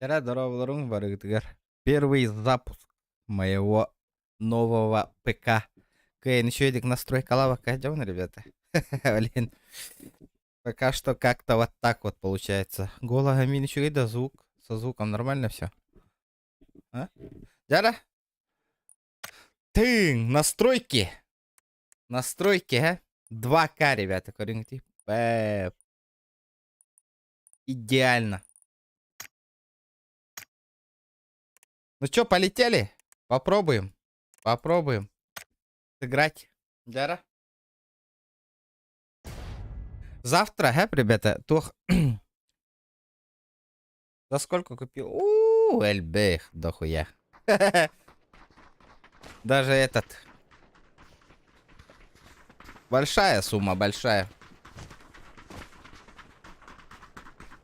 Здорово, барыгдыгар. Первый запуск моего нового ПК. Кейн, еще едик настройка лавок идем, ребята. Блин. Пока что как-то вот так вот получается. Гологамин еще и да звук. Со звуком нормально все. А? Дяра? Тын, настройки. Настройки, а? 2К, ребята. Идеально. Ну что, полетели? Попробуем. Попробуем сыграть. Дяра? Завтра, ребята, за сколько купил? Эльбех, дохуя. Даже этот. Большая сумма, большая.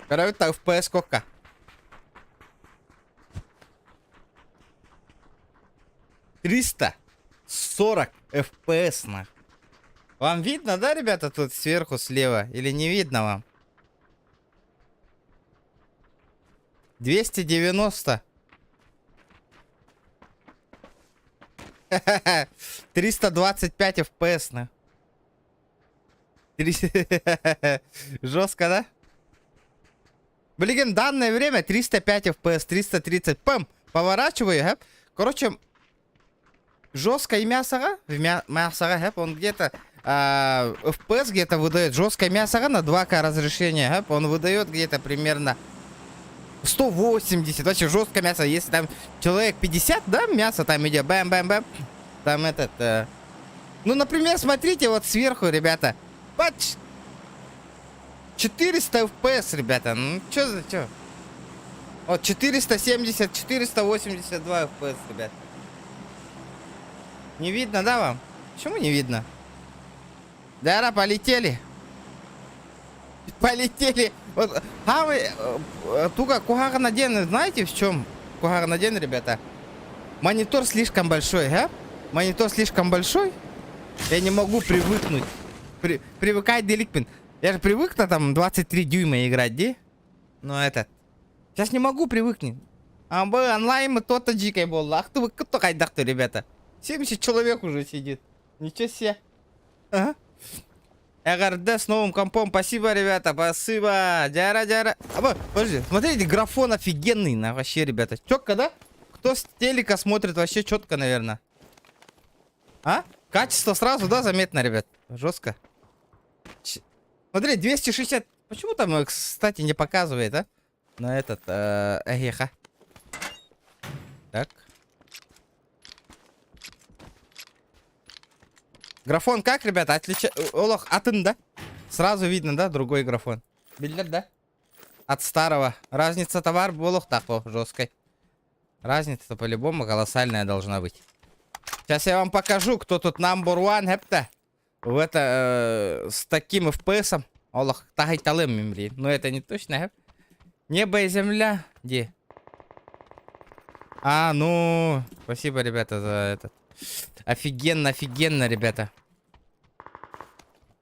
Короче, так, FPS сколько? 340 FPS, на. Вам видно, да, ребята, тут сверху слева? Или не видно вам? 290. 325 FPS, на. Жестко, да? В легендарное время 305 FPS, 330. Пам! Поворачиваю, Короче, жесткое мясо, он где-то FPS где-то выдает. Жесткое мясо на 2К разрешение, он выдает где-то примерно 180. Вообще жесткое мясо. Если там человек 50, да, мясо там идет, бэм-бэм-бэм. Там этот... Ну, например, смотрите вот сверху, ребята. 400 FPS, ребята. Ну, чё за чё? Вот 470, 482 FPS, ребят. Не видно, да, вам? Почему не видно? Дара, полетели. Полетели. Вот, вы туга Кухаганаден, знаете в чем? Кухаганаден, ребята. Монитор слишком большой, Монитор слишком большой. Я не могу привыкнуть. Привыкать деликпин. Я же привык на там 23 дюйма играть, да? Но этот. Сейчас не могу привыкнуть. А бы онлайн мы то-то дикой был. Ах ты вы кто кайдахты, ребята. 70 человек уже сидит. Ничего себе. Ага. РД с новым компом. Спасибо, ребята. Спасибо. Дяра. Подожди. Смотрите, графон офигенный. Вообще, ребята. Четко, да? Кто с телека смотрит, вообще четко, наверное. А? Качество сразу, да, заметно, ребят. Жестко. Смотри, 260. Почему там, кстати, не показывает, а? На этот, эгеха. Так. Графон как, ребята? Олох, атын, да? Сразу видно, да? Другой графон. Билдер, да? От старого. Разница товар олох так, жесткой. Разница-то по-любому колоссальная должна быть. Сейчас я вам покажу, кто тут number one, хепта. В это, с таким FPS-ом. Олох, тагайталым мемри. Но это не точно, хеп. Небо и земля. Где? Ну. Спасибо, ребята, за этот. Офигенно, ребята.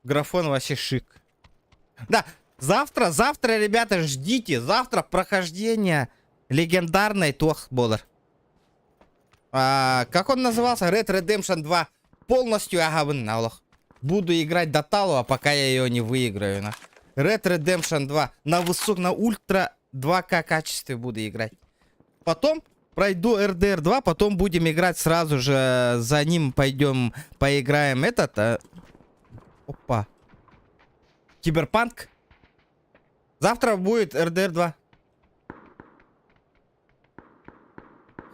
Графон вообще шик. Да, завтра, ребята, ждите. Завтра прохождение легендарной Тохболер. Как он назывался? Red Redemption 2. Полностью агавын, Аллах. Буду играть до талого, пока я ее не выиграю. Red Redemption 2. На ультра 2К качестве буду играть. Потом пройду RDR 2, потом будем играть сразу же. За ним пойдем, поиграем этот. Опа. Киберпанк. Завтра будет RDR 2.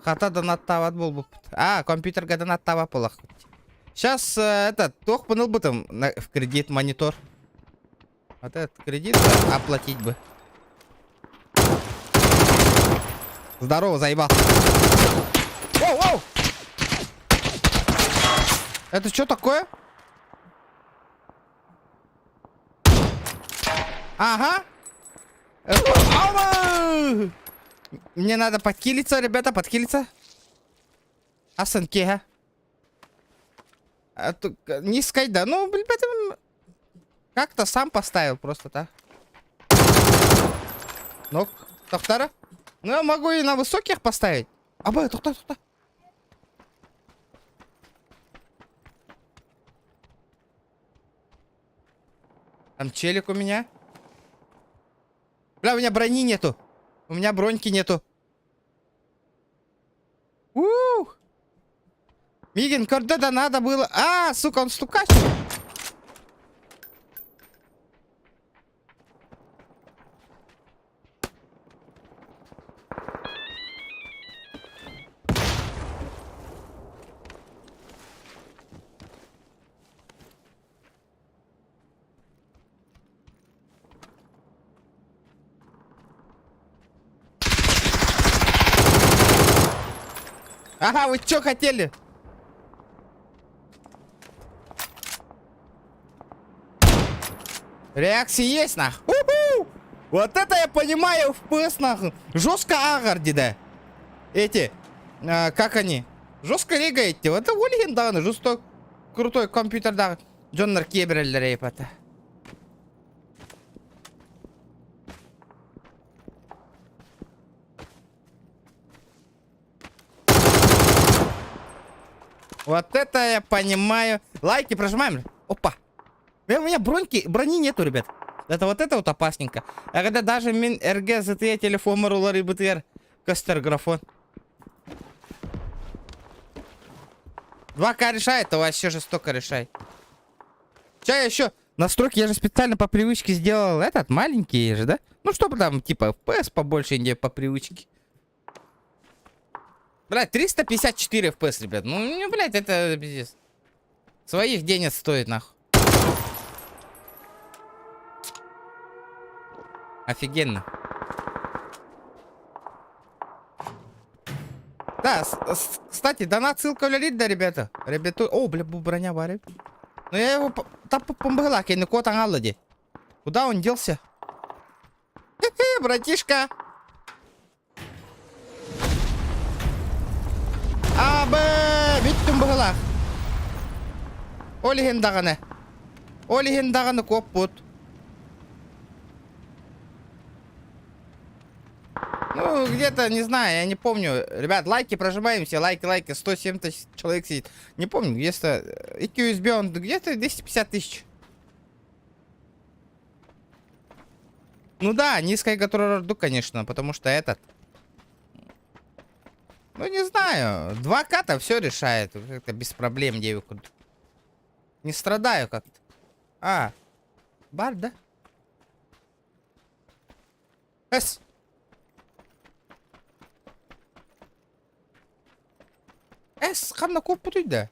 Хата донаттава был. Компьютер донаттава полах. Сейчас этот тох панел бы там в кредит монитор. Вот этот кредит оплатить бы. Здорово, заебал. Воу! Это что такое? Ага. Мне надо подкилиться, ребята, подкилиться. Асанке, низкой, да. Ну, ребята, как-то сам поставил просто так. Ну, Тохтара. Ну, я могу и на высоких поставить. Абай, тута. Там челик у меня. Бля, у меня брони нету. У меня броньки нету. Ух! Мигин, когда-то надо было... А, сука, он стукач. Ага, вы что хотели? Реакции есть, нах. У-ху! Вот это я понимаю в FPS, нахуй. Жестко агарди, да. Эти, как они? Жестко регаете. Вот это Ольгин, да, жестко крутой компьютер, да. Джоннер Кебрель, репата. Вот это я понимаю. Лайки прожимаем. Опа. У меня брони нету, ребят. Это вот опасненько. А когда даже мин РГ, ЗТЕ, телефон, марулар и БТР, кастер, графон. 2К решает, то вообще жестоко решает. Че еще? Настройки я же специально по привычке сделал этот, маленький же, да? Ну, чтобы там, типа, FPS побольше, не по привычке. Блядь, 354 FPS, ребят. Ну, блядь, это пиздец. Своих денег стоит, нахуй. Офигенно. Да, кстати, донат, ссылка в лолит, да, ребята. Ребята, о, бля, броня варит. Ну, я его там помогла, кенни кот ангалади. Куда он делся? Хе-хе, братишка. Абе, биттим быгылак. Олихин даганы коп бут. Ну, где-то, не знаю, я не помню. Ребят, лайки прожимаемся, лайки, 107 тысяч человек сидит. Не помню, где-то... EQSB, он где-то 250 тысяч. Ну да, низкая, которую жду, конечно, потому что этот... Ну, не знаю, 2К-то все решает. Как-то без проблем девушка. Не страдаю как-то. А, бар, да? Эс. Эс, хамна коп путуй, да?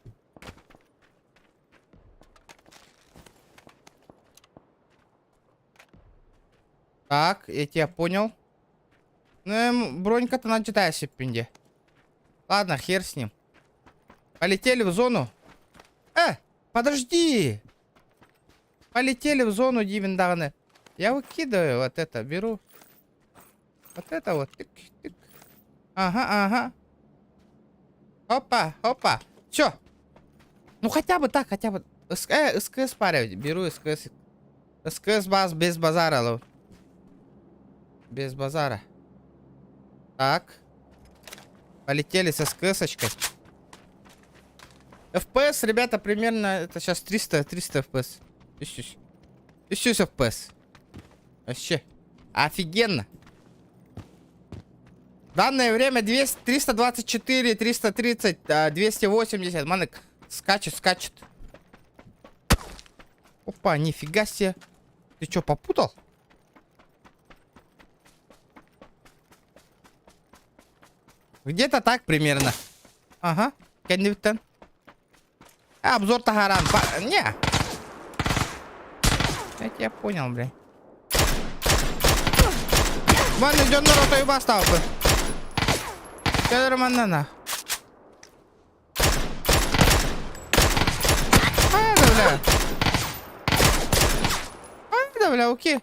Так, я тебя понял. Ну, бронька-то начитайся, пинде. Ладно, хер с ним. Полетели в зону. Подожди. Полетели в зону, Дивендагны. Я выкидываю вот это, беру. Вот это вот. Тык, тык. Ага. Опа. Чё? Ну хотя бы так, хотя бы. СКС парю. Беру СКС. СКС баз без базара. Без базара. Так. Полетели с СКС-очкой. FPS, ребята, примерно... Это сейчас 300 FPS. Еще FPS. Вообще. Офигенно. Данное время 200, 324, 330, 280. Манек скачет. Опа, нифига себе. Ты что, попутал? Где-то так примерно. Ага. Кеннивтон. Обзор-то гарант. Не. Я тебя понял, бля. Вон идет народ, то и поставку. Нормально. Бля, окей.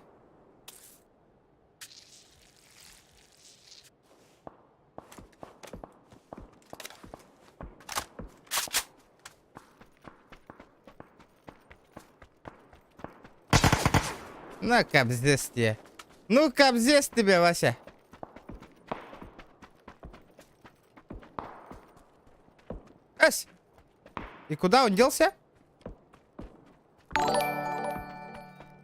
Ну, капздец тебе. Ну, капздец тебе, Вася. И куда он делся?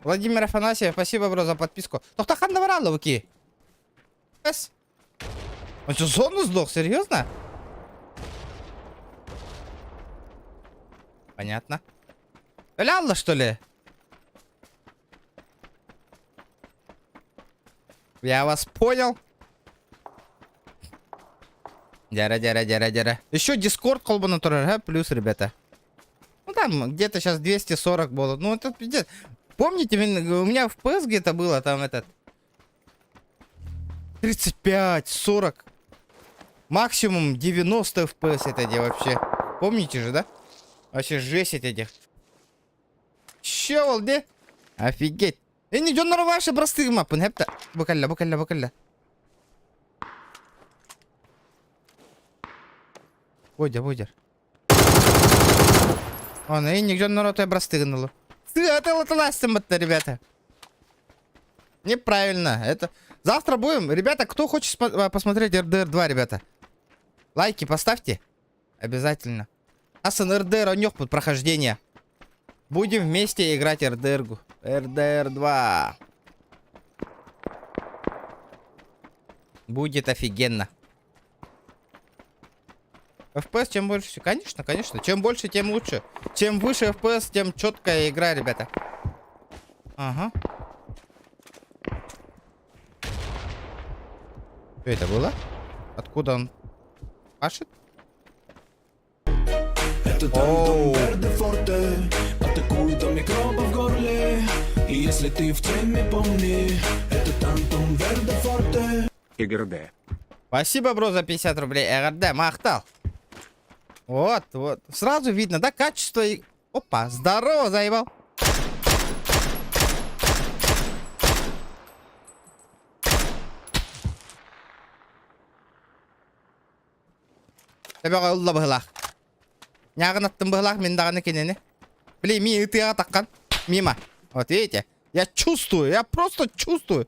Владимир Афанасьев, спасибо, бро, за подписку. Тохтахан наврал, луки. Он что, зону сдох? Серьезно? Понятно. Лялла, что ли? Я вас понял. Дяра. Еще Дискорд колбана тоже, плюс, ребята. Ну там где-то сейчас 240 было. Ну это пиздец. Помните, у меня в PS где-то было там этот 35, 40. Максимум 90 FPS это где вообще. Помните же, да? Вообще жесть этих. Че, волде? Офигеть. Не идет на ваши простые мапы. Хепта. Букалля. Будер. Он и нигде на роте простыгнуло. Это, ребята. Неправильно. Это. Завтра будем. Ребята, кто хочет посмотреть РДР 2, ребята? Лайки поставьте. Обязательно. Асан РДР, у них под прохождение. Будем вместе играть РДР. РДР 2. Будет офигенно. FPS чем больше. Конечно. Чем больше, тем лучше. Чем выше FPS, тем четкая игра, ребята. Ага. Что это было? Откуда он пашет? Это там Верде Форте, атакуют микробы в горле. И если ты в теме, помни, это Тантум Верде Форте. ИГРД. Спасибо, бро, за 50 рублей. ИГРД, махтал. Вот. Сразу видно, да, качество и... Опа, здорово, заебал. Тебе олла быгылах. Нягын аттым быгылах, мен дағаны кенені. Блин, ми ытыға таққан. Мимо. Вот видите? Я чувствую, я просто чувствую.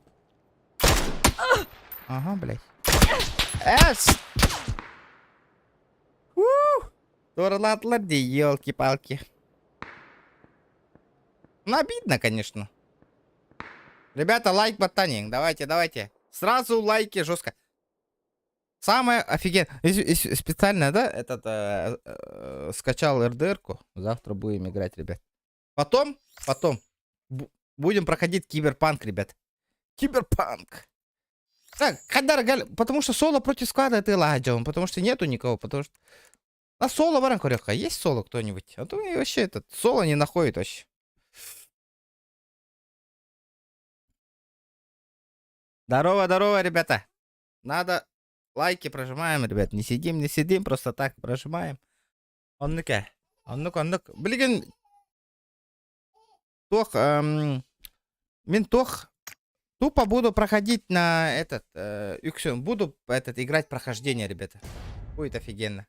Ага, блядь. Эс! Турлатлар, де елки-палки. Ну, обидно, конечно. Ребята, лайк ботанинг. Давайте. Сразу лайки жестко. Самое офигенное. Специально, да, скачал РДР-ку. Завтра будем играть, ребят. Потом будем проходить киберпанк, ребят. Киберпанк. Так, потому что соло против склада ты лагаджем. Потому что нету никого. Потому что... А соло, Варанкурёха, есть соло кто-нибудь? А то вообще этот соло не находит вообще. Здорово, ребята. Надо лайки прожимаем, ребят. Не сидим, просто так прожимаем. Он-ну-ка. Блин. Ментох. Тупо буду проходить на этот... буду играть прохождение, ребята. Будет офигенно.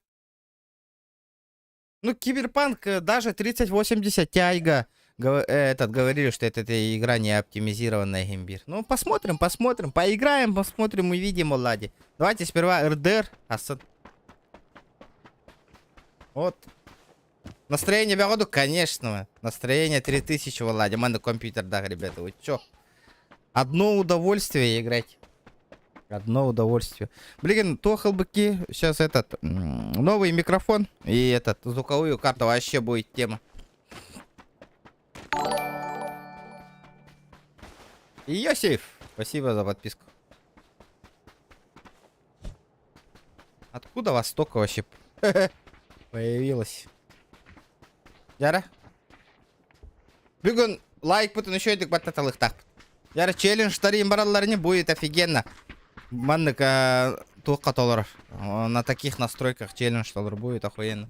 Ну, Киберпанк, даже 3080 Тайга говорили, что эта игра не оптимизированная геймбир. Ну, посмотрим, поиграем, посмотрим, увидим, лади. Давайте сперва РДР. Вот. Настроение бегоду, конечно. Настроение 3000, лади. Мanda компьютер, да, ребята, вы чё? Одно удовольствие играть. Одно удовольствие. Блин, тохалбыки. Сейчас новый микрофон и звуковую карту вообще будет тема. И Йосиф, спасибо за подписку. Откуда вас столько вообще появилось? Яра? Бүгін лайк бутын еще едік баттаталық тақ. Яра, челлендж тарим баралар не будет офигенно. Манныка туққа толар. На таких настройках челлендж толар будет охуенно.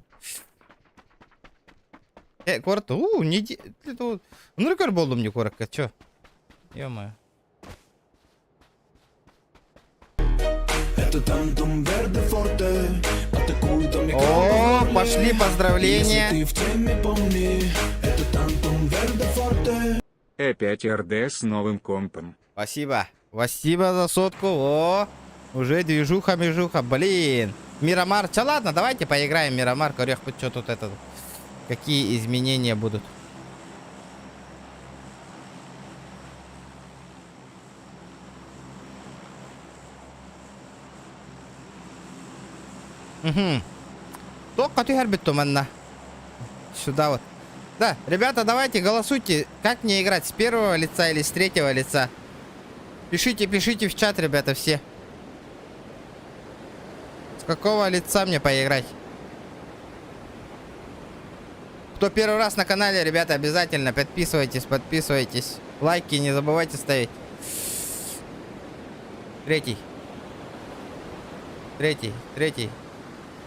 Корот, не ди... Ну, рекор болду мне коротко, чё? Ё-моё. О, пошли поздравления. Опять РД с новым компом. Спасибо за сотку. О, уже движуха. Блин. Мирамар. Ладно, давайте поиграем. Мирамар, корёх, что тут какие изменения будут. Угу. Только ты манна. Сюда вот. Да, ребята, давайте голосуйте, как мне играть, с первого лица или с третьего лица. Пишите, пишите в чат, ребята, все. С какого лица мне поиграть? Кто первый раз на канале, ребята, обязательно подписывайтесь, подписывайтесь. Лайки не забывайте ставить. Третий.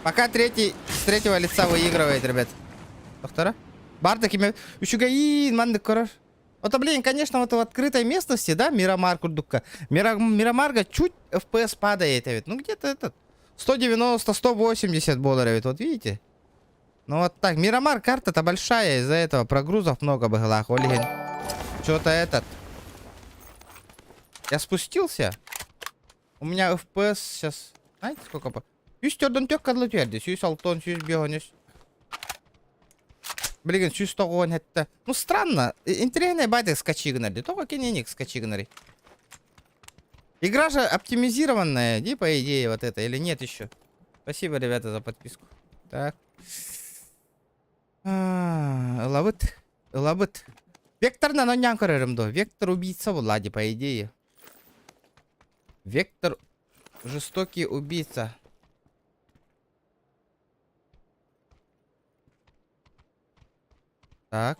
Пока третий с третьего лица выигрывает, ребят. Вторая. Бардак имя. Ушугаин, мандык корор. Вот, блин, конечно, вот в открытой местности, да, Мирамар курдукка. Мирамарга чуть FPS падает, ведь. Ну, где-то этот 190-180 $, вот видите? Ну, вот так. Мирамар карта-то большая, из-за этого прогрузов много было. Олигин. Что-то этот. Я спустился. У меня FPS сейчас... Знаете, сколько по... Üstörden tök kadlı tüyerdi. Süs altın, süs biyonüs. Блин, süs тоғын это. Ну, странно. Интересные байды скачигнали. Только киненик скачигнали. Игра же оптимизированная, не по идее вот это, или нет еще? Спасибо, ребята, за подписку. Так. Лабыт. Вектор на ноньян көрерімді. Вектор убийца влади, по идее. Вектор жестокий убийца. Так.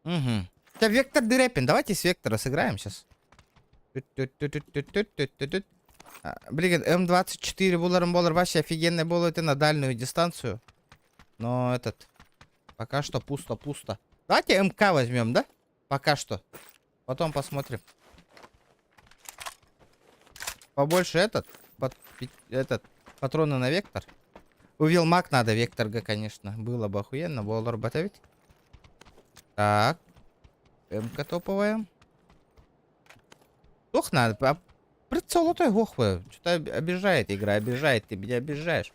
Угу. Вектор дырепин. Давайте с вектора сыграем сейчас. Блин, М24 булар вообще офигенный был это на дальнюю дистанцию. Но этот... Пока что пусто. Давайте МК возьмем, да? Пока что. Потом посмотрим. Побольше этот патроны на вектор. У Вилмак надо вектор Г, конечно. Было бы охуенно. Болар батавить. Так. МК топовая. Ох, надо. Прицел той гохвы. Что-то обижает игра, обижает. Ты меня обижаешь.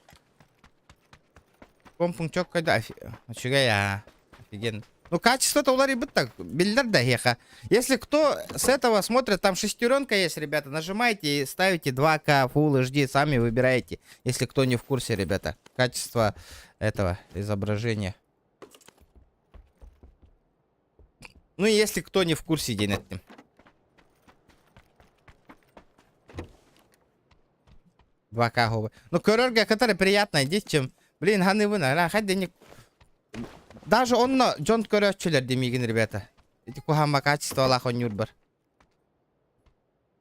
Компунктёк когда... Чего я... Офигенно. Ну, качество-то у Ларри бы так. Бильдар да хеха. Если кто с этого смотрит, там шестеренка есть, ребята. Нажимайте и ставите 2К Full HD. Сами выбираете. Если кто не в курсе, ребята. Качество этого изображения. Ну, и если кто не в курсе, день этим. Ну, көрерге который приятно идти, чем... Блин, ганы вына. Хоть денег... Даже он на Джон Корёчелер демигин, ребята. Эти кухама качество Аллах он юрбар.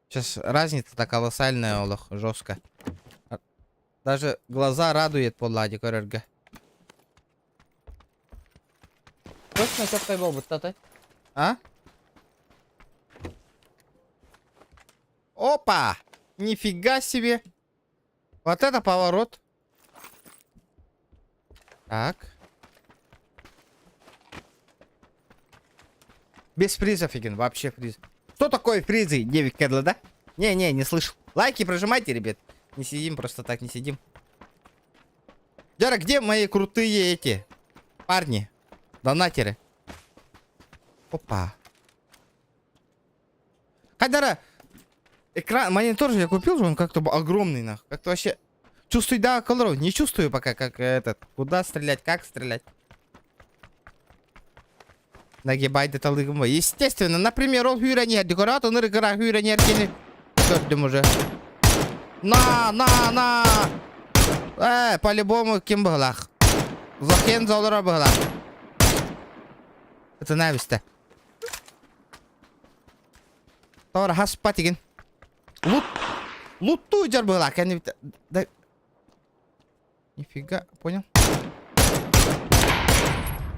Сейчас разница-то колоссальная, Аллах, жестко. Даже глаза радует по ладе Корерга. Точно что-то был бы, а? Опа! Нифига себе! Вот это поворот. Так. Без призов, Фиген, вообще приз. Что такое призы, 9 кэдла, да? Не слышал. Лайки прожимайте, ребят. Не сидим, просто так не сидим. Дяра, где мои крутые эти парни? Донатеры. Опа. Кадара, экран, монитор же я купил, он как-то огромный, нахуй. Как-то вообще... Чувствую, да, колоров. Не чувствую пока, как этот... Куда стрелять, как стрелять. Нагибай деталыгым. Естественно, например, ол хүйрәнер декоратор, ныргыра хүйрәнер кені. Көрдім уже. На! По-любому кем бұғылақ. Зокен заулара бұғылақ. Это нависті. Таура хаспа теген. Лутту жар бұғылақ. Нифига, понял?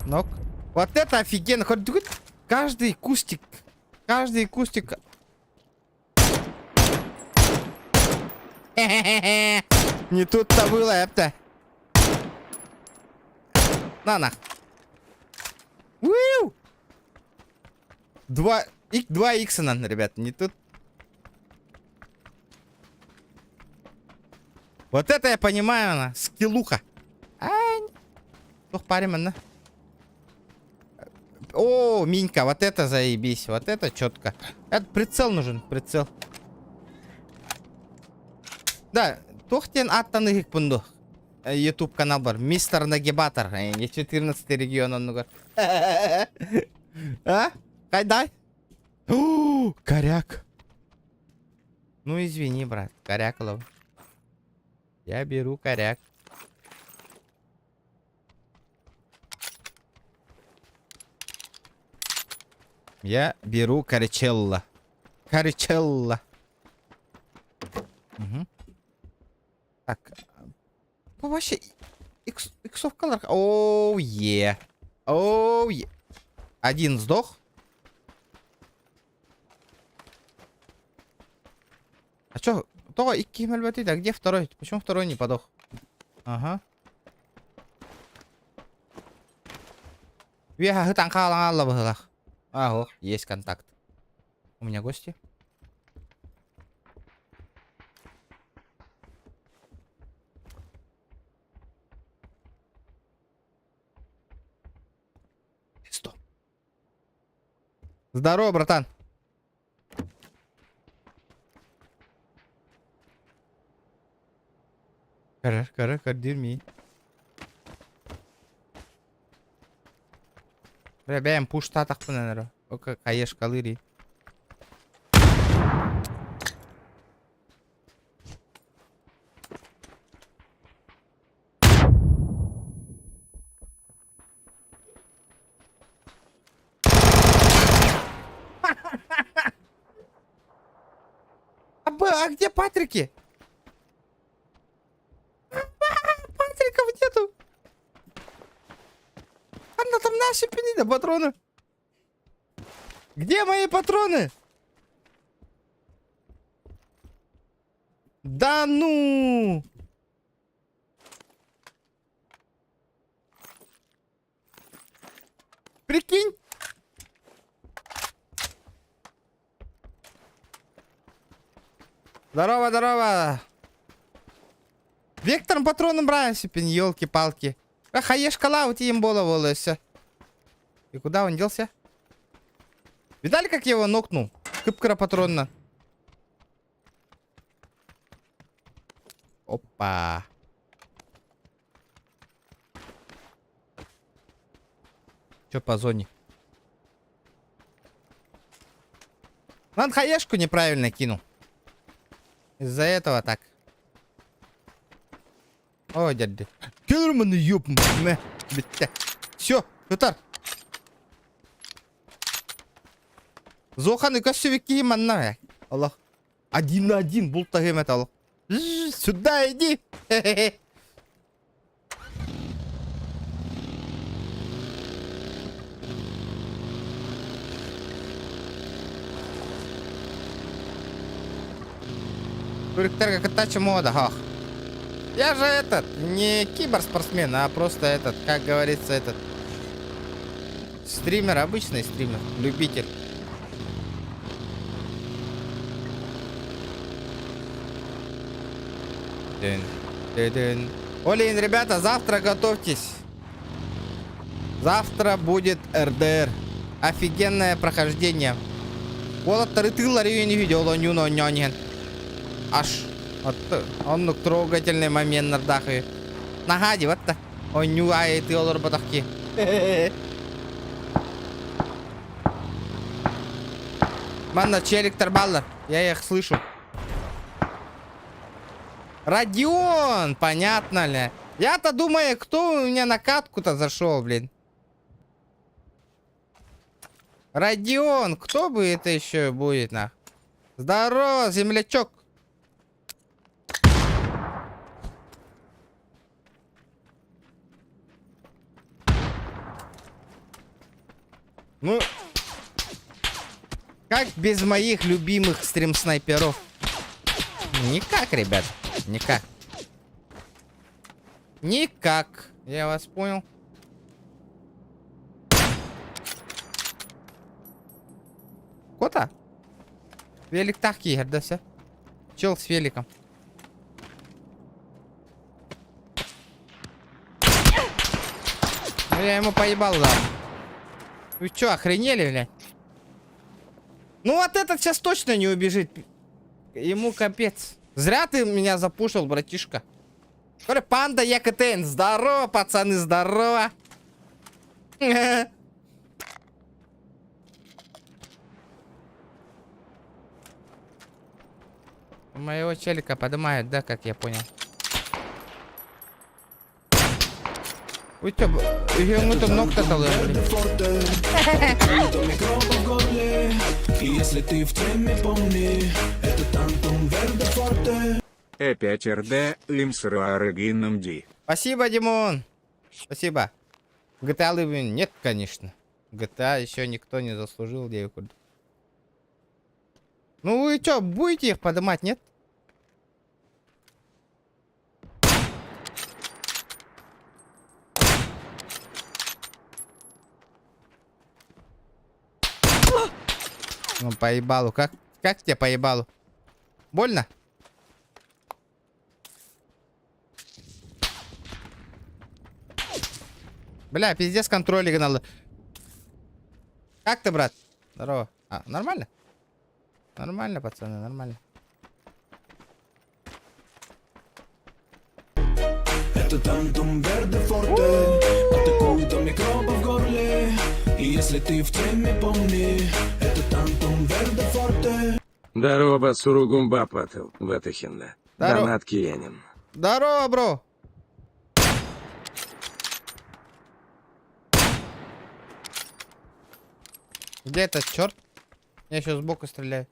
Нок. Вот это офигенно. Каждый кустик. Не тут-то было, это. На. 2 икса надо, ребят. Не тут. Вот это я понимаю, она. Скиллуха. Ай. Тух парим, она. О, Минька, вот это заебись. Вот это четко. Это прицел нужен, прицел. Да, тохтен аттан их пунду. YouTube канал бар. Мистер Нагибатор. Не 14 регион он нугар. А? Кайдай. О, коряк. Ну извини, брат. Коряк лов. Я беру коряк. Я беру коричелла. Коричелла. Угу. Так. Вообще, иксовкалар. Оу, е. Оу, е. Один сдох. А чё? То и кимельбатида. Где второй? Почему второй не подох? Ага. Веха хытанкала. Ага, есть контакт. У меня гости. Стоп. Здорово, братан. Кара, дерьми. Бля, пуш татах пунанера. Ока каеш калыри. А где Патрики? Патриков нету. Она там наши пенина патроны. Где мои патроны? Да ну! Прикинь? Здорово, здорово. Вектором патроном брался, пень, елки-палки. Хаешкала у тебя имбола волосы. И куда он делся? Видали, как я его нокнул? Кыпкара патронна. Опа. Чё по зоне? Надо хаешку неправильно кинул. Из-за этого так. О, дядя. Киллерман, ёп. Все, Тутар. Зоханы косевики манна. Аллах. 1 на 1 бұл тагемет Аллах. Сюда иди. Туриктерга катача мода, хах. Я же этот, не киберспортсмен, а просто этот, как говорится, этот стример, обычный стример, любитель. Олин, ребята, завтра готовьтесь. Завтра будет РДР. Офигенное прохождение. Вот районе не видел, он не аж. Вот он трогательный момент на дахе. Нагади, вот так. Он нюает и олор батахки. Манна, челик торбаллар. Я их слышу. Родион, понятно ли? Я-то думаю, кто у меня на катку-то зашел, блин. Родион, кто бы это еще будет, нах? Здорово, землячок. Ну, как без моих любимых стрим-снайперов? Никак, ребят, никак. Никак, я вас понял. Кота? Велик так егердася. Чел с великом. Ну, я ему поебал, да. Вы чё, охренели, блядь? Ну вот этот сейчас точно не убежит. Ему капец. Зря ты меня запушил, братишка. Говорю, панда ЕКТН. Здорово, пацаны, здорово. Моего челика поднимают, да, как я понял. Вы чё, ему-то ног-то Verde fuerte, tanto microbo в горле. И если ты в теме, помни, это Тантум Верде Форте. Э5РД Лимсруарегином Ди. Спасибо, Димон. Спасибо. GTA Living нет, конечно. GTA еще никто не заслужил девку. Ну вы что, будете их поднимать, нет? Ну поебалу, как тебе поебалу? Больно? Бля, пиздец, контроль надо. Как ты, брат? Здорово. А, нормально? Нормально, пацаны, нормально. Это Тантум Верде Форте, атакуют до микроба в горле. И если ты в теме, помни, это Тантум Верде Форте. Здорово, Суругумба Патл, Ватахинна. Здорово. Донат киянин. Здорово, бро. Где этот черт? Я сейчас сбоку стреляю.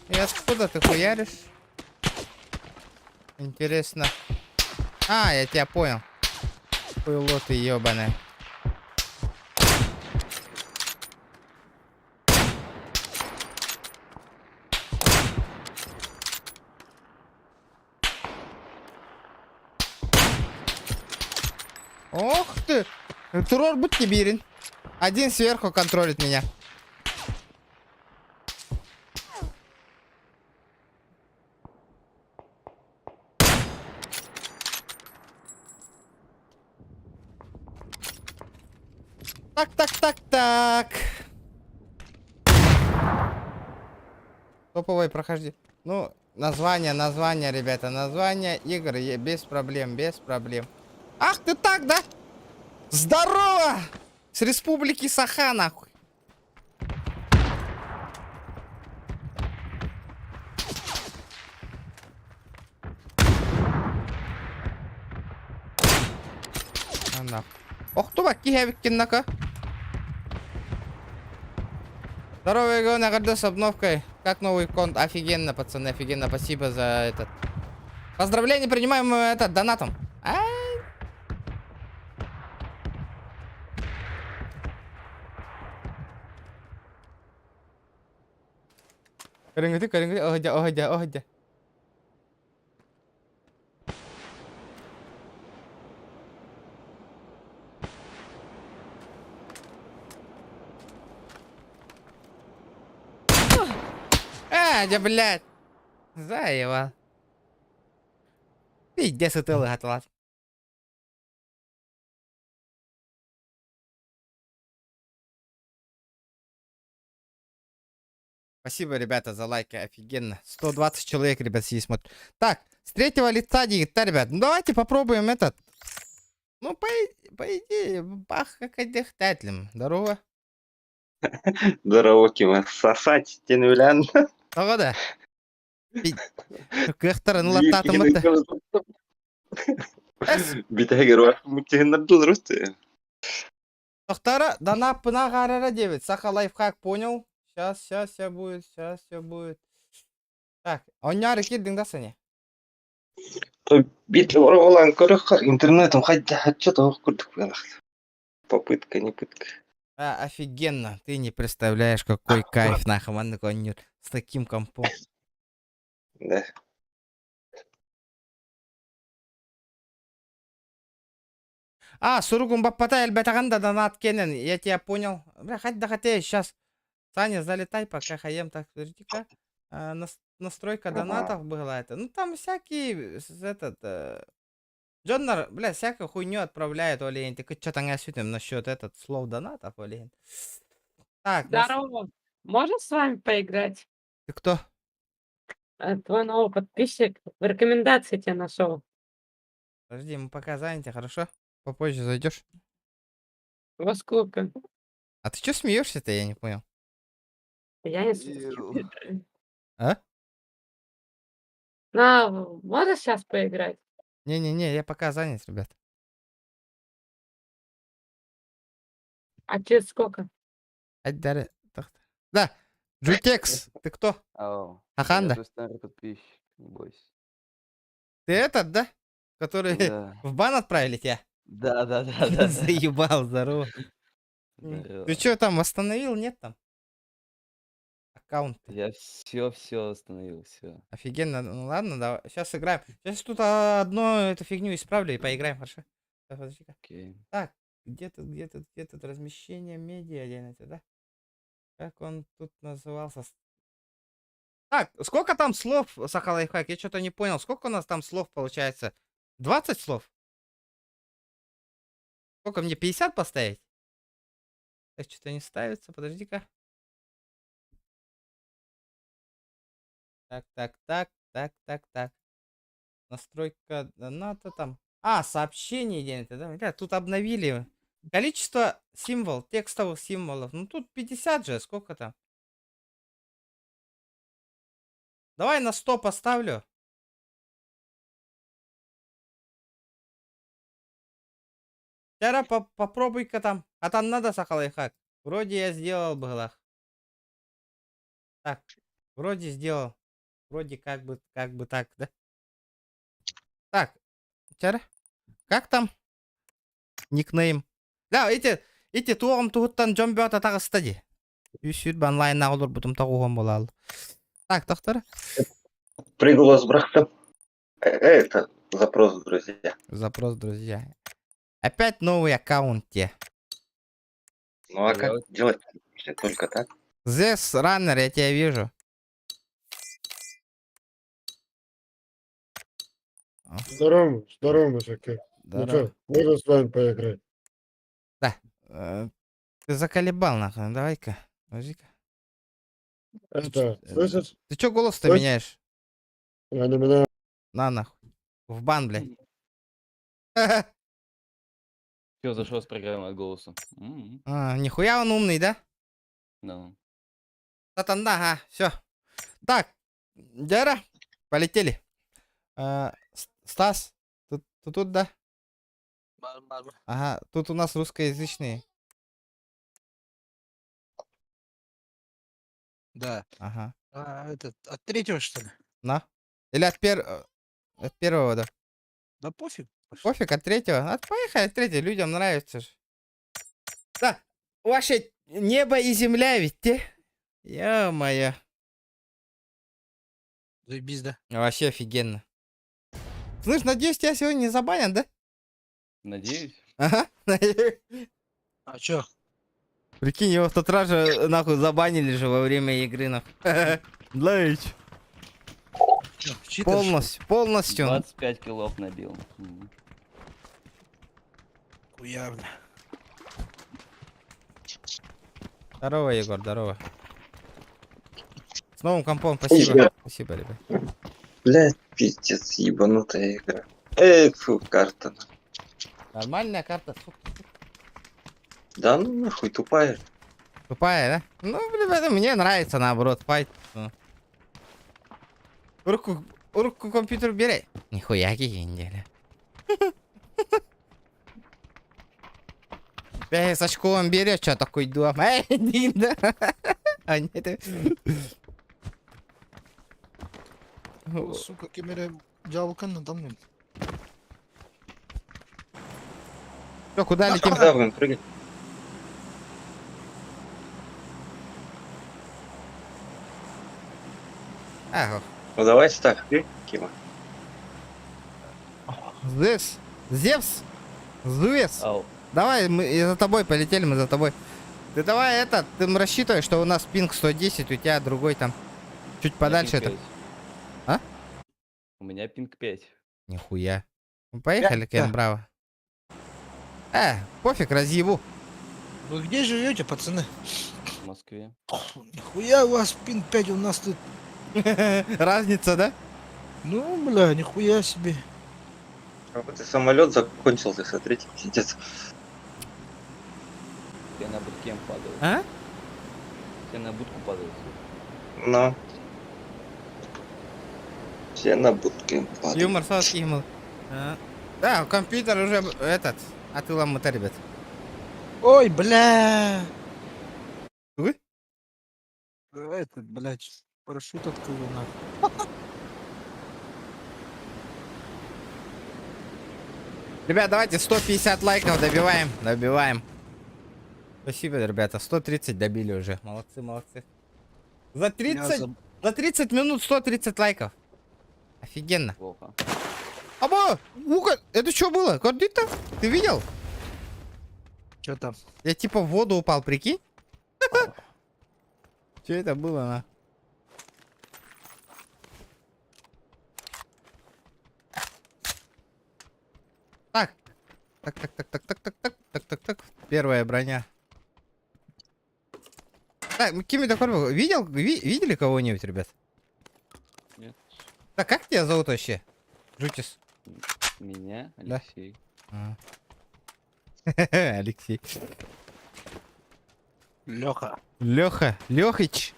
И откуда ты хуяришь? Интересно. А, я тебя понял. Хуйло ты ебаный. Ох ты! Террор, будь не бирен. Один сверху контролит меня. Так. Топовое прохождение. Ну, название, ребята. Название игр без проблем, без проблем. Ах ты так, да? Здорово! С республики Саха, нахуй. Ох ты, баки хевиккиннака. Здорово, Иго, награда с обновкой. Как новый конт? Офигенно, пацаны, офигенно. Спасибо за этот. Поздравления принимаем этот донатом. Карингати, огодя. Да, блядь. Заебал. Пиздец, это латват. Спасибо, ребята, за лайки. Офигенно. 120 человек, ребят, сидит смотрят. Так, с третьего лица дигита, ребят. Ну, давайте попробуем этот. Ну, по идее, бах, как отдыхателем. Здорово. Здорово, Кима. Сосать тенулян. Ого, да. Көхтарын лаптатым бітті. Битагер var. Мутигеннер дурусты. Тоқтары, дана пына қарара девять. Саха лайфхак, понял? Сейчас все будет. Так, оняры келдің да сәне? Битлі бар olan көрек интернетом что-то көрдік. Попытка, не пытка. Офигенно. Ты не представляешь, какой кайф нахуй с таким компом. Да. Суругум баппата әлбәтағанда донат кенен. Я тебя понял. Бля, хоть сейчас. Саня, залетай, пока хаем так, подожди-ка. настройка донатов была это. Ну там всякие Джоннер, бля, всякую хуйню отправляет, Олень. Ты что-то не осветим насчет этот слов донатов, Олень. Так, Здорово. Можно с вами поиграть? ты кто? Твой новый подписчик. В рекомендации тебя нашел. Подожди, мы пока заняты, хорошо? Попозже зайдешь. Во сколько? А ты что смеешься-то, я не понял. Я не А? Можно сейчас поиграть? Не-не-не, я пока занят, ребят. А через сколько? Да, Джутекс, ты кто? Ау. Аханда. Я твой старый подписчик, не бойся. Ты этот, да? Который Да. в бан отправили тебя? Да. Заебал, здорово. Здорово. Ты что там восстановил, нет там? Аккаунт. Я все остановил, все. Офигенно. Ну ладно, давай. Сейчас играем. Сейчас тут одну эту фигню исправлю и поиграем, хорошо? Так, подожди-ка. Окей. Так, где тут размещение медиа, один это, да? Как он тут назывался? Так, сколько там слов, Сахалайфхак? Я что-то не понял. Сколько у нас там слов получается? 20 слов? Сколько мне, 50 поставить? Так, что-то не ставится, подожди-ка. Так. Настройка доната там. Сообщение где-то, да? Ребят, тут обновили. Количество символов, текстовых символов. Ну тут 50 же, сколько там? Давай на 100 поставлю. Сейчас попробуй-ка там. А там надо, Сахалайхак. Вроде я сделал было. Так, вроде сделал. Вроде как бы так, да? Так, Чара, как там? Никнейм. Да, эти туғым туғыттан жомбиота тағыстады. Үйсүйд банлайн нағылыр бұтым тағуған болалы. Так, доктор. Приголос брахта. Это запрос, друзья. Запрос, друзья. Опять новый аккаунт те. Ну а как делать, если только так? Здесь раннер, я тебя вижу. Здорово, мужики. Ну что, можно с вами поиграть? Ты заколебал, нахуй. Давай-ка. Подожди-ка. Это, слышишь? Ты чё голос-то Слышь? меняешь? Я не меняю. На, нахуй. В бан, блядь. Все, зашел с программы от голоса. Нихуя он умный, да? Да. Татанда, ага, все. Так, Дяра, полетели. Стас, ты тут, да? Ага, тут у нас русскоязычные. Да. Ага. От третьего, что ли? На. Или от первого, да? Да пофиг. Пофиг, от третьего. Поехали от третьего, людям нравится же. Да, ваше небо и земля ведь, те? Ё-моё. Заебись, да? Вообще офигенно. Слышь, надеюсь, тебя сегодня не забанят, да? Надеюсь. Ага. А чё? Прикинь, его в тот раз же нахуй забанили же во время игры, нахуй. Блэйч. Чё, читер, что ли? Полностью. 25 килов набил. Хуявно. Здорово, Егор, здорово. С новым компом, спасибо. Спасибо, ребят. Блядь, пиздец, ебанутая игра. Фу, карта. Нормальная карта, сука. Да ну нахуй, тупая. Тупая, да? Ну, ребята, мне нравится наоборот, файт. Руку компьютер бери. Нихуя неделя. С очком берешь, что такой дом? Да? А нет. Сука, кемере джавукан там нет. Что, куда летим? Да, блин, прыгай. Ага. Ну давайте так, ты, Кима. Зевс. Ау. Давай, мы за тобой полетели, мы за тобой. Ты давай ты рассчитывай, что у нас пинг 110, у тебя другой там. Чуть У меня подальше пинг это. 5. А? У меня пинг 5. Нихуя. Ну, поехали, Пять, Кен, да. браво. Пофиг, разъебу. Вы где живете, пацаны? В Москве. Нихуя у вас пин 5, у нас тут. Разница, да? Ну, бля, нихуя себе. А вот и самолет закончился, смотрите, пиздец. Все на будкем падают. А? Все на будку падают. Но. Все на будке падают. Юмор сладкий юмор. Да, компьютер уже этот. А ты ламыта, ребят. Ой, бля. Вы? Этот, блядь, парашют открыл нахуй. Ребят, давайте 150 лайков добиваем. Добиваем. Спасибо, ребята. 130 добили уже. Молодцы, молодцы. За 30 минут 130 лайков. Офигенно. Плохо. Аба! Ука, это что было? Кордита? Ты видел? Что там? Я типа в воду упал, прикинь? Что это было, на? Так. Так. Первая броня. Так, Кими Корбу, видели кого-нибудь, ребят? Нет. Так, как тебя зовут вообще? Жутис. Меня, Да. Алексей. Алексей. Леха. Леха. Лехич.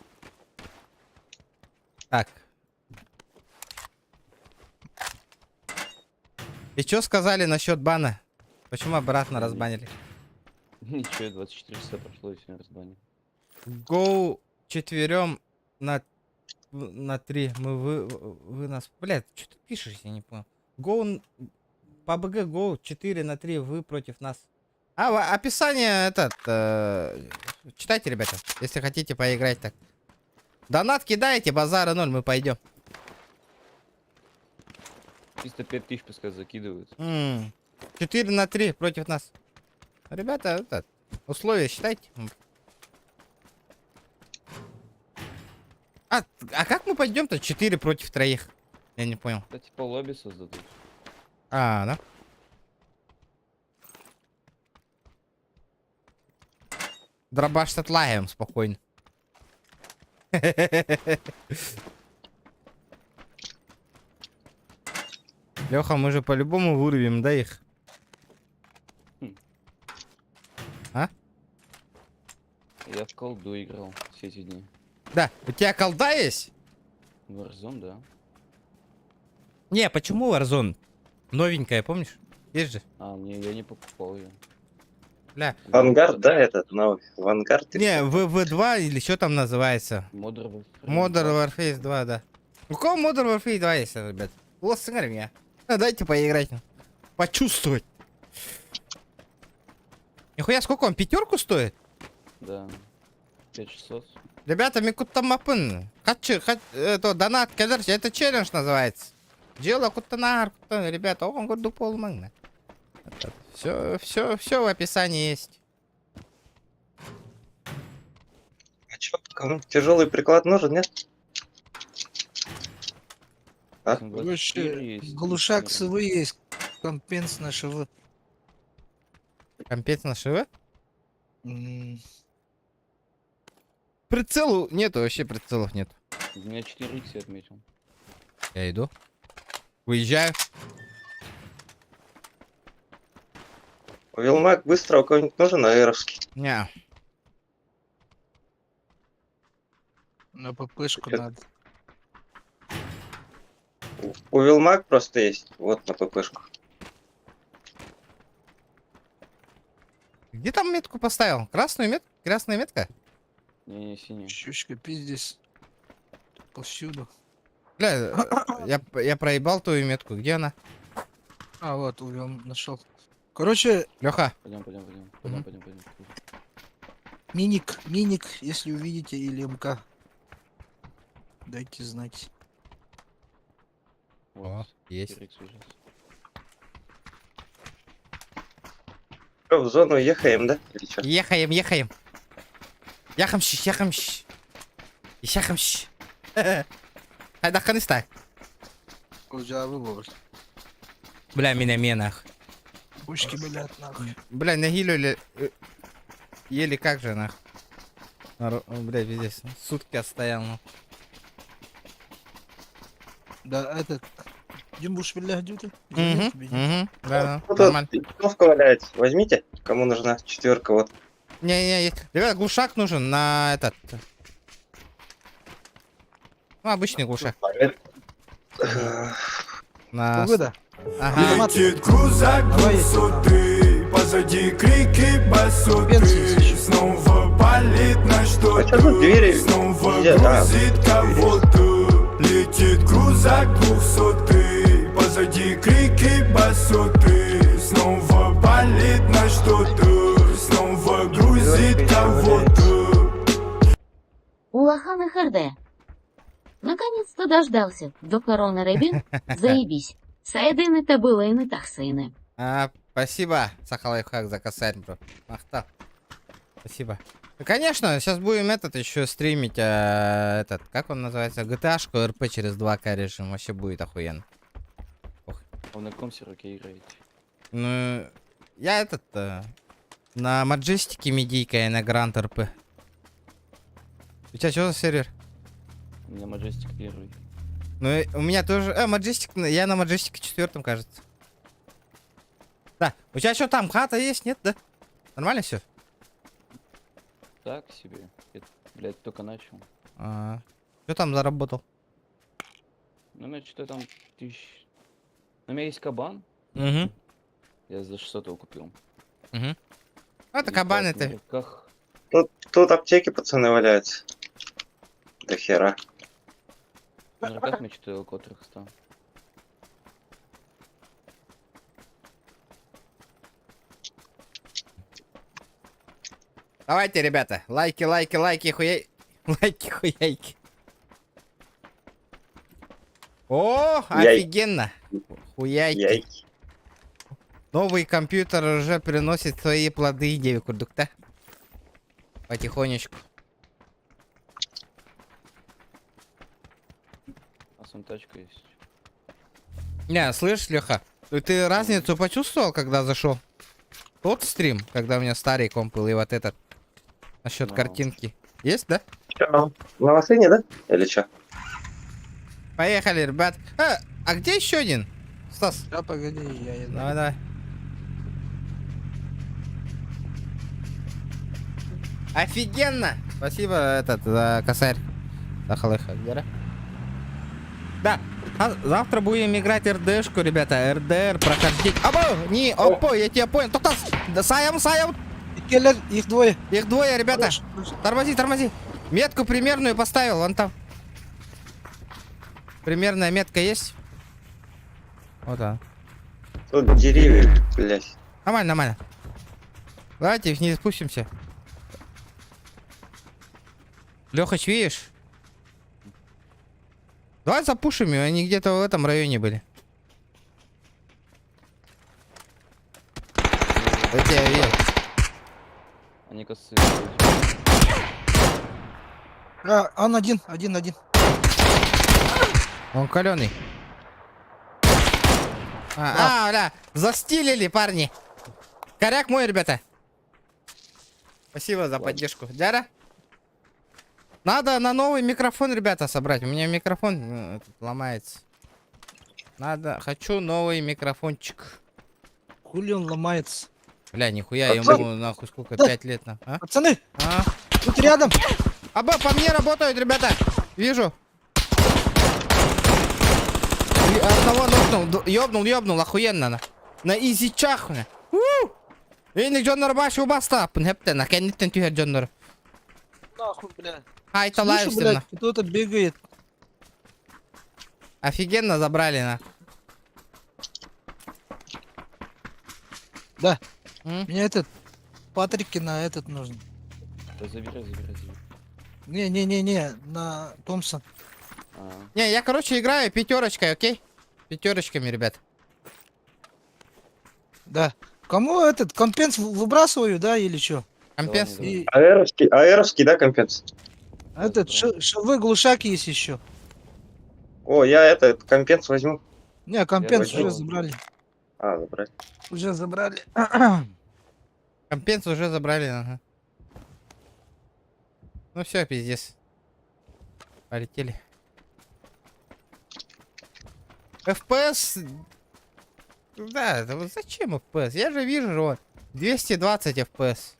Так. И что сказали насчет бана? Почему обратно разбанили? Ничего, 24 часа прошло и все разбанили. Гоу четверем на 3. Вы нас... Блядь, что ты пишешь, я не понял. Гоу... PUBG Go 4 на 3, вы против нас. Описание этот... читайте, ребята, если хотите поиграть так. Донат кидайте, базара 0, мы пойдем. Чисто 5000 пускай закидывают. 4 на 3 против нас. Ребята, это, условия считайте. А как мы пойдем-то 4 против 3? Я не понял. Да типа лобби создадут. Да? Дробаш с отлагаем спокойно. Леха, мы же по-любому вырвем, да, их? Я в колду играл все эти дни. Да, у тебя колда есть? Warzone, да. Не, почему Warzone? Новенькая, помнишь? Есть же. Я не покупал ее. Бля. Вангард, да, этот новый? Вангард? Не, V2 или что там называется? Modern Warface 2, да. У кого Modern Warface 2 есть, ребят? Вот с меня. Дайте поиграть. Почувствовать. Нихуя, сколько он? 5 стоит? Да. 5600. Ребята, микутамапын. Это донат, это челлендж называется. Дело кутанар, ребята, он году полмана. Все в описании есть. А чё, кому тяжелый приклад нужен, нет? А? Короче, глушак СВ есть. Компенс на ШВ. Компенс на ШВ? М, Прицелу нету, вообще прицелов нет. У меня 4х я отметил. Я иду. Выезжаю. Вилмак быстро у кого-нибудь нужен, аэровский? Не. На ППшку Чё? надо. У Вилмак просто есть, вот на ППшку. Где там метку поставил? Красную метку? Красная метка? Не, синий. Щучка, пиздец. Повсюду. Бля, я проебал твою метку. Где она? А, вот, увел, нашел. Короче, Леха. Пойдем. Мгм. Пойдем. миник, если увидите, или МК. Дайте знать. О, есть. 4х сейчас. Что, в зону ехаем, да? Или что? Ехаем. Яхамщ. Haydi Afganistan. Куда выбор? Бля, меня менах. Пушки, блядь, нахуй. Бля, на гилю еле как же нах. Бля, здесь сутки отстоял. Ну. Да, этот... Димбуш, блядь, где ты? Да, да, Вот нормально. тут винтовка валяется. Возьмите, кому нужна четверка. Вот. Не, ребят, глушак нужен на этот. Ну, обычный глушак. На... Погода. Ага. Летит крузак Давай, 200, позади крики басоты. Бензин. Снова палит на А что-то, чё тут двери снова нельзя? А, грузит кого-то. Летит крузак 200, позади крики басоты. Снова палит на что-то, снова грузит кого-то. Улахан и Харде. Наконец-то дождался. До короны Ребин. Заебись. Сайдын это было и не так сыны. Спасибо, Сахалайфхак, за косарь, бро. Ахта. Спасибо. Ну, конечно, сейчас будем этот еще стримить, этот, как он называется, GTA-шку РП через 2К режим. Вообще будет охуенно. А вы на каком серваке играете? Ну, я этот, на Маджестике медийка и на Гранд РП. У тебя что за сервер? У меня Majestic 1. Ну, у меня тоже... Маджестик, я на Маджестике 4, кажется. Да, у тебя что там, хата есть, нет, да? Нормально все? Так себе. Я, блядь, только начал. Что там заработал? Ну, у меня что-то там тысяч... У меня есть кабан. Угу. Я за 600 его купил. Угу. Это И кабан, так, это... на руках Тут аптеки, пацаны, валяются. До хера. На руках мне что-то около 300. Давайте, ребята, лайки, хуяй... Лайки, хуяйки. О, Яй. офигенно. Хуяйки. Яйки. Новый компьютер уже приносит свои плоды, идеи курдукта. Потихонечку. А сам тачка есть. Не, слышь, Леха, ты разницу почувствовал, когда зашел? Тот стрим, когда у меня старый комп был, и вот этот. Насчет Да. картинки. Есть, да? Чё, на машине, да? Или чё? Поехали, ребят. А где еще один? Стас, Да, погоди, я еду. давай. Офигенно! Спасибо, этот, за косарь. За халыха, где? Да, завтра будем играть РДшку, ребята. РДР, прохождение. Не, опо, я тебя понял. Токтас, да, Саям. Келлер, их двое. Их двое, ребята. Хорош. Тормози. Метку примерную поставил, вон там. Примерная метка есть? Вот она. Тут деревья, блядь. Нормально. Давайте вниз спустимся. Лехач, видишь? Давай запушим ее, они где-то в этом районе были. Я тебя видел. Они косые. Он один. Он каленый. Бля, застилили, парни. Коряк мой, ребята. Спасибо за поддержку. Дяра? Надо на новый микрофон, ребята, собрать. У меня микрофон ломается. Хочу новый микрофончик. Хули он ломается. Бля, нихуя, ему нахуй сколько, 5 лет на. Пацаны, тут рядом. По мне работают, ребята. Вижу. Одного нокнул. Ёбнул, охуенно. На изичах. Эй, Джоннер башу баста. Пнептена, кеннитен тюхер Джоннер. Нахуй, бля. Это Слышу, лайв, блядь, кто-то бегает. Офигенно забрали, на. Да. М? Мне этот Патрикина этот нужен. Да забирай. Не, на Томпсон. Не, я, короче, играю пятерочкой, окей? Пятерочками, ребят. Да. Кому этот компенс выбрасываю, да, или что? Компенс. Давай, И... Аэровский, да, компенс? А этот, шавы глушак есть еще. О, я этот компенс возьму. Не, компенс возьму. уже забрали. А, забрать. Уже забрали. Компенс уже забрали, ага. Ну все, пиздец. Полетели. FPS... Да, это вот зачем FPS? Я же вижу, вот, 220 FPS.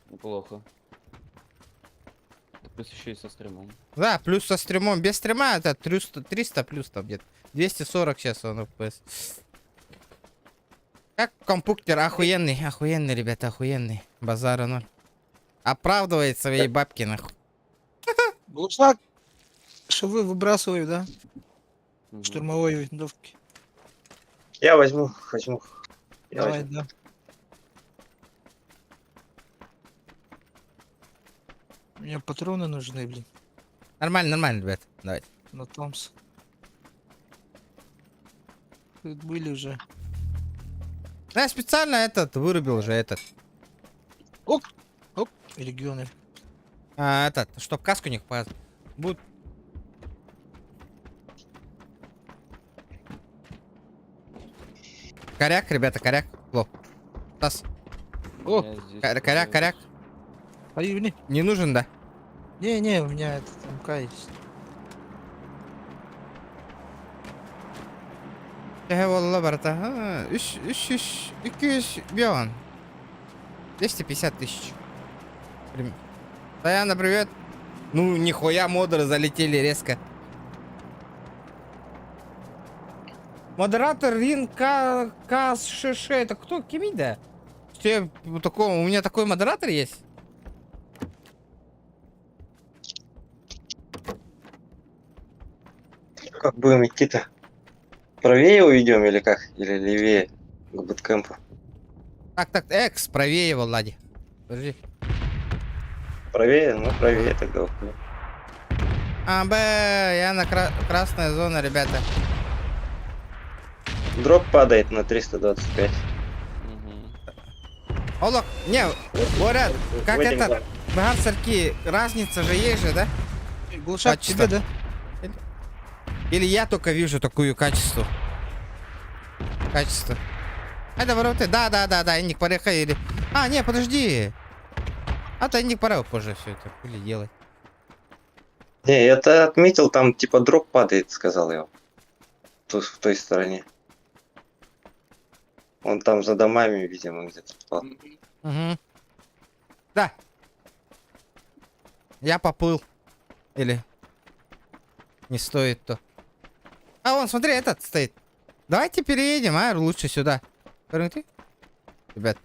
Неплохо. Плюс еще и со стримом. Да, плюс со стримом. Без стрима это 300 плюс там где-то. 240 сейчас он FPS. Как компьютер охуенный, охуенный, ребята, охуенный. Базара ноль. Оправдывает свои бабки, нахуй. Глушак. Шавы выбрасываю, да? Мгм. Штурмовой винтовки. Я возьму. Я Давай, возьму. да. Мне патроны нужны, блин, Нормально, нормально, ребят. Давайте. на Томс. Тут были уже. Я специально этот вырубил уже этот. Оп, регионы. Этот, чтоб каску не показывал. Будут. Коряк, ребята, коряк. Ло. Стас, О, У меня здесь коряк, такое- коряк. появили. Не нужен, да? Не, у меня этот МК есть. Eyvallah Barata. Ha, 200 бион. 250 тысяч. Таяна, привет. Ну, нихуя, модеры залетели резко. Модератор Рин КСШ. Это кто? Кимида? У меня такой модератор есть? Как будем идти-то? Правее уведем или как? Или левее к буткемпу? Так, экс, правее, Влади. Подожди. Правее? Ну, правее тогда. уходим. Я на красная зона, ребята. Дроп падает на 325. Мгм. Олок, не, говорят, как В этим это, да. бахарцерки, разница же есть же, да? Глушак Качество. тебе, да? Или я только вижу такую качество? Качество. Это вороты, да, Инник пореха или... А, не, подожди. А то Инник пора позже все это или делать. Не, я-то отметил, там типа дроп падает, сказал я. В той стороне. Он там за домами, видимо, где-то впал. Угу. Да. Я поплыл. Или... Не стоит то. А вон, смотри, этот стоит. Давайте переедем, лучше сюда. Ты? Ребят.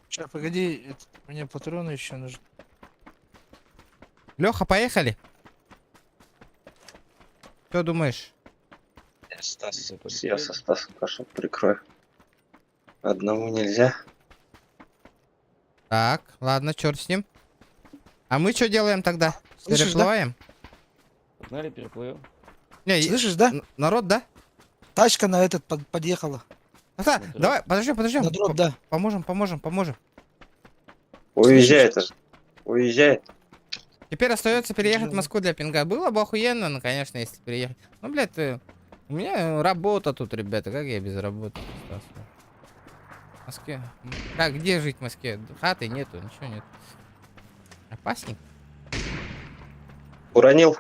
Сейчас, погоди, мне патроны еще нужны. Леха, поехали. Что думаешь? Я со Стасом пошел прикрою. Одному нельзя. Так, ладно, черт с ним. А мы что делаем тогда? Слышишь, да? Переплываем? Погнали, переплывем. Не, Слышишь, да? народ, да? Тачка на этот подъехала. Да, дроп. давай, подожди. На дроп, да. Поможем. Уезжает уже. Уезжает. Теперь остается переехать в Джон. Москву для пинга. Было бы охуенно, ну, конечно, если переехать. Ну, блядь, у меня работа тут, ребята. Как я без работы остался? В Москве. Как, где жить в Москве? Хаты нету, ничего нет. Опасненько. Уронил.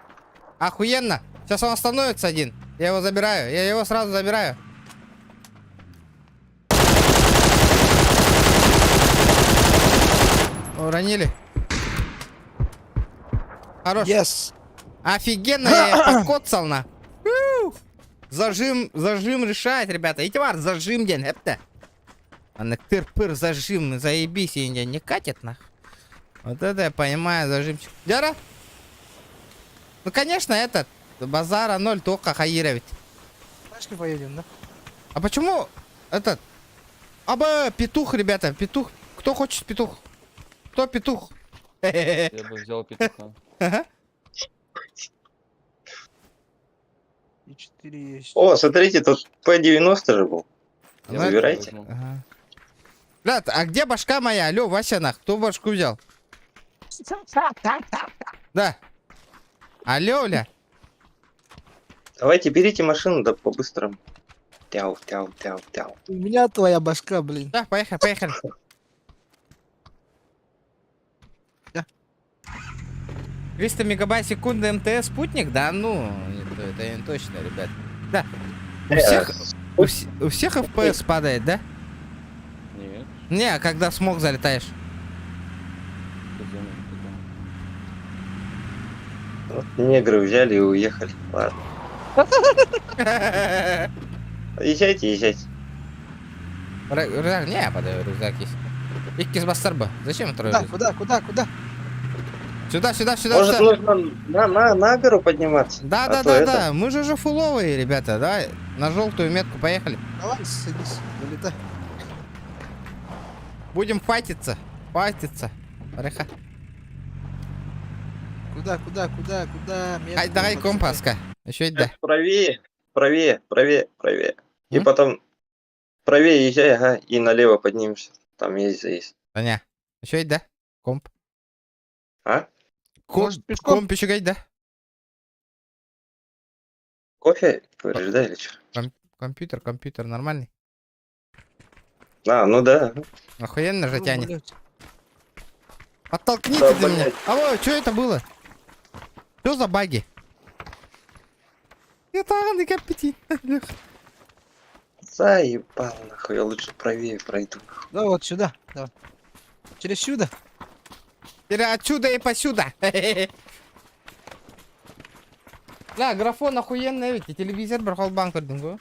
Охуенно. Сейчас он остановится один. Я его забираю. Я его сразу забираю. Уронили. Хорош. Yes. Офигенно я их подкоцал на. Зажим решает, ребята. Итивар, зажим день, это. Тыр-пыр, зажим, заебись, и не катит нах. Вот это я понимаю, зажимчик. Дяра? Ну, конечно, этот. Базара 0, только хаировать. Тачкой поедем, да? А почему этот? Петух, ребята, петух. Кто хочет петух? Кто петух? Я бы взял петуха. Ага. И 4 есть. О, смотрите, тут П-90 же был. Я Забирайте. возьму. Ага. Блядь, а где башка моя? Алло, Вася, нах, кто башку взял? Да. Алло, Ля. Давайте берите машину, да по-быстрому. Тяу, тяу, тяу, тяу. У меня твоя башка, блин. Да, поехали, поехали. Да. 300 мегабайт в секунду МТС спутник? Да, ну, это не точно, ребят. Да. У всех FPS падает, да? Нет. Не, когда в смог залетаешь. Вот негры взяли и уехали. Ладно. Езжайте, езжайте. Рюкзак, не, подаю, рюкзак есть. Иккис Бастарба. Зачем трое? Куда? Сюда, сюда, сюда, Может, сюда. нужно на гору подниматься? Да, А да, то да, это- да. Мы же уже фуловые, ребята. Давай на желтую метку поехали. Давай, садись, залетай. Будем файтиться. Файтиться. Пореха. Куда? Ай, давай компаска. Еще и да. Правее, правее. И М? потом правее езжай, ага, и налево поднимемся. Там есть заезд. Таня. Еще и да. Комп. А? Может, пешком? Комп еще да. Кофе говоришь, да, или что? Компьютер нормальный. А, ну да. Охуенно же Ну, тянет. блядь. Оттолкните Да, ты меня. блядь. Алло, что это было? Что за баги? Это аппетит. Заебал, нахуй, я лучше правее пройду. Да, вот сюда. Давай. Через сюда. Теперь отсюда и посюда. Да, графон охуенный, ведь и телевизор брахал банк ордингу.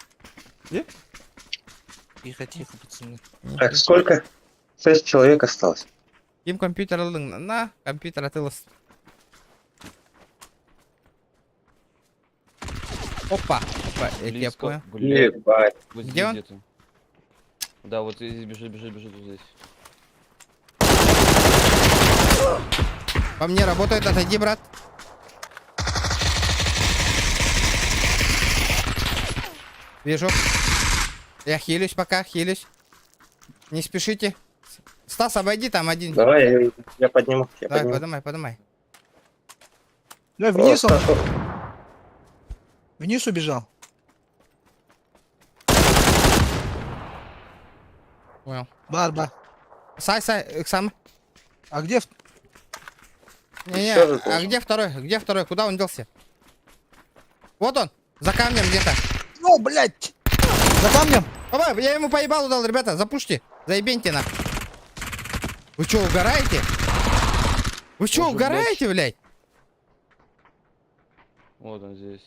Тихо, пацаны. Так, сколько? 6 человек осталось. Ким компьютер алдың? На, компьютер атылыс. Опа, я тебя Близко. понял. Блядь, Ебать. вот Где здесь он? где-то. Да, вот здесь бежит вот здесь. По мне работает, отойди, брат. Вижу. Я хилюсь пока, хилюсь. Не спешите. Стас, обойди там один. Давай, я подниму. Давай, поднимай. Да, вниз он. Просто- Вниз убежал. Понял. Барба. Сай, сам. А где? Не, Ещё же а должен. где второй? Где второй? Куда он делся? Вот он, за камнем где-то. О, блядь! За камнем! Давай, я ему поебалу дал, ребята, запушьте. Заебеньте на. Вы что, угораете? Вы что, Боже, угораете, блядь? Вот он здесь.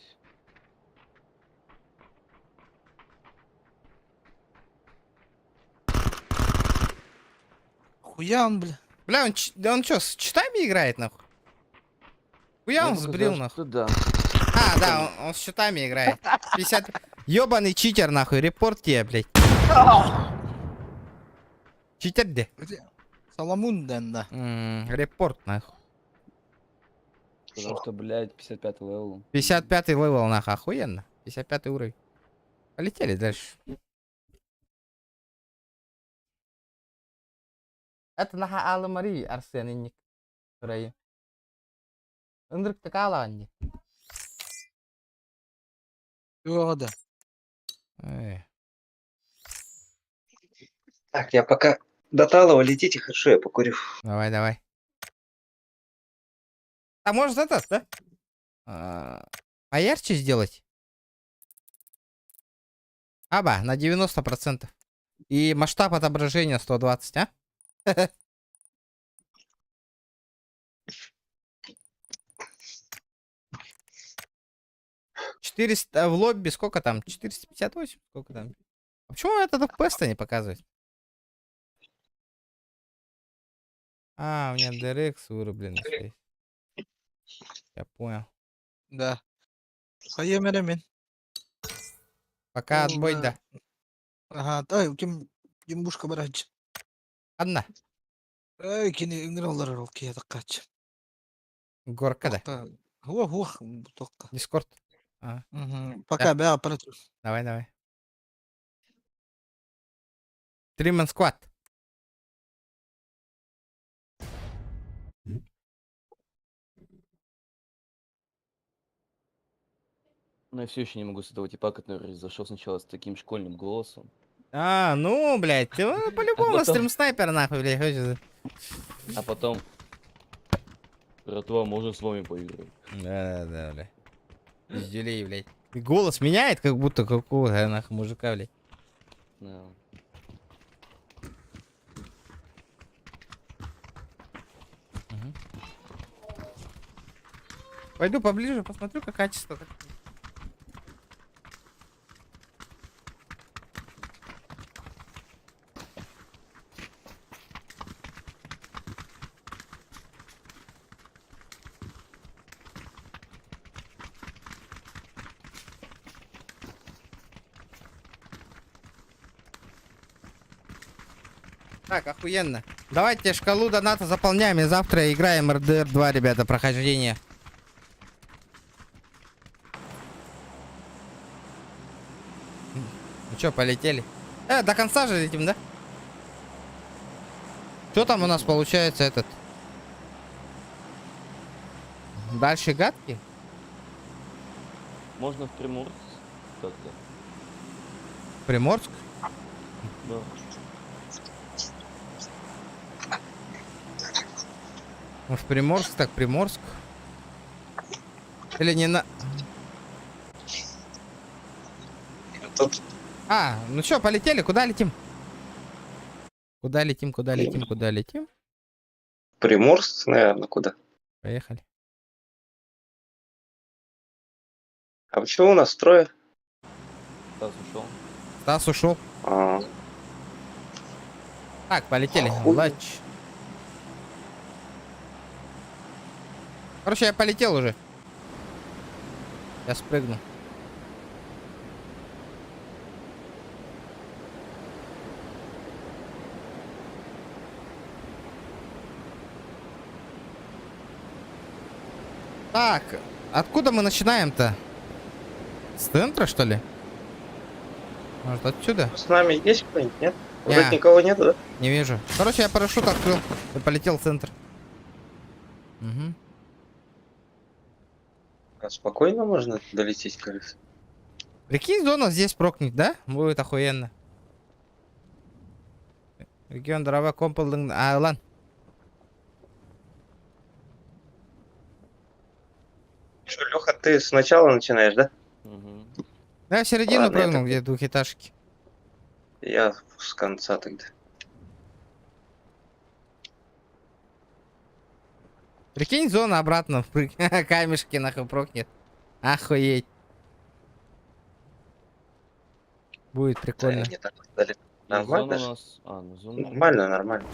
Хуя он, бля. Бля, он что, с читами играет, нахуй? Хуя он Мне сбрил, показалось, нахуй. что да. А, да, он с читами играет. 50... Ёбаный читер, нахуй, репорт тебе, блядь. Читер где? Саламунден, да. Репорт, нахуй. Потому что, блядь, 55 левел. 55-й левел, нахуй, охуенно. 55-й уровень. Полетели дальше. Это нахуй Алла Марии, Арсен, Ник. Рэй. Индрик такала, Анди. О, да. Так, я пока до Талова летите, хорошо, я покурю. Давай. А может этот, да? Поярче сделать? Аба, на 90%. И масштаб отображения 120, а? 400 в лобби, сколько там? 458? Сколько там? А почему этот FPS-то не показывает? А, у меня DRX вырубленный стоит. Я понял. Да. Хайемеремен. Пока Ну, отбой, да. да. Ага, дай, кимбушка барач. Одна. Ай, кинералдар ролки, такач. Горка, да. Хух, только. Дискорд. Пока, бя, аппаратур. Давай. Триман сквад. Но я все еще не могу с этого типа, который зашел сначала с таким школьным голосом. А, ну, блядь, ты по-любому потом- стрим-снайпер, нахуй, блядь, хочешь. А потом... Братва, можно с вами поиграть? Да, блядь. Пиздюлей, блядь. И голос меняет, как будто какого-то, нахуй, мужика, блядь. Да. Пойду поближе, посмотрю, как качество. Так, охуенно. Давайте шкалу доната заполняем, и завтра играем РДР 2, ребята, прохождение. Ну чё, полетели? До конца же летим, да? Что там у нас получается этот? Дальше гадки? Можно в Приморск как-то. Приморск? Да. Ну, в Приморск, так Приморск. Или не на... Тут Ну чё, полетели? Куда летим? Куда летим, куда летим, куда летим? Приморск, наверное, куда? Поехали. А почему у нас трое? Стас ушел. Стас ушел. А, Так, полетели. Охуенно. Лач. Короче, я полетел уже. Я спрыгну. Так, откуда мы начинаем-то? С центра, что ли? Может, отсюда? с нами есть кто-нибудь, нет? Не. Вроде никого нету, да? Не вижу. Короче, я парашют открыл и полетел в центр. Угу. А спокойно можно долететь, кажется. Прикинь, зона здесь прокнет, да? Будет охуенно. Регион дрова компылдың... Лан. Что, Леха, ты сначала начинаешь, да? Угу. Я в середину Ладно, я прыгнул, так- где двухэтажки. Я с конца тогда. Прикинь, зона обратно впрыг... Камешки нахуй прокнет. Охуеть. Будет Да, прикольно. не так далеко. Зона Нормально у же? нас... ну зона... Нормально, нормально.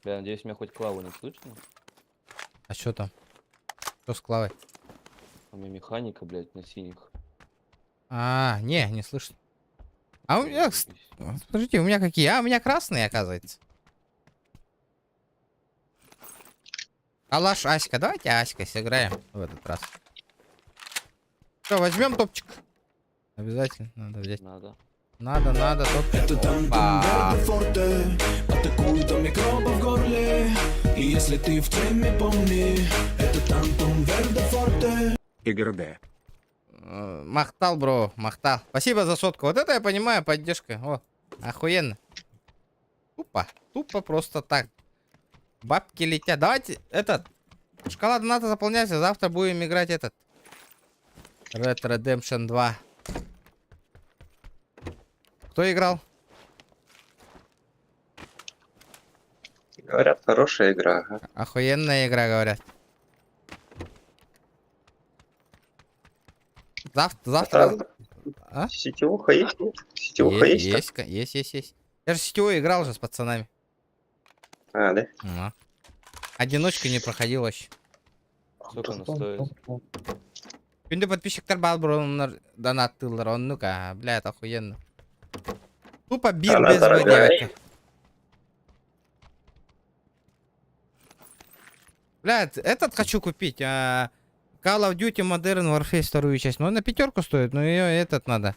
Бля, надеюсь, меня хоть Клаву не слышно. А что там? Что с Клавой? У меня механика, блядь, на синих. Не слышно. А у меня... Заебись. Подождите, у меня какие? У меня красные, оказывается. Алаш, Аська. Давайте Аська сыграем в этот раз. Что, возьмем топчик? Обязательно надо взять. Надо. Надо, топчик. Это там Опа. Верде Форте, атакуют до микроба в горле. И если ты в теме, помни, это Тантум Верде Форте. Игр Д. Махтал, бро, махтал. Спасибо за сотку. Вот это я понимаю, поддержка. О, охуенно. Тупо просто так. Бабки летят. Давайте этот. Шкала доната заполняется. Завтра будем играть этот. Red Redemption 2. Кто играл? Говорят, хорошая игра. Ага. Охуенная игра, говорят. Завтра. А? Сетевуха есть? Нет? Сетевуха есть? там? Есть. Я же сетевой играл же с пацанами. А, да? Одиночку не проходил вообще. Сколько она стоит? Күнде подписчиктер бар бұрын донаттылар, он ну-ка, блядь, охуенно. Тупо бир Она без дорогая. девочек. Блядь, этот хочу купить. Call of Duty Modern Warfare вторую часть. Ну, на 5 стоит, но ее этот надо.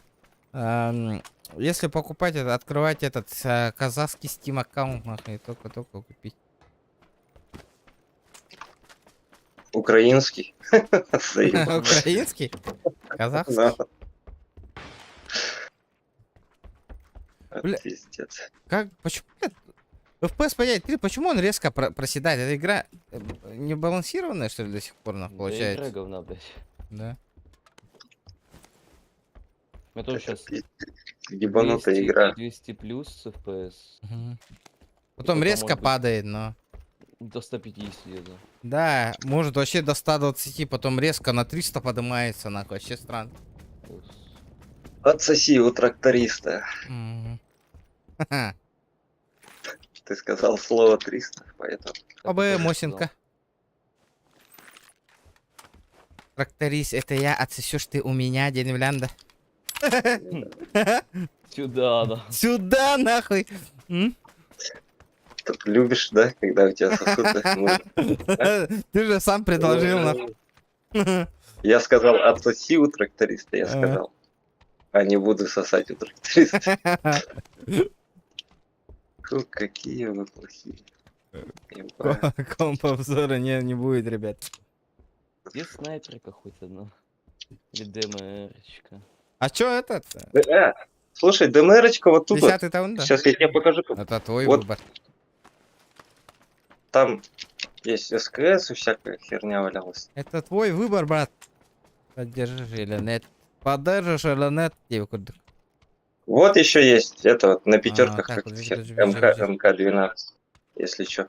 Если покупать, открывать этот казахский Steam аккаунт, нахуй, только купить. Украинский. Заебал. Украинский? Казахский? Да. Бля. Пиздец. Как, почему? FPS понять, почему он резко проседает? Эта игра не балансированная, что ли, до сих пор она Да игра получается? говна, блядь. Да. Я тоже сейчас Ебанутая игра. 200 плюс FPS. Мгм. Потом пока, резко может быть, падает, но... До 150 где-то. Да, может вообще до 120, потом резко на 300 поднимается, нахуй, вообще странно. Отсоси у тракториста. Мгм. Ты сказал слово 300, поэтому... Оба Мосинка. Тракторист, это я, отсосешь ты у меня, Деневлянда. Сюда, да. Сюда, нахуй. М? Тут любишь, да, когда у тебя сосуды? Ты же сам предложил, нахуй. Я сказал, отсоси у тракториста, я А. сказал. А не буду сосать у тракториста. Фу, какие вы плохие. Ебать. Комп обзора не будет, ребят. Где снайперка хоть одна? Или ДМРчка? А чё этот? Слушай, ДМРочка вот тут. 10-й таун, да? Сейчас я тебе покажу. Это твой Вот. выбор. Там есть СКС и всякая херня валялась. Это твой выбор, брат. Поддержишь или нет? Поддержишь или нет? Девка. Вот еще есть это вот на пятерках так, как подожди, хер- подожди, подожди. МК-12, если что.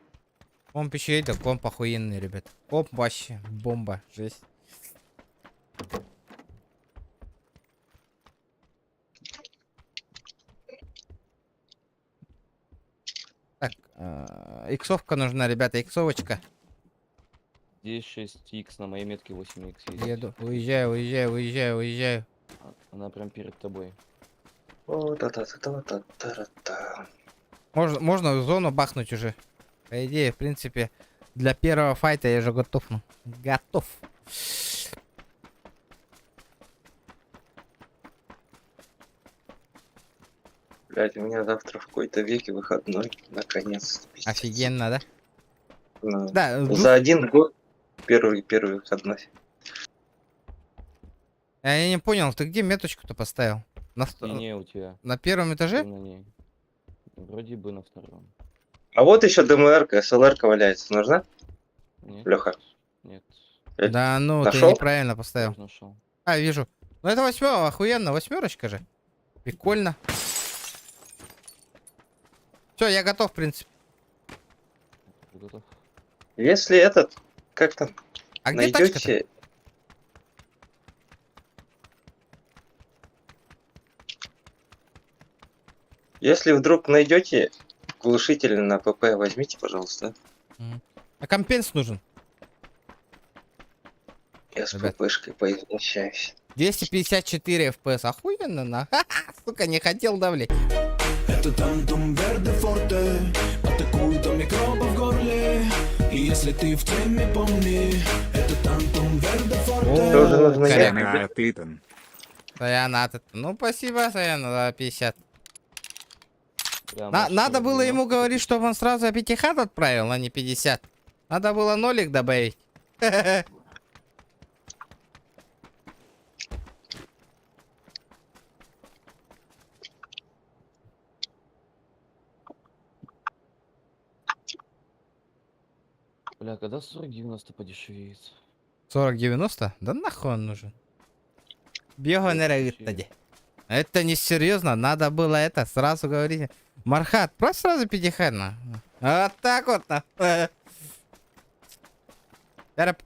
Комп еще это, комп охуенный, ребят. Комп вообще бомба, жесть. Так, иксовка нужна, ребята, иксовочка. Здесь 6х, на моей метке 8х есть. Еду, уезжаю. Она прям перед тобой. О, та-та-та-та-та-та-та. Можно в зону бахнуть уже. По идее, в принципе, для первого файта я же готов. Ну. Готов. Блять, у меня завтра в какой-то веке выходной, наконец. Офигенно, да? Ну, Да, за 1 год первый выходной. я не понял, ты где меточку-то поставил? Не, у тебя. На первом этаже? На ней. Вроде бы на втором. А вот еще ДМР-ка, СЛР-ка валяется. Нужна? Нет. Леха. Нет. Да, ну ты Нашел? неправильно поставил. Тоже нашел. А, вижу. Ну это 8, охуенно, 8 же. Прикольно. Все, я готов, в принципе. Ты готов? Если этот, как там, А где тачка-то? найдете... Если вдруг найдете глушитель на ПП, возьмите, пожалуйста. А компенс нужен. Я с Ребят. ППшкой поизначаюсь. 254 FPS. Охуенно, на. Ха-ха, сука, не хотел давлеть. Это Тантум Верде Форте. Атакуют до микроба в горле. И если ты в теме, помни, это Тантум Верде Форте. Тоже нужно Коряк. ехать. А Титан. Саяна, ну спасибо, Саяна, за 50. Прям Надо было 90. ему говорить, чтобы он сразу 5 отправил, а не 50. Надо было нолик добавить. Бля, когда 40-90 подешевеет? 40-90? Да нахуй он нужен. Бего не ревит. Это не серьезно, надо было это сразу говорить. Мархат, просто сразу 5 на. Вот так вот на. Терп.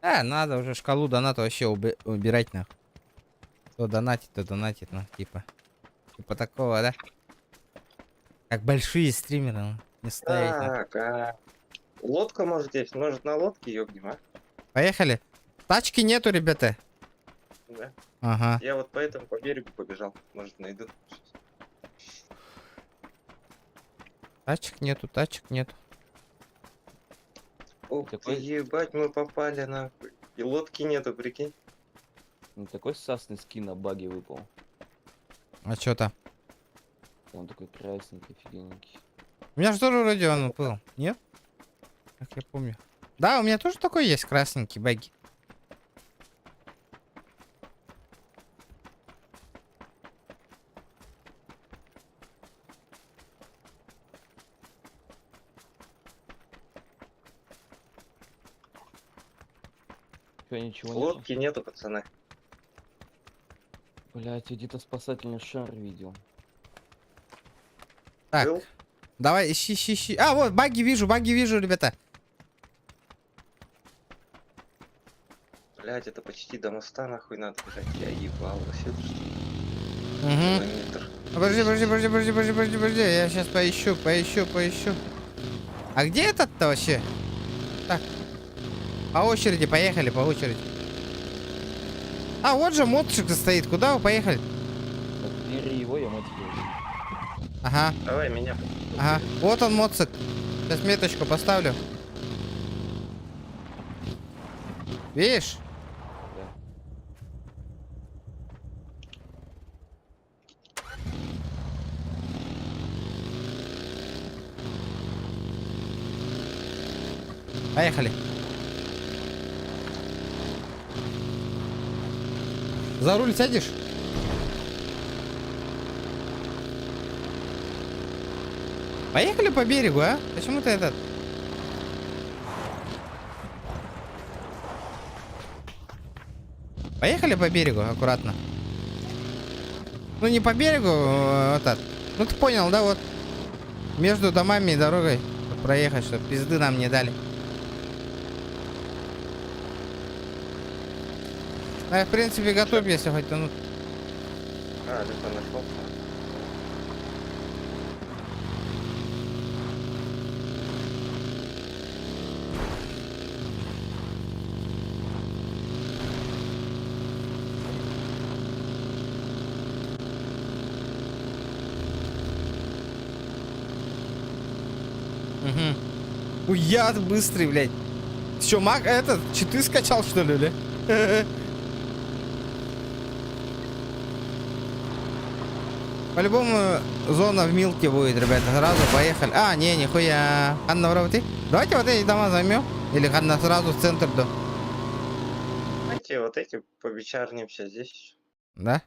Надо уже шкалу доната вообще убирать нахуй. Кто донатит, то донатит, ну, типа. Типа такого, да? Как большие стримеры, ну, не ставить. нахуй. Так, лодка может есть, может на лодке ёбнем, а? Поехали. Тачки нету, ребята. Да. Ага. Я вот поэтому по берегу побежал, может найду. Тачек нету. Ух ты, Какой? ебать, мы попали нахуй. И лодки нету, прикинь. Не такой сасный скин на баге выпал. А чё там? Он такой красненький, офигенненький. У меня же тоже вроде он был, нет? Как я помню. Да, у меня тоже такой есть красненький багги. Чё, ничего нет? Лодки нету, пацаны. Блять, где-то спасательный шар видел. Так, Был? давай, ищи. А, вот, багги вижу, ребята. Блять, это почти до моста нахуй надо бежать. Я ебал, вообще. Угу. Километр. Подожди, я сейчас поищу. А где этот-то вообще? Так. По очереди, поехали, по очереди. А, вот же моточек стоит. Куда вы поехали? Так, бери его, я мотик возьму. Ага, Давай меня. ага. Вот он, моцик. Сейчас меточку поставлю. Видишь? Да. Поехали. За руль сядешь? Поехали по берегу, а? Почему ты этот? Поехали по берегу, аккуратно. Ну не по берегу, этот. Ну ты понял, да, вот. Между домами и дорогой проехать, чтобы пизды нам не дали. А я в принципе готов, если хоть тянуть. А, это нашел. Угу. Ой, я быстрый, блядь. Че, маг этот, читы скачал, что ли, бля? По-любому зона в Милке будет, ребята. Сразу поехали. А, не, нихуя. Ханна, вроде. Давайте вот эти дома займем. Или Ханна сразу в центр, да? Знаете, вот эти повечернимся здесь. Да?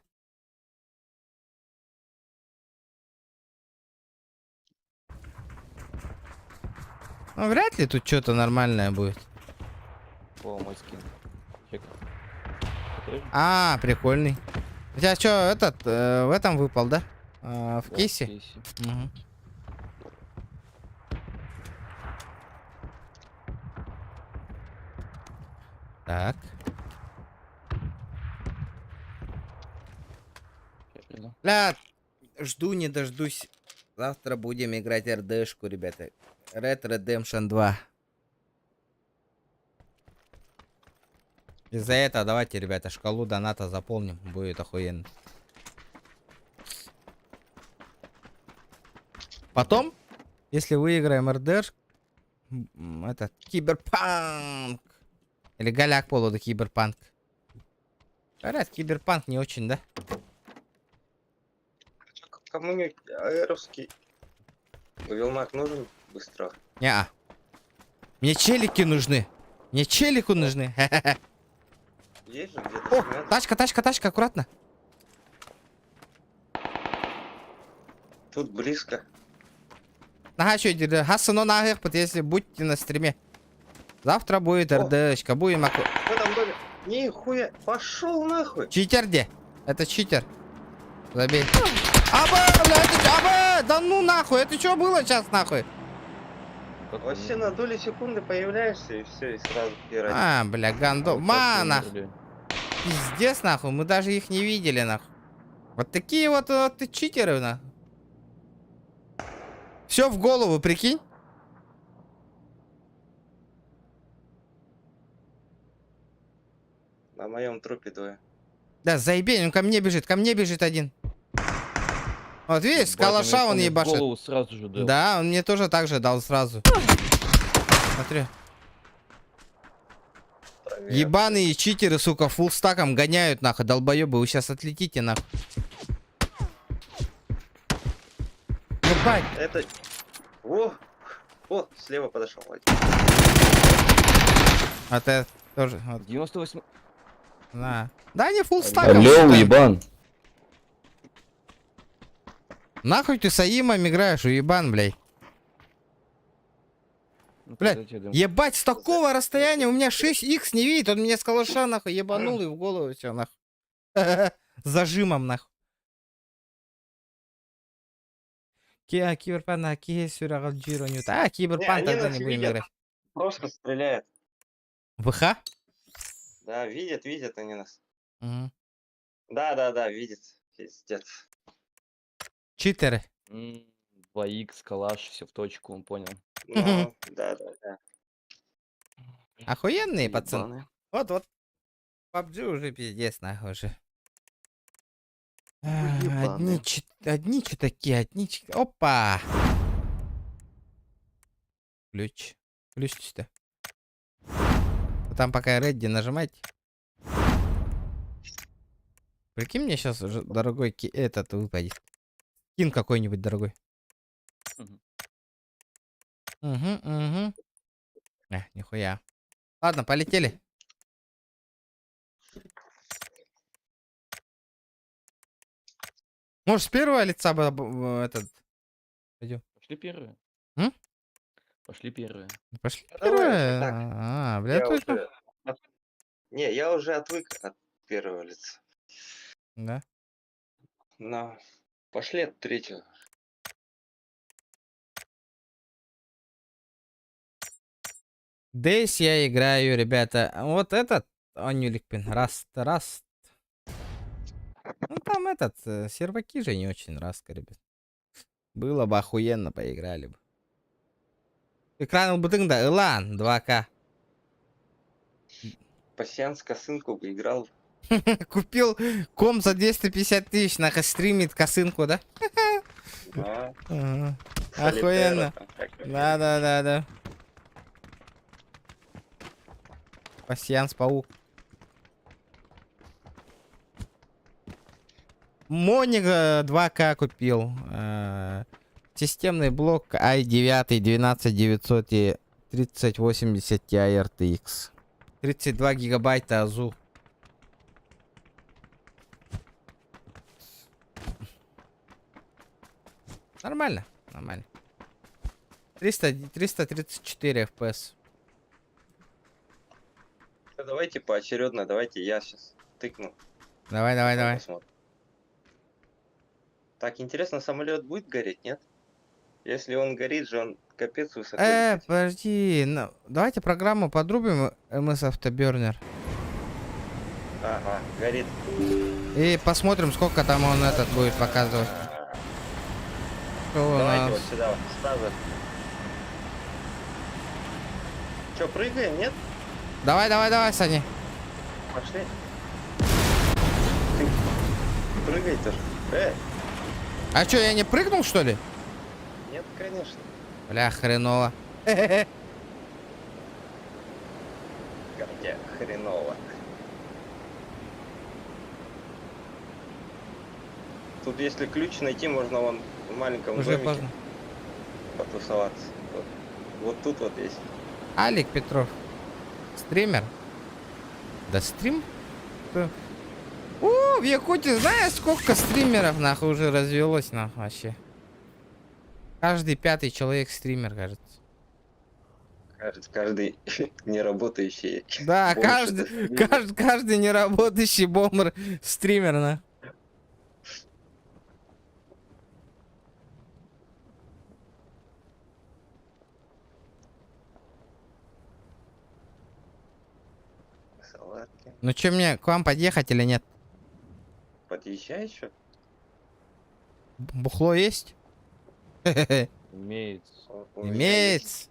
Ну, вряд ли тут что-то нормальное будет. О, мой скин. Чек. Смотри. А, прикольный. У тебя что, этот, в этом выпал, да? В Да, кейсе? кейсе. Мгм. Так. Я приду. Бля, жду не дождусь. Завтра будем играть РДшку, ребята. Red Redemption 2. Из-за этого давайте, ребята, шкалу доната заполним. Будет охуенно. Потом, если выиграем РДш, этот, киберпанк. Или голяк полу, да киберпанк. Говорят, киберпанк не очень, да? Кому-нибудь аэровский Вилмак нужен быстро? Неа. Мне челики нужны. Мне челику нужны. Есть же где-то О, снят? тачка, аккуратно. Тут близко. Ага, что, Хасано нахер, если будьте на стриме. Завтра будет О. РДшка, будем В этом доме. Нихуя. Пошел нахуй. Читер где? Это читер. Забей. Аба, блядь, аба! Да ну нахуй, это что было сейчас нахуй? Как Вообще они- на доли секунды появляешься и все, и сразу пирать. А, бля, гандо. как Мана, умерли. пиздец нахуй, мы даже их не видели нахуй. Вот такие вот ты читеры нахуй. Все в голову, прикинь. На моем трупе двое. Да, заебень, он ко мне бежит один. Вот видишь, с Батя мне калаша он в ебашит. голову сразу же дал. Да, он мне тоже так же дал сразу. Смотри. Проверь. Ебаные читеры, сука, фуллстаком гоняют, нахуй, долбоебы, вы сейчас отлетите, нахуй. Ебать. Это О, слева подошел. А ты тоже. Вот, 98... на. Да они фулл стаком. Алло, считают. уебан. Нахуй ты с Аимом играешь, уебан, блядь. Ну, Блядь, подожди, я думаю. Ебать, с такого расстояния у меня 6х не видит. Он меня с калаша нахуй ебанул и в голову все нахуй. С зажимом нахуй. Киберпан, Киберпан, Джиронют. А, Киберпан они тогда нас не будем видят. играть. Просто стреляет. ВХ? Да, видят они нас. Мгм. Да, видят. Пиздец. Читеры. 2х, калаш, все в точку, он понял. Ну, да. Охуенные, пацаны. Ебаные. Вот. PUBG уже пиздец, нахуй уже. Уебаны. Одни че такие, Опа! Ключ. Ключ-то. Там пока Редди нажимать. Прикинь, мне сейчас уже дорогой этот выпадет. Кин какой-нибудь дорогой. Мгм. Угу. Нихуя. Ладно, полетели. Может, с первого лица бы этот... Пойдем. Пошли первые. М? Пошли первые. Пошли Давай, первое. так. Бля, Я точно. уже... Не, я уже отвык от первого лица. Да. Но пошли от третьего. Здесь я играю, ребята. Вот этот Анюликпин. Раст. Ну там этот, серваки же не очень раска, ребят. Было бы охуенно, поиграли бы. Экран бутында, Илан, 2К. Пассианс косынку играл. Купил ком за 250 тысяч, нахуй стримит косынку, да? Да. Ага. Солитера Охуенно. там всякое. Да. Пассианс паук. Моник 2К купил. Системный блок i9 12900 и 3080 Ti RTX. 32 гигабайта АЗУ. Нормально. 334 FPS. Давайте поочередно, давайте я сейчас тыкну. Давай. Посмотрим. Так, интересно, самолет будет гореть, нет? Если он горит же, он капец высоко летит. Подожди. Давайте программу подрубим MS Afterburner. Ага, горит. И посмотрим, сколько там он этот будет показывать. Что у Давайте нас? вот сюда, вот, сразу. Че, прыгаем, нет? Давай, Саня. Пошли. Ты прыгай тоже. А что, я не прыгнул, что ли? Нет, конечно. Бля, хреново. Хотя хреново. Тут если ключ найти, можно вон в маленьком Уже домике поздно. потусоваться. Вот тут вот есть. Алик Петров. Стример. Да стрим? Кто? О, в Якутии знаешь, сколько стримеров нахуй уже развелось нахуй вообще? Каждый 5-й человек стример, кажется. Каждый неработающий. Да, бомж это каждый стример. каждый неработающий бомбер стример, на. Салатки. Ну что, мне к вам подъехать или нет? Подъезжай еще. Бухло есть? Имеется. Имеется.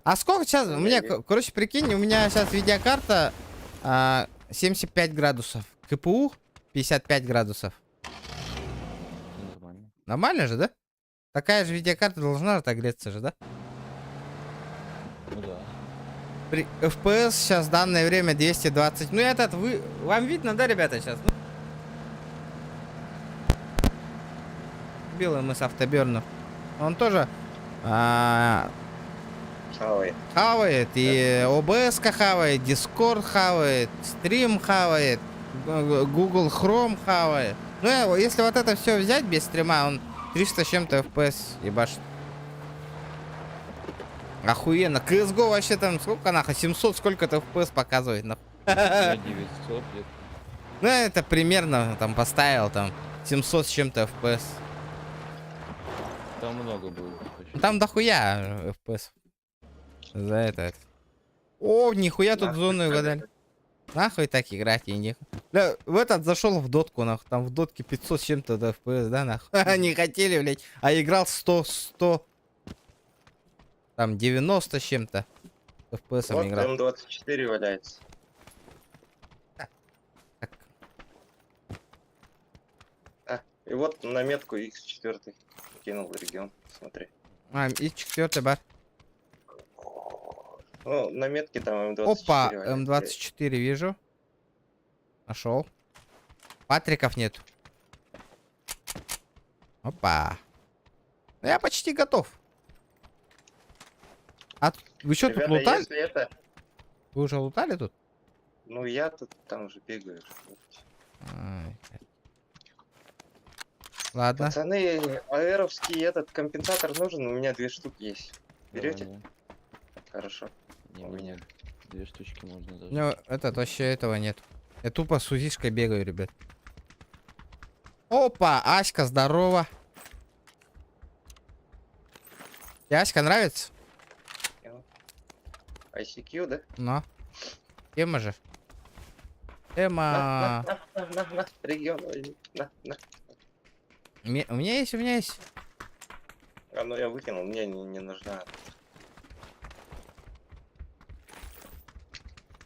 А сколько сейчас? У меня, короче, прикинь, у меня сейчас видеокарта 75 градусов. КПУ 55 градусов. Нормально. Нормально же, да? Такая же видеокарта должна отогреться же, да? Ну да. При FPS сейчас в данное время 220. Ну этот вам видно, да, ребята, сейчас? Белый мы с автобернер. Он тоже Хавает. Хавает, и OBS хавает, Discord хавает, стрим хавает, Google Chrome хавает. Ну, если вот это все взять без стрима, он 300 с чем-то FPS ебашит. Охуенно. CSGO вообще там сколько нахуй? 700 сколько-то FPS показывает нахуй. У меня 900 лет. Ну, это примерно там поставил там 700 с чем-то FPS. Там много было. почти. Там дохуя FPS. За это. О, нихуя тут Нахуй зону так выдали. Нахуй так играть и не. Да, в этот зашел в дотку, нахуй. Там в дотке 500 с чем-то FPS, да, нахуй. Не хотели, блядь. А играл 100. Там 90 с чем-то. FPS Вот играл. М24 валяется. Так. И вот на метку X4 кинул регион. Смотри. И 4 бар. Ну, на метке там М24 Опа, валяется. М24 вижу. Нашел. Патриков нет. Опа. Я почти готов. А вы что тут Ребята, лутали? если это... Вы уже лутали тут? Ну, я тут там уже бегаю. Ай. Ладно. Пацаны, аэровский этот компенсатор нужен, у меня 2 штуки есть. Берете? Давай, Хорошо. Не, У меня. 2 штучки можно даже. Ну, этот вообще этого нет. Я тупо с УЗИшкой бегаю, ребят. Опа, Аська, здорово. Тебе Аська нравится? ICQ, да? Ну. Тема же. Тема. На, регион, возьми, на. У меня есть. А ну я выкинул, мне не нужна.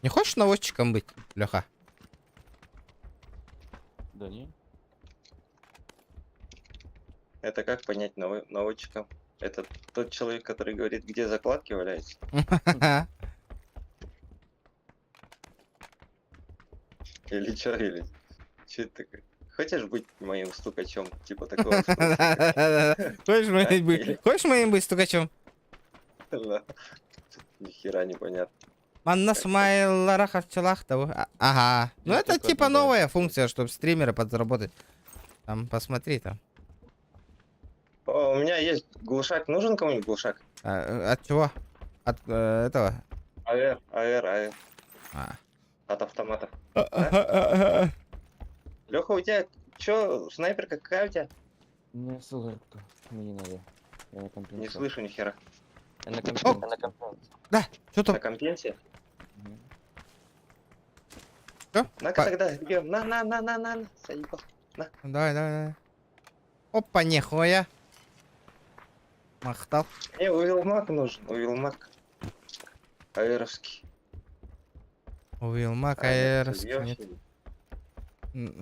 Не хочешь наводчиком быть, Леха? Да не? Это как понять наводчиком? Это тот человек, который говорит, где закладки валяются? Или чё, или... Чё это такое? Хочешь быть моим стукачом? Типа такого. Хочешь моим быть стукачом? Да. Нихера непонятно. Маннас майларах арчалахтов. Ага. Ну Я это только типа одну новая бачу. функция, чтобы стримеры подзаработать. Там посмотри там. О, у меня есть глушак. Нужен кому-нибудь глушак? От чего? От этого. АР. А. От автомата. Леха, у тебя чё, снайперка какая у тебя? Не СЛР-ка. Мне не надо. Я на компенсации. Не слышу ни хера. Я на компенсации. Да, что На там? компенсе? Мгм. На-ка тогда, бьем. На. Заебал. Давай. Опа, нихуя. Махтал. Мне Уилмак нужен. Уилмак. Аэровский. Вилмак, А, нет, аэровский, бьёшь нет. или-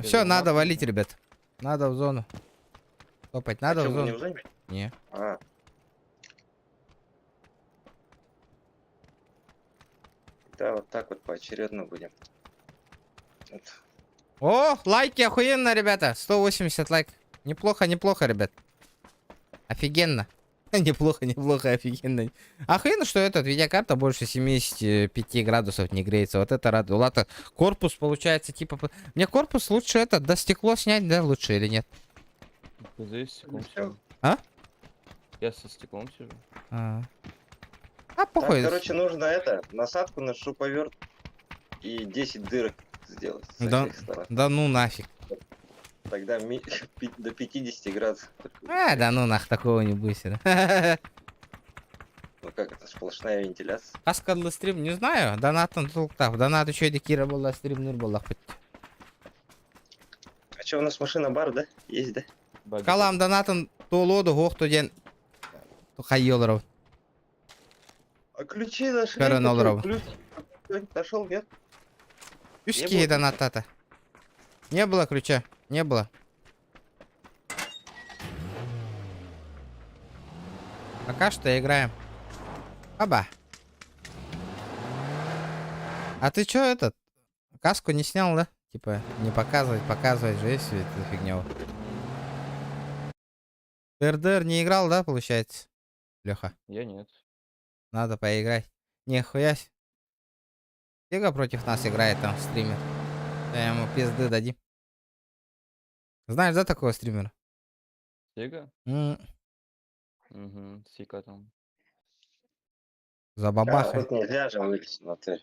Все, Вилмак надо нужен. валить, ребят. Надо в зону. Топать, надо А в чё, вы не зону. в зоне? Не. А. Да, вот так вот поочередно будем. Вот. О, лайки охуенно, ребята. 180 лайк. Неплохо, ребят. Офигенно. Неплохо, офигенно. Охуенно, что этот видеокарта больше 75 градусов не греется. Вот это радует. Ладно, корпус получается типа... Мне корпус лучше этот, да, стекло снять, да, лучше или нет? Здесь стеклом Всё. сижу. А? Я со стеклом сижу. А Так, похуй. короче, нужно это, насадку на шуруповерт и 10 дырок сделать со Да. всех сторон. Да ну нафиг. Тогда до 50 градусов. Да ну нах, такого не будет. Да. Ну как это, сплошная вентиляция. Аскадлы стрим, не знаю. Донатан тулктав. Донат еще Кира была стрим была хоть. А что, у нас машина-бар, да? Есть, да? Баги. Калам донатан толоду гохтуден. Хайолоров. А ключи нашли? Карен Какой Олров. ключ? Кто-нибудь нашел, нет? Юшки было донатата. Не было ключа. Не было. Пока что играем. Аба. А ты чё этот? Каску не снял, да? Типа, не показывать же есть эту фигню. РДР не играл, да, получается? Леха, Я нет. надо поиграть. Нихуя. Сега против нас играет там стример. Я ему пизды дадим. Знаешь, да, такого стримера? Сега? М, Угу, Сика там. За А, бабахой. тут нельзя же вылезть на ты.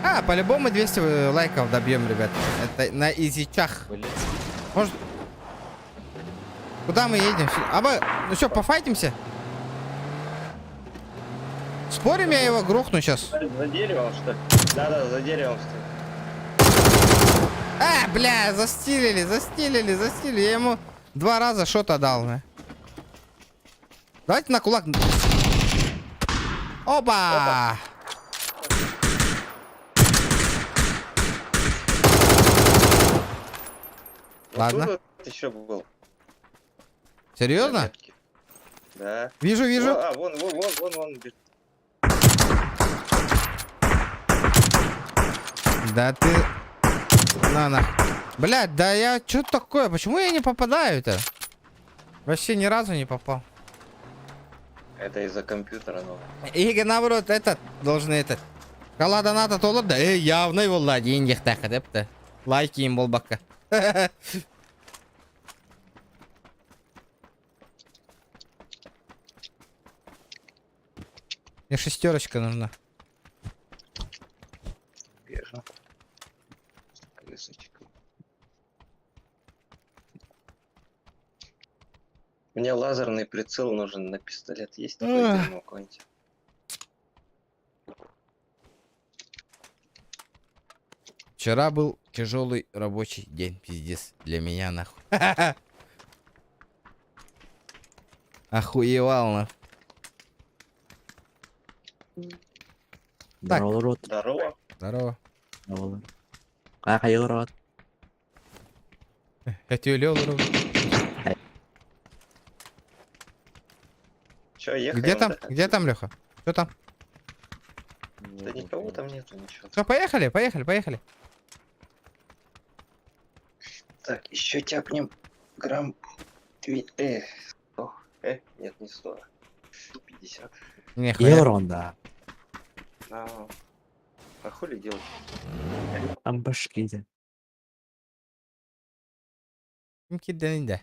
А, по-любому 200 лайков добьем, ребят. Это на изичах. Блять. Может... Куда мы едем? Ну что, пофайтимся? Спорим, я его грохну сейчас. За деревом, что ли? Да, за деревом стоит. А, бля, застилили. Я ему 2 раза шота дал. Давайте на кулак. Опа! Ладно. Вот тут еще был. Серьезно? Заметки. Да. Вижу. А, вон бежит. Да ты... На. Блядь, да я... Что такое? Почему я не попадаю-то? Вообще ни разу не попал. Это из-за компьютера, ну. И наоборот, должны этот... Калада ната толы да явно его деньги так депті. Лайки им бол бакка. Мне 6 нужна. Вижу. Колесочек. Мне лазерный прицел нужен на пистолет. Есть такой дерьмо какой-нибудь? Вчера был тяжелый рабочий день, пиздец, для меня нахуй. Охуевал нахуй. Так, Здорово. здорово. А, рот. Я тебе лёл. Че, ехали? Где там, Леха? Что там? Да никого там нету, ничего. Все, поехали. Так, еще тяпнем грамм... нет, не 100. 50. Нихуя. Ерунда. А хули делать? Там башки. Да.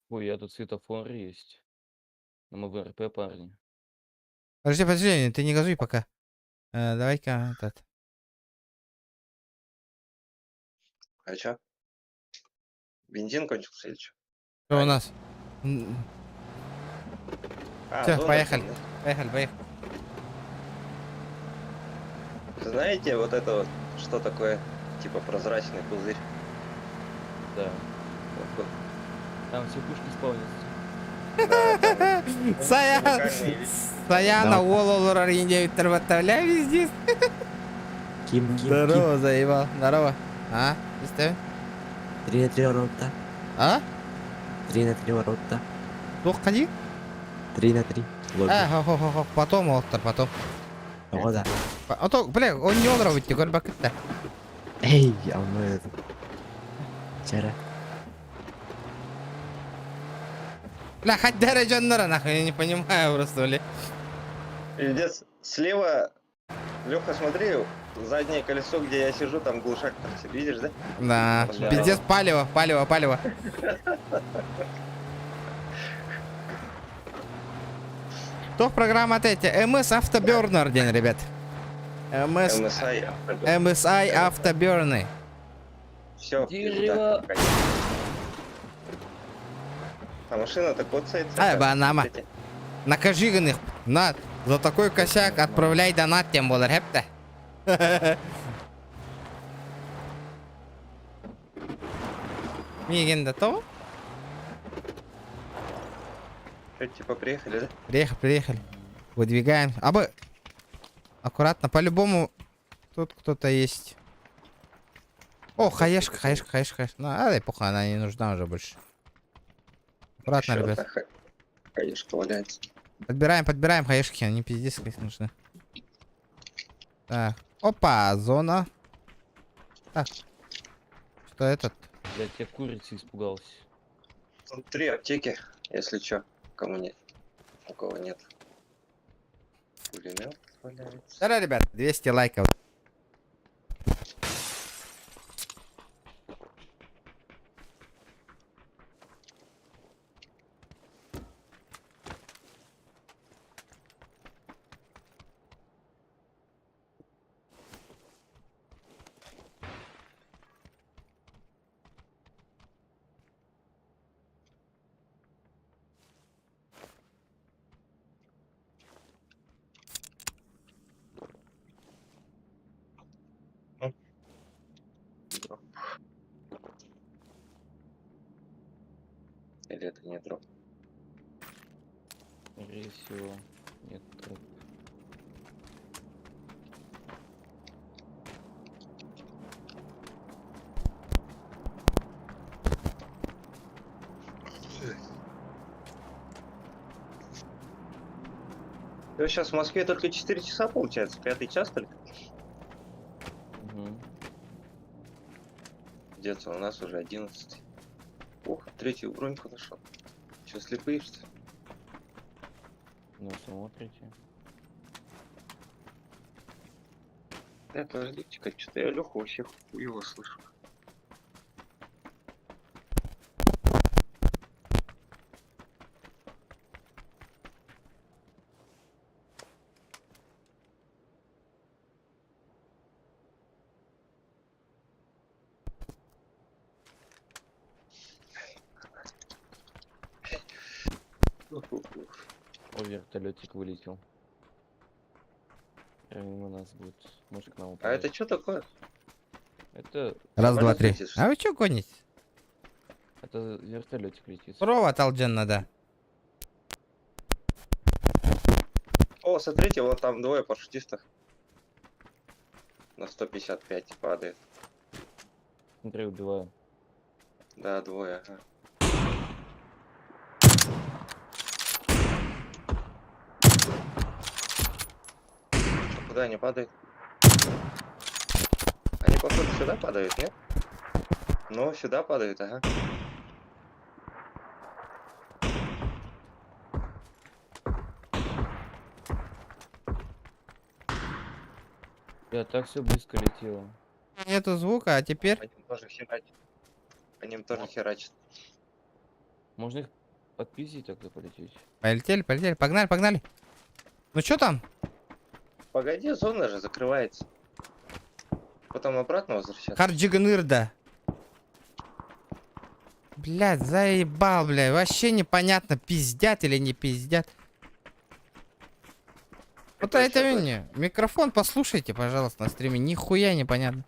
Ой, я тут светофор есть. На МВРП, парни. Подожди, ты не газуй пока. Давай-ка этот. А чё? Бензин кончился или чё? Что у нас? Все, зона поехали. зона. Поехали. Знаете, вот это вот, что такое, типа прозрачный пузырь? Да. Вот, Там все пушки спавнятся. да, там Саяна Уоллер индивид ваталя везде. Ким. Здорово, заебал. Здорово. А? Представь. 3 на 3 ворота. А? 3 на 3 ворота. Тух ходи? 3 на 3. Потом, Октор, потом. О, да. А то, бля, он не он робить, говорю, бакетта. Эй, а ну это. Вчера. Бля, хоть дорожаннара, нахуй, я не понимаю просто, бля. Пиздец, слева, Леха, смотри, заднее колесо, где я сижу, там глушак торчит, видишь, да? Да, Да. пиздец, палево. То программа от эти, МС Автобернер день, ребят. MSI. MSI Автоберны. Все, Дерево. А машина-то коцается. Ай, банама. Накажи их, на, за такой косяк отправляй донат, тем более, хепта. Миген готов? Что, типа приехали, да? Приехали. Выдвигаем. Аккуратно, по-любому тут кто-то есть. О, хаешка. Ну, дай похуй, она не нужна уже больше. Аккуратно, Ещё ребят. одна хаешка валяется. Подбираем хаешки, они пиздец как нужны. Так, опа, зона. Так, что этот? Блядь, я курицы испугался. Тут 3 аптеки, если чё, кому нет. У кого нет. Пулемет валяется. Да, ребят, 200 лайков. Дроп. Или это не дроп? Скорее всего, нет труп. Сейчас в Москве только 4 часа получается, 5-й час только. Угу. Где-то у нас уже 11. Ух, 3-ю броньку нашел. Че, слепые что ли? Ну, смотрите. Подождите-ка, что-то я Леху вообще хуево слышу. О, вертолетик вылетел. Прямо мимо нас будет. Может, к нам А упадет. это что такое? Это Раз, два, три. Подождите, А вы чё гоните? это вертолетик летит. Провод алджен да. О, смотрите, вот там двое парашютистов. На 155 падает. Смотри, убиваю. Да, двое, ага. А куда они падают? Они, походу, сюда падают, нет? Ну, сюда падают, ага. Я так все близко летело. Нету звука, а теперь... По ним тоже херачат. По ним тоже херачат. Можно их подпиздить тогда полететь? Полетели, полетели. Погнали, погнали. Ну чё там? Погоди, зона же закрывается. Потом обратно возвращаться. Харджиганырда. Блядь, заебал, блядь. Вообще непонятно, пиздят или не пиздят. Вот это ещё мне. Микрофон послушайте, пожалуйста, на стриме. Нихуя непонятно.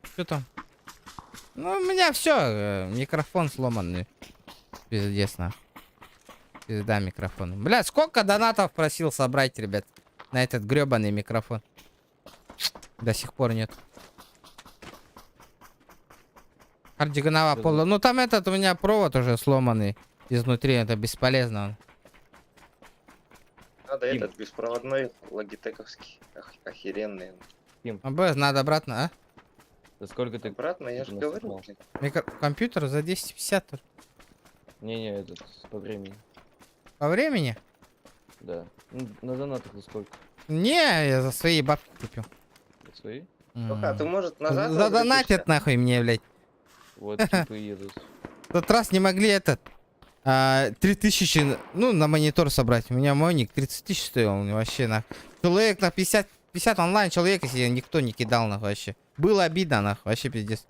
Что там? Ну, у меня все. Микрофон сломанный. Пиздец, нахуй. Пизда микрофон. Блядь, сколько донатов просил собрать, ребят, на этот гребаный микрофон. До сих пор нет. Кардиганова пола. Ну там этот у меня провод уже сломанный изнутри. Это бесполезно. Надо этот беспроводной логитековский. Охеренный. АБС надо обратно, а? Да сколько ты... Обратно, я же нас говорю. собрал? Компьютер за 250 тут. Не-не, этот, по времени. По времени? Да. Ну, на донатах за сколько? Не, я за свои бабки купил. За свои? Леха, ты, может, назад Задонатят нахуй мне, блядь. Вот типа и едут. В тот раз не могли этот 3000, ну, на монитор собрать. У меня моник 30 тысяч стоил, он вообще нахуй. Человек на 50 онлайн человека себе никто не кидал нахуй вообще. Было обидно нахуй, вообще пиздец.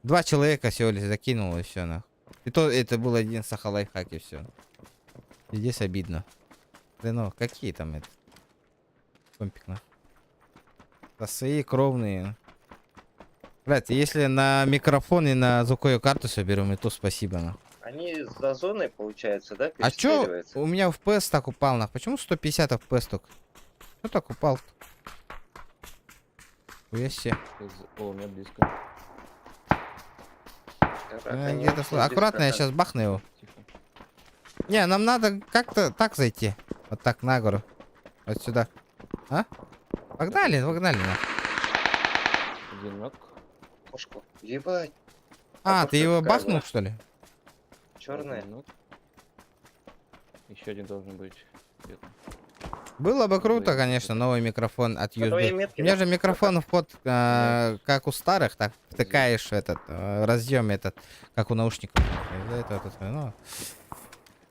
2 человека всего лишь закинул и все нахуй. И то это был один сахалайфхак и все. Пиздец обидно. Да ну, какие там это? Компик нахуй. Да свои кровные. Блять, если на микрофон и на звуковую карту соберем, и то спасибо, нахуй. Они за зоной, получается, да, А чё перестреливаются? у меня FPS так упал, нахуй? Почему 150 FPS только? Что так упал? Хуя себе. О, у меня близко. Так, они Где-то очень аккуратно, я близко, сейчас бахну его. Тихо. Не, нам надо как-то так зайти. Вот так, на гору. Вот сюда. А? Погнали, погнали, нахуй. Один ног. пушку. Ебать. А, пушка ты его какая бахнул, была? что ли? Черная. Еще один должен быть. где-то. Было бы круто, Да, конечно, новый микрофон от На твоей USB. метке, У меня да? же микрофон вход, Нет. как у старых, так втыкаешь этот разъем этот, как у наушников. Да, это, ну,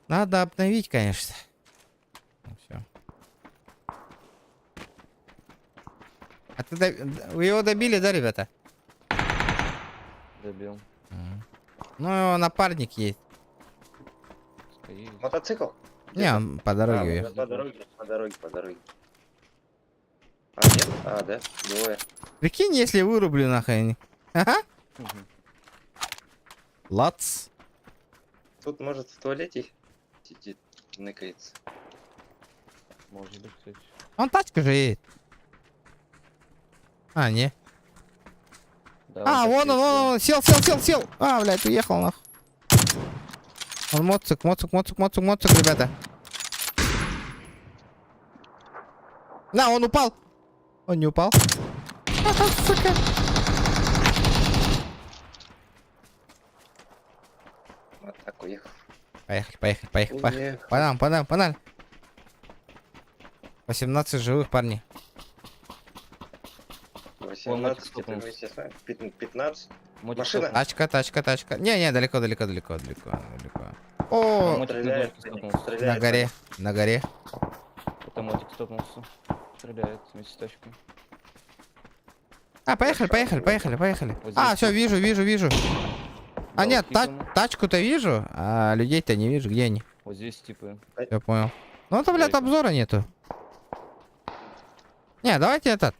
надо обновить, конечно. Все. А ты вы его добили, да, ребята? Добил. Ну, его напарник есть. Стоит. Мотоцикл? Не, он по дороге А, уехал. по дороге. А, нет? А, да, двое. Прикинь, если вырублю нахуй. они. Ага. Мгм. Лац. Тут, может, в туалете сидит, ныкается. Может быть, кстати. Он тачка же едет. А, не. Да, А, так вон он, есть, да. вон он, сел. А, блядь, уехал нахуй. Он моцик, ребята. На, он упал. Он не упал. Ага, сука. Вот так уехал. Поехали. Уехал. Погнали. 18 живых, парни. 18, сколько это у нас? вместе с вами. 15. Мотик Машина. стопнулся. Тачка. Не, далеко. А, О, мотик на Стреляет, горке стопнулся. стреляет. на горе. Это мотик стопнулся. Стреляет вместе с тачкой. А, поехали. Вот А, здесь все, вижу. А, Да, нет, вот типа, тачку-то вижу, а людей-то не вижу. Где они? вот здесь типа. Я понял. Ну, это, блядь, Давайте. обзора нету. Не, давайте этот.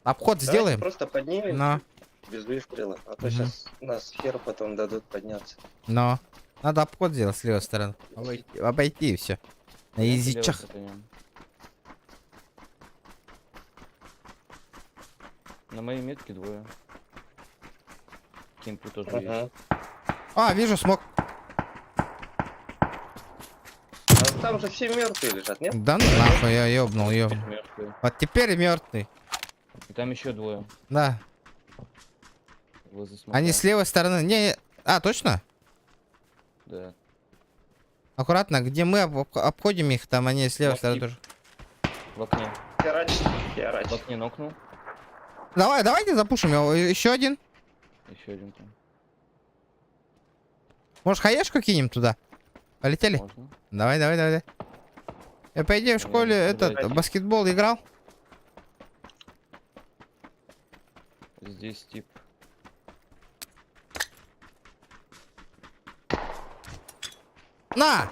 Обход Давайте сделаем. просто поднимем Но, без выстрела. А то Мгм. сейчас нас хер потом дадут подняться. но. Надо обход сделать с левой стороны. Обойти и все. На Лево язычах. сохраняем. На моей метке двое. Кемпу тоже есть. Ага. А, вижу смог. А там же все мертвые лежат, нет? Да ну нахуй, я ёбнул. Мертвые. Вот теперь мертвый. И там еще двое. Да. Возле смока. Они с левой стороны. Не. А, точно? Да. Аккуратно, где мы обходим их, там они с левой Вот стороны тип. тоже. В окне. Херач. В окне нокнул. Давайте запушим его. Еще один. Еще один там. Может, хаешку кинем туда? Полетели? Можно. Давай. Я, по идее, в школе давайте. этот баскетбол играл. Здесь тип. На!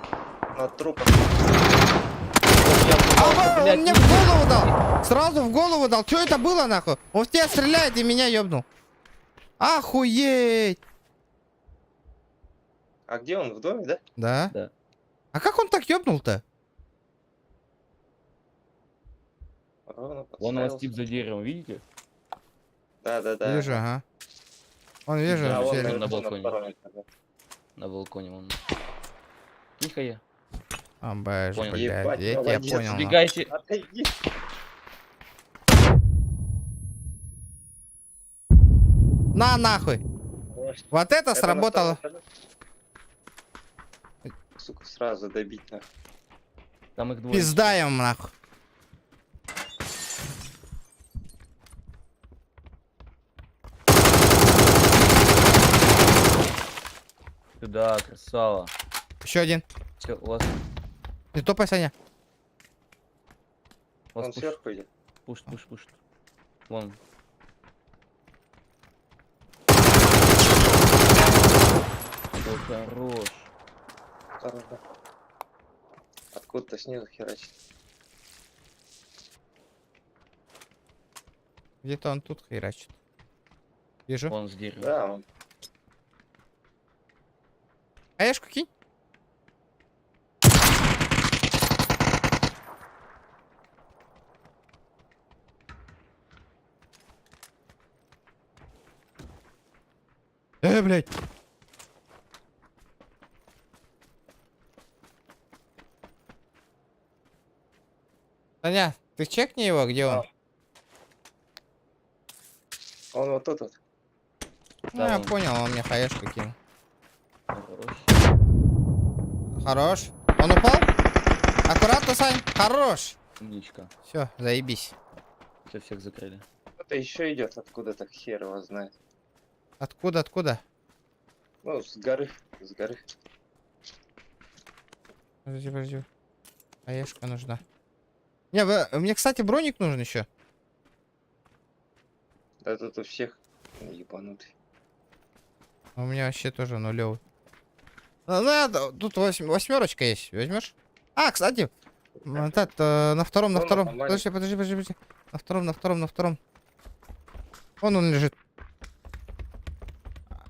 На трупах. А, блядь, он мне в голову дал! Сразу в голову дал. Что это было, нахуй? Он в тебя стреляет и меня ёбнул. Охуеть! А где он? В доме, да? Да? Да. А как он так ёбнул-то? Ровно Вон у вас подставился. тип за деревом, видите? Да. Вижу, ага. Он вижу. Да, А вон все- он на наверху, балконе. втором этаже. На балконе вон. Тихо я. А, боже, Понял. блядь, Ебать, я тебя молодец. понял. нахуй. Сбегайте. Отойди. На, нахуй! Вот это Это сработало. на втором этаже. Сука, сразу добить нахуй. Там их двое. Пиздаем, нахуй. Сюда, красава. Еще один. Все, у вас, Не топай, Саня. у вас Он пуш, сверху идет. пуш. Вон. О, хорош. Осторожно. Откуда-то снизу херачит. Где-то он тут херачит. Вижу. Вон с дерева. Да, он. Хаешку кинь. Блядь. Саня, ты чекни его, где он? Он вот тут вот. Ну, я вон. понял, он мне хаешку кинул. Хорош. Хорош. Он упал? Аккуратно, Сань. Хорош. Умничка. Все, заебись. Все, всех закрыли. Кто-то еще идет откуда-то, хер его знает. Откуда, откуда? Ну, с горы, с горы. Подожди, подожди. Хаешка нужна. Не, мне, кстати, броник нужен еще. Да тут у всех ебанутый. У меня вообще тоже нулевый. Тут восьмерочка есть. Возьмешь? А, кстати, вот это, на втором. Нормально. Подожди. На втором. Вон он лежит.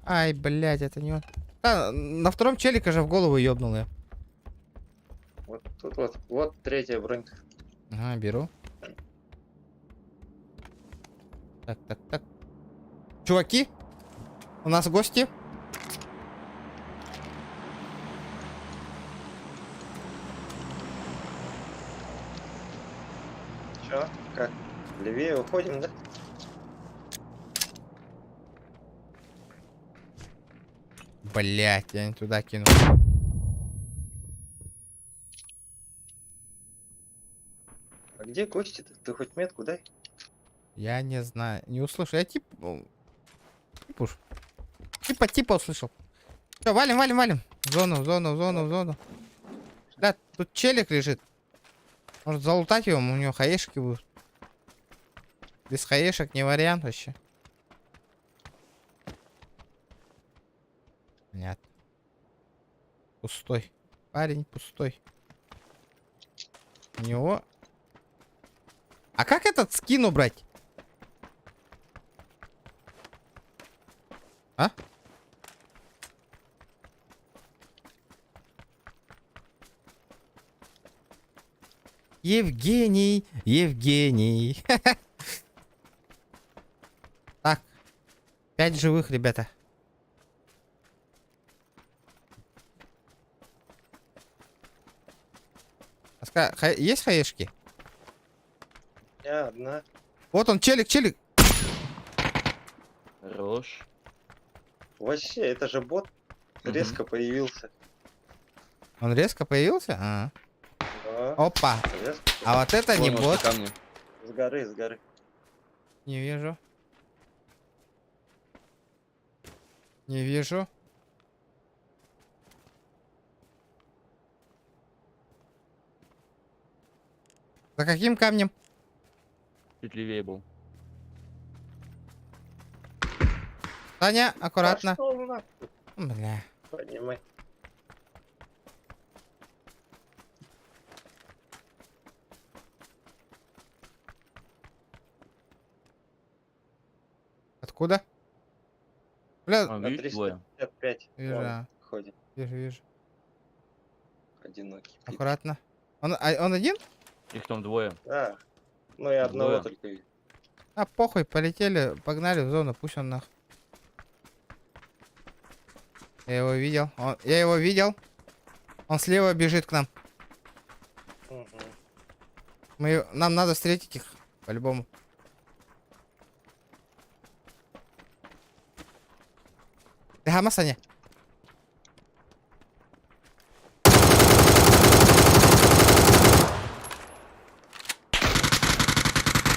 Ай, блядь, это не он. А, на втором челика же в голову ёбнул я. Вот тут вот третья бронька. Ага, беру. Так. Чуваки, у нас гости. Чё? Как? Левее уходим, да? Блять, я не туда кинул. А где гости-то? Ты хоть метку дай? Я не знаю. Не услышал. Я типа уж. Типа услышал. Все, валим. В зону. Да, тут челик лежит. Может залутать его, у него хаешки будут. Без хаешек не вариант вообще. Понятно. Пустой. Парень пустой. У него... А как этот скин убрать? А? Евгений. Так. 5 живых, ребята. Есть хаешки? Одна. Вот он, челик. Хорош. Вообще, это же бот резко появился. Он резко появился? А. Да, Опа. резко. А вот это не Вон, бот. возле камня. С горы. Не вижу. Не вижу. За каким камнем? Чуть левее был. Таня, аккуратно. Пошёл нахуй, Бля. понимай. Откуда? Бля, А, На видишь, двое. 355. Вижу, Вон, а. ходит. вижу. Одинокий. пидор. Аккуратно. Он один? Их там двое. Да. Ну и одного Двое. только вижу. А, похуй, полетели, погнали в зону, пусть он нах. Я его видел. Он слева бежит к нам. Мгм. Нам надо встретить их, по-любому. Ага, Саня.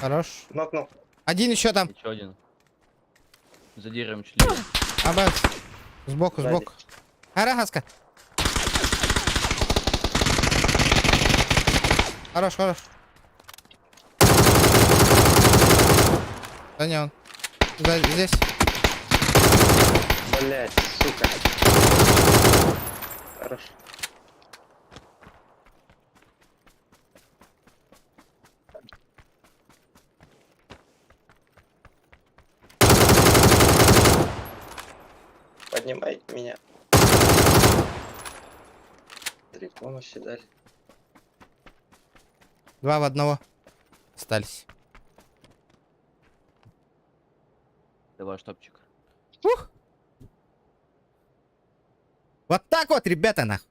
Хорош. Нокнул. Один еще там. Еще один. За деревом чуть левее. Абас. Сбоку. Сзади. Арагаска. Хорош. Да не он. Здесь. Блять, сука. Хорош. Поднимай меня. 3 помощи дали. 2 в 1. Остались. Давай штабчик. Ух! Вот так вот, ребята, нахуй.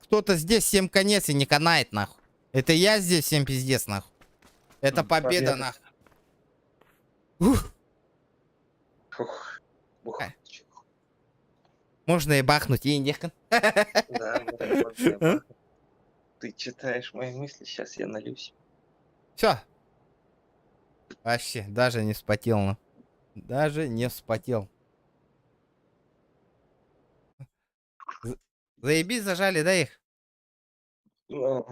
Кто-то здесь всем конец и не канает, нахуй. Это я здесь всем пиздец, нахуй. Это победа, Победа. нахуй. Ух! Ух, ух, А. Можно и бахнуть, и нехен. да, можно и бахнуть. Ты читаешь мои мысли, сейчас я налюсь. Все. Вообще, даже не вспотел. Ну. Даже не вспотел. Заебись, зажали, да их? Ну,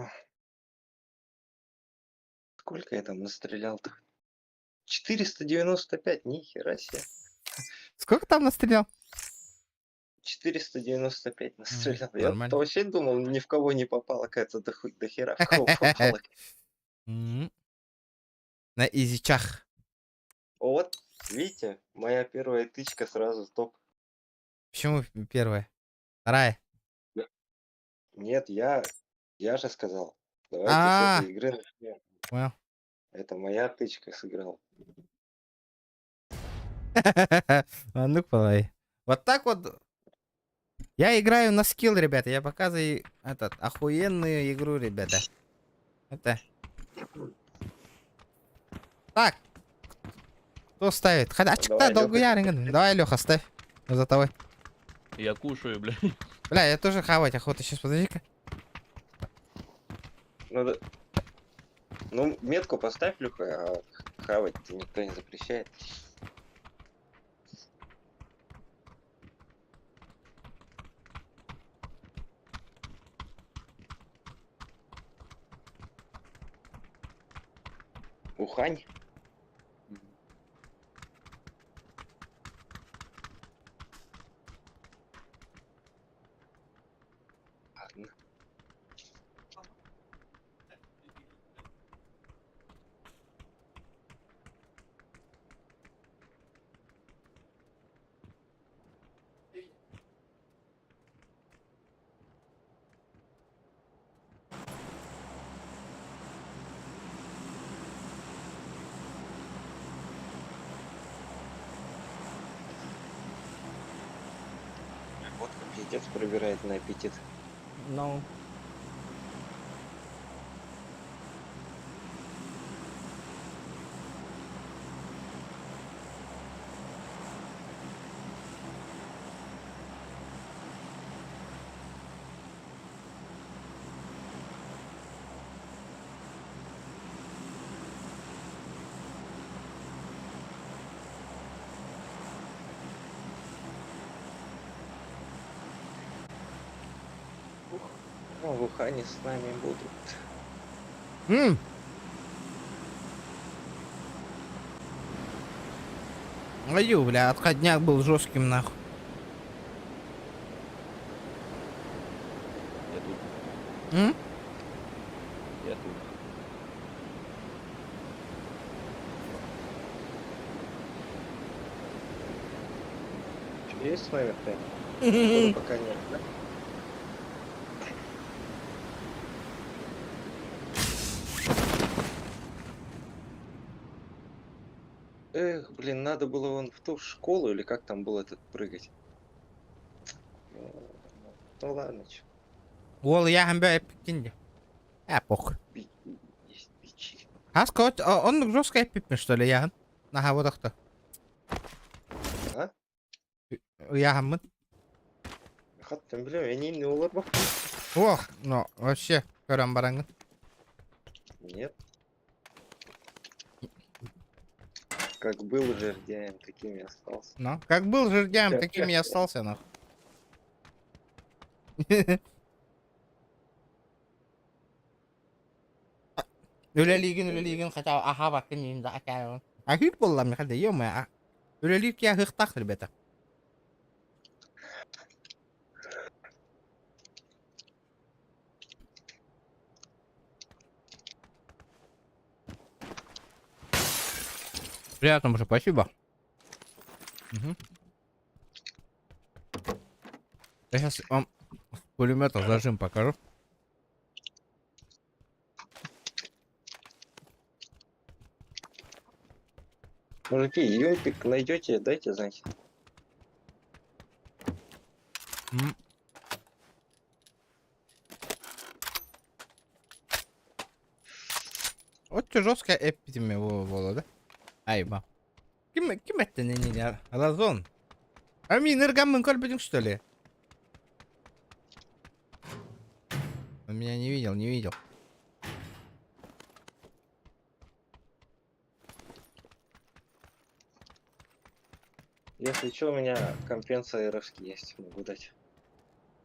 сколько я там настрелял-то? 495, нихера себе. Сколько там настрелял? 495 настрелял. Я Нормально. вообще думал, ни в кого не попало, какая-то до хера в кого попало. М. На изичах. Вот, видите, моя первая тычка сразу топ. Почему первая? Вторая. Нет, я же сказал, давайте с А, этой игры начнем. понял. Это моя тычка сыграла. А ну половей. Вот так вот. Я играю на скилл, ребята. Я показываю этот охуенную игру, ребята. Это. Так. Кто ставит? Хотя Давай, долго Лёха. я. Давай, Леха, ставь. За тобой. Я кушаю, бля. Бля, я тоже хавать охота. Сейчас подожди-ка. Ну, ну, метку поставь, Люха, а хавать-то никто не запрещает. Ухань. Ладно. Вот как отец пробирает на аппетит. Ну. Ну, в Ухане с нами будут. М. Ою, бля, отходняк был жестким нахуй. Я тут, М? я тут. Чё, есть с нами кто? Походу, пока нет, да? Эх, блин, надо было вон в ту школу или как там было этот прыгать. Ну ладно, чё. Ол я хэмбэ эпикинди. Похуй. Есть бичи. А сказать, он жестко эпипный, что ли, я? Ага, вот кто. А? Я хамын. Хаттым билем, не олар ба? Ох, ну, вообще, көрем бараңын. Нет. Как был жердяем, таким и остался. Ну, как был жердяем, таким и остался, нахуй. Үлелигин, хотя аха бакын енді акай. Ахит болла ми хады, ё-мо. Үлелиг я хыхтах, ребята. Приятно уже, спасибо. Мгм. Я сейчас вам с пулемета зажим покажу. Мужики, юмпик найдете, дайте знать. М. Вот жесткая эпидемия была, да? Айба. Кем это не Разон? А мне энергамын кольбедин, что ли? Он меня не видел, не видел. Если что, у меня компенса РФский есть, могу дать.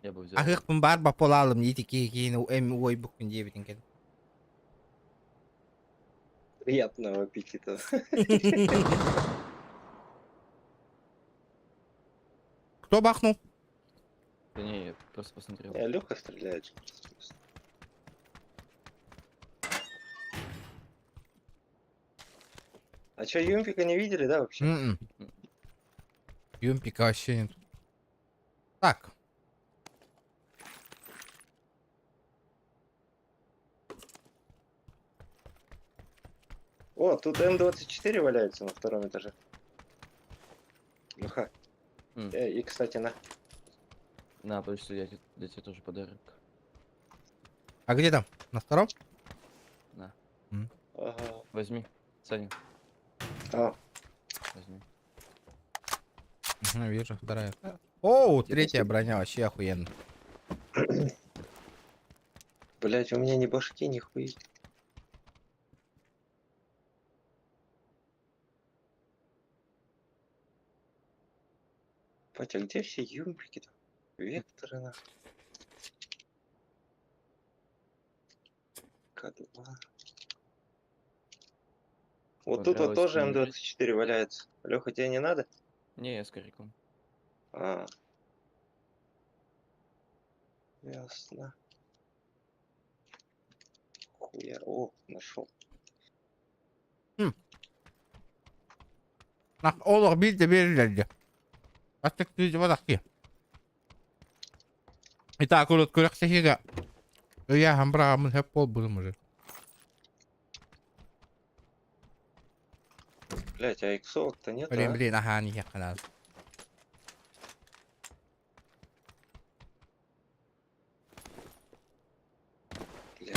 Я бы взял. Ахых бар баполалым, нитики кину ой букин девятинкен. Приятного аппетита. Кто бахнул? Да не, я просто посмотрел. Леха стреляет. А чё, Юмпика не видели, да, вообще? М-м. Юмпика вообще нет. Так. О, тут М24 валяется на втором этаже. Леха. М. И, кстати, на. На, подожди, для тебя тоже подарок. А где там? На втором? На, Ага. возьми. Саня, А, возьми. Угу, вижу, вторая. Оу, третья броня вообще охуенно. блять, у меня ни башки, ни хуй. Батя, где все юмпики-то? Векторы на. К2. Вот тут вот Понравилось тоже посмотреть? М24 валяется. Леха, тебе не надо? Не, я с коряком. А. Ясно. Хуя. О, нашел. Olur bir de verirlerdi. Artık düz vadakti. Итак, урод курак сахига. Я гамбра мы хеп пол будем уже. Блять, а иксовок-то нет, Блин, а? блин, ага, не я канал. Блядь.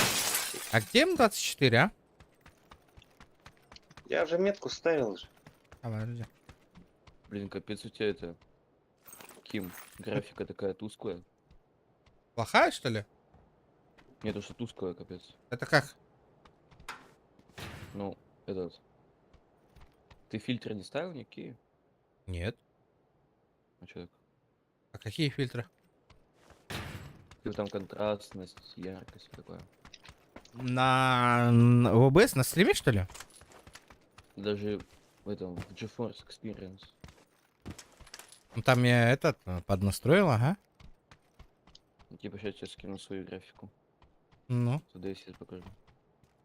А где М24, а? Я же метку ставил же. Давай, подожди. Блин, капец у тебя это. Ким, графика такая тусклая. Плохая, что ли? Не, то что тусклая, капец. Это как? Ну, этот. Ты фильтры не ставил никакие? Нет. А чё так? А какие фильтры? Типа там контрастность, яркость всё такое. В OBS на стриме, что ли? Даже в этом, в GeForce Experience. Ну там я этот поднастроил, ага. Ну, типа сейчас я скину свою графику. Ну, Туда я себе покажу.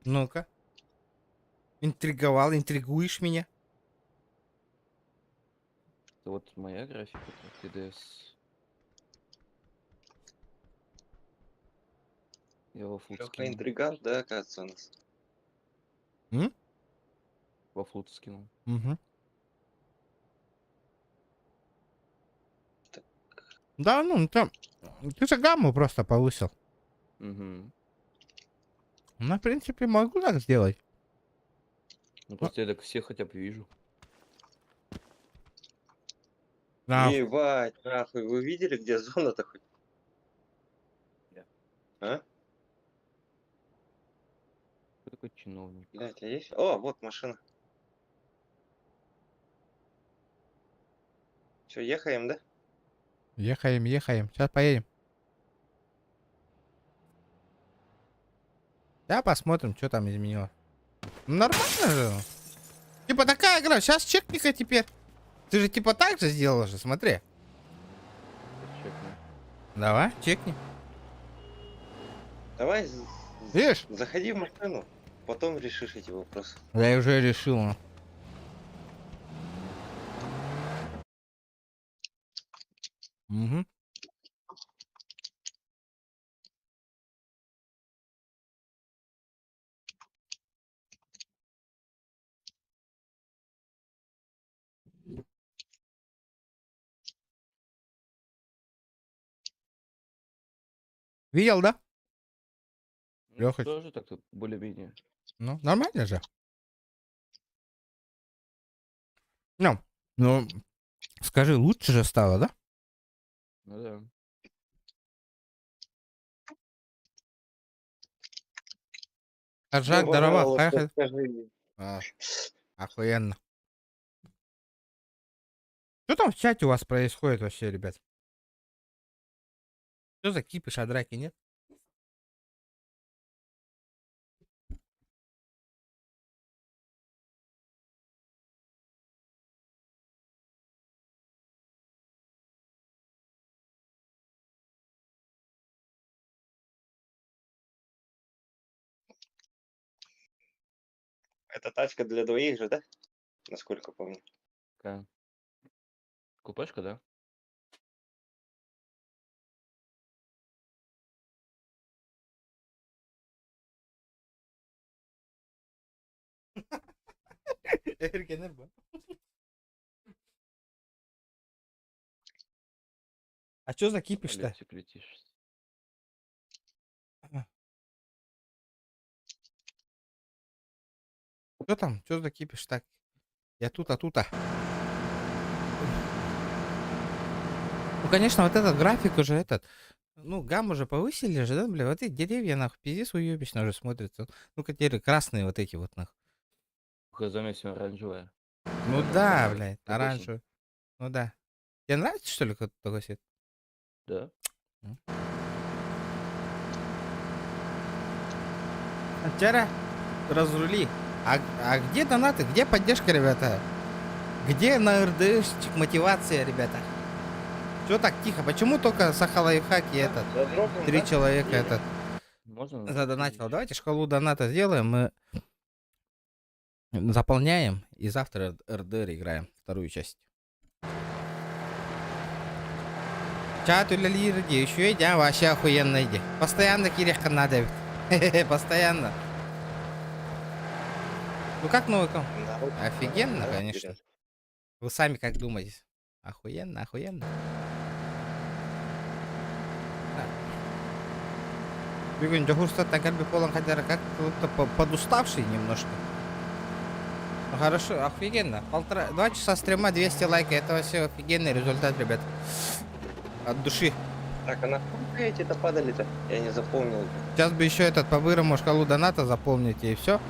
ну-ка. Интриговал, интригуешь меня. Это вот моя графика, это TDS. Я во флут Леха скинул. интригант, да, оказывается, у нас. Во флут скинул. Угу. Да, ну там. Ты же гамму просто повысил. Угу. Ну, в принципе, могу так сделать. Ну просто я так всех хотя бы вижу. Да. Ебать, нахуй, вы видели, где зона-то хоть? Да. А? Кто такой чиновник? Блять, а есть? О, вот машина. Че, ехаем, да? Ехаем, ехаем. Сейчас поедем. Да, посмотрим, что там изменилось. Ну, нормально же. Типа такая игра. Сейчас чекни-ка теперь. Ты же типа так же сделал же, смотри. Чекну. Давай, чекни. Давай, Видишь? заходи в машину, потом решишь эти вопросы. Я уже решил. Ну. Угу. Видел, да? Ну, Лёха. тоже так-то более-менее. Ну, нормально же. Ну, скажи, лучше же стало, да? Ну да. Жак, здорово. лучше Хай-хай. скажи. А, охуенно. Что там в чате у вас происходит вообще, ребят? Что за кипиш, а драки нет? Это тачка для двоих же, да? Насколько помню. Какая? Купешка, да? А что за кипиш-то? Полетик летишь. Что там? Что за кипиш так? Я тут, а тут, а. Ну, конечно, вот этот график уже этот. Ну, гамму уже повысили же, да, бля? Вот эти деревья, нахуй, пиздец уебищно уже смотрятся. Ну-ка, теперь красные вот эти вот, нахуй. Заметил оранжевая. Ну Она да, красная, блядь, как осень. оранжевый. Ну да. Тебе нравится, что ли, как такой цвет? Да. Вчера разрули. А где донаты? Где поддержка, ребята? Где на РДшечек мотивация, ребята? Чё так тихо? Почему только Сахалайфхаки этот? Задропнем, 3 да? человека Или- этот Можно? задонатил. Давайте шкалу доната сделаем. Мы заполняем. И завтра РДР играем. Вторую часть. Чату лириди. Еще идя. Вообще охуенно иди. Постоянно Киреха надо. Постоянно. Ну как новый комп? Народ, Офигенно, народ конечно. берет. Вы сами как думаете? Охуенно, охуенно. Бегунь, так как бы полон хотя как-то подуставший немножко. Ну, хорошо, офигенно. 2 часа стрима, 200 лайков. Это вообще офигенный результат, ребят. От души. Так, а нахуй эти-то падали-то? Я не запомнил. Сейчас бы еще этот по-бырому шкалу доната заполните и все.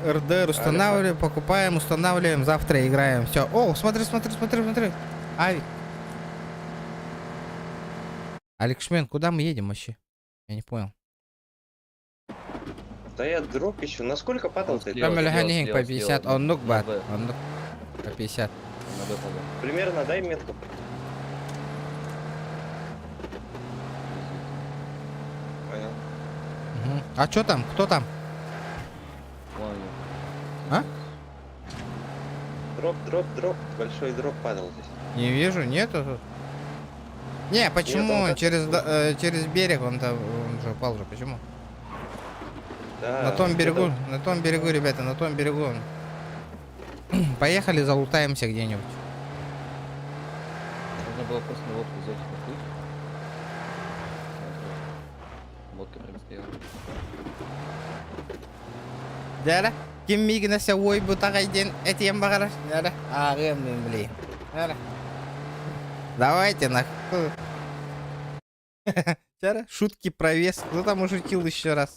РДР устанавливаем, покупаем, устанавливаем, завтра играем. Все. О, смотри. Авик. Алекшмен, куда мы едем вообще? Я не понял. Да я дроп еще. Насколько падал ты? Слева, Там слева, Альганин по слева, 50, слева, он нук на бат. Б. Он нук по 50. На Б погнал. Примерно дай метку. Понял. Мгм. А что там? Кто там? Вон они. А? Дроп. Большой дроп падал здесь. Не вижу, нету тут. Не, почему? он как-то Через берег он же упал же. Почему? Да, На том берегу, где-то- на том берегу, ребята, на том берегу. Поехали, залутаемся где-нибудь. Можно было просто на лодку взять и поплыть. Лодка прям стояла. Дара, ким мигнесе ой бутагайден этем багараш. Дара, блин. Дара. Давайте нахуй. Дара, шутки про вес. Кто там ушутил еще раз?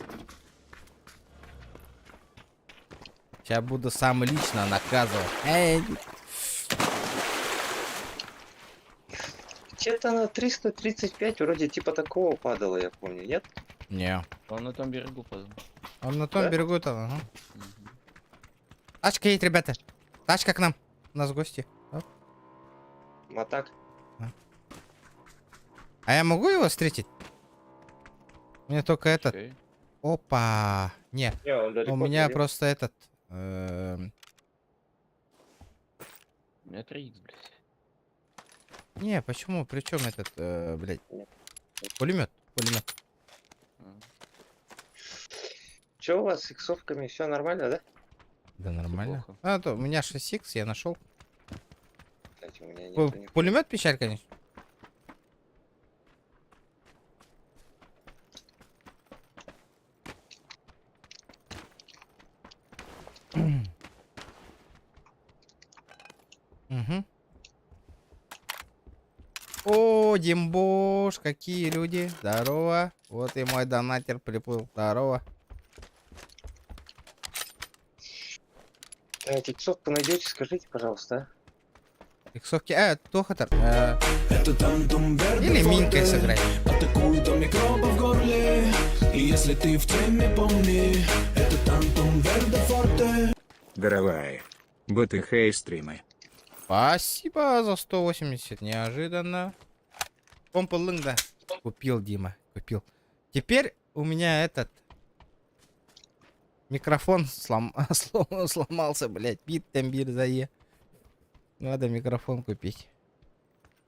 Сейчас буду сам лично наказывать. Эй, Где-то на 335 вроде типа такого падало, я помню, нет? не. Он на том берегу падал. Он на том Да? берегу там. Ага. Мгм. Тачка едет, ребята. Тачка к нам. У нас гости. Оп. Матак. А я могу его встретить? Мне только этот. Окей. Опа. Не, Не, он далеко у меня сидит. просто этот. У меня 3х, блядь. Не, почему? Причем этот, блядь. Пулемет. А. Че у вас с иксовками? Все нормально, да? Да нормально. плохо. А, то у меня 6х, я нашел. Кстати, у меня нету ни хуя. Пулемет печаль, конечно. Димбош, какие люди. Здорово. Вот и мой донатер приплыл. Здорово. Тиксовку найдете, скажите, пожалуйста. Иксовки. Тохотер. Это тантум верде Или Минкой форте. сыграть. Атакуют до микроба в горле. И если ты в теме, помни, это тантум верде форте. Даровая. БТХ стримы. Спасибо за 180. Неожиданно. Помпа-лында. Купил, Дима. Купил. Теперь у меня этот микрофон сломался, блядь. Бит тембир зае. Надо микрофон купить.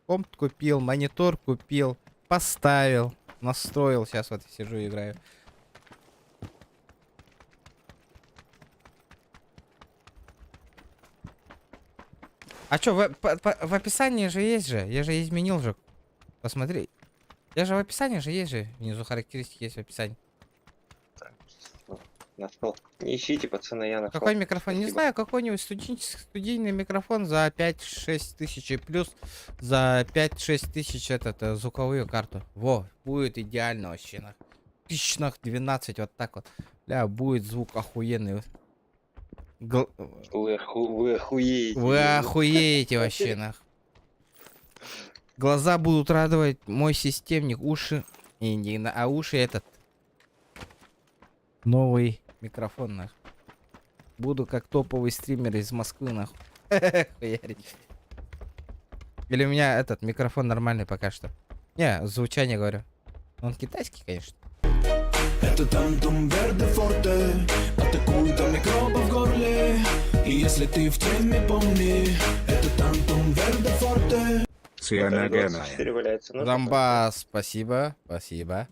Комп купил, монитор купил, поставил, настроил. Сейчас вот сижу и играю. А чё, в описании же есть же? Я же изменил же. Посмотри. Я же в описании же есть же. Внизу характеристики есть в описании. Нашел. Не ищите, пацаны, я нашел. Какой микрофон? Не Спасибо. знаю, какой-нибудь студийный микрофон за 5-6 тысяч и плюс за 5-6 тысяч звуковую карту. Во, будет идеально вообще. На тысячных 12, вот так вот. Бля, будет звук охуенный. Вы охуеете. Вы охуеете вообще, нах. Глаза будут радовать, мой системник, уши. А уши этот. Новый микрофон, нах. Буду как топовый стример из Москвы, нахуй. Хуярить. Или у меня этот микрофон нормальный пока что. Не, звучание говорю. Он китайский, конечно. Это тантум верде форте. Атакуют до микроба в горле. И если ты в теме, помни, это тантум верде форте. Цианаганая. 24 валяется. Ну, Замбас, спасибо, спасибо.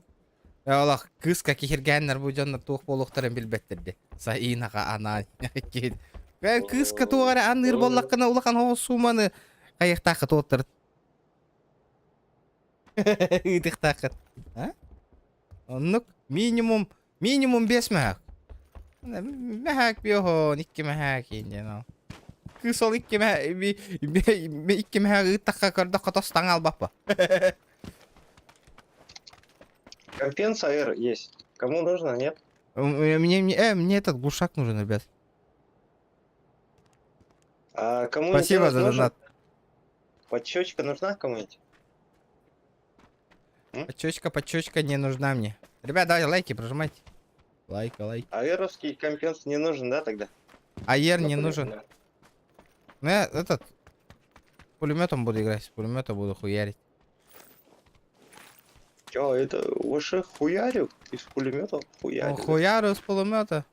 Аллах, кыз кихиргеннер буден тух болуктарын билбеттерди. Саинага ана. Кыз катуара аныр боллаккана улахан хо суманы каяктакы тоттыр. Идиктакы. А? Ну, минимум 5 мәк. Мәк биохо, 2 мәк инде на. Кыз ол 2 мәк итакка көрдө котостан албаппы. компенсатор есть. Кому нужно, нет? Мне этот глушак нужен, ребят. А кому Спасибо за донат. Подщечка нужна кому-нибудь? Подчечка не нужна мне. Ребят, давайте лайки прожимайте. Лайк. Аэровский компенс не нужен, да, тогда? Аер не Ну, нужен. да. Ну я этот пулеметом буду играть, с пулемета буду хуярить. Чё, это вообще хуярю? Из пулемета хуярю? Хуярю с пулемета.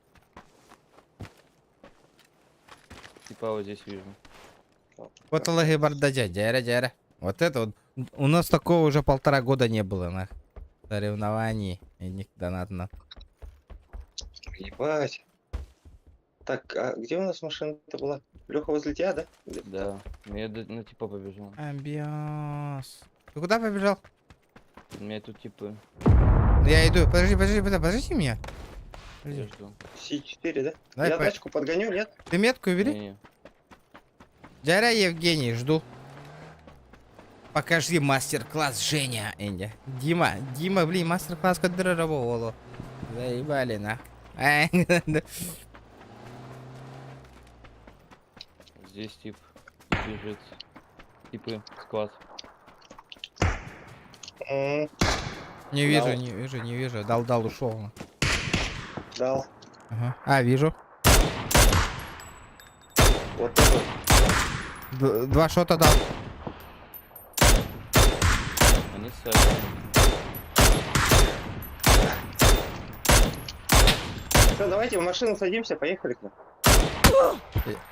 Типа вот здесь вижу. Вот лаги бардача, дяра. Вот это вот. У нас такого уже 1,5 года не было на соревновании. И них донатно. Ебать. Так, а где у нас машина-то была? Леха возле тебя, да? Да. Я на типа побежал. Амбианс. Ты куда побежал? У меня тут типа. Я иду. Подожди меня. Я жду. С4, да? Давай Я по- тачку подгоню, нет? Ты метку убери. Не-не. Дядя Евгений, жду. Покажи мастер-класс, Женя, Энди. Дима, блин, мастер-класс кадрового. Заебали, на. Здесь тип бежит. Типы, склад. М, Не вижу. Дал, ушел. Дал. Ага. Вижу. Вот это. 2 шота дал. Они ставят. Все, давайте в машину садимся, поехали к нам.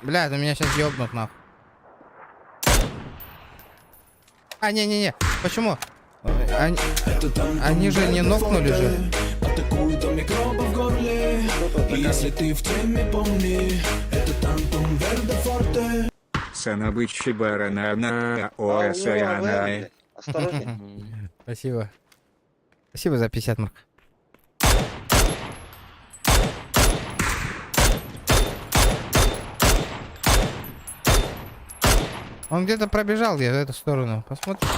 Бля, ты меня сейчас ёбнут, нахуй. Не. Почему? Они же не нокнули же. Атакуют до микроба в горле. И если ты в теме, помни, это тантум верде форте. Санабычи баранана А, у него оасаяна. блядь. Осторожней. Спасибо. Спасибо за 50, Марк. Он где-то пробежал, где в эту сторону. Посмотрим.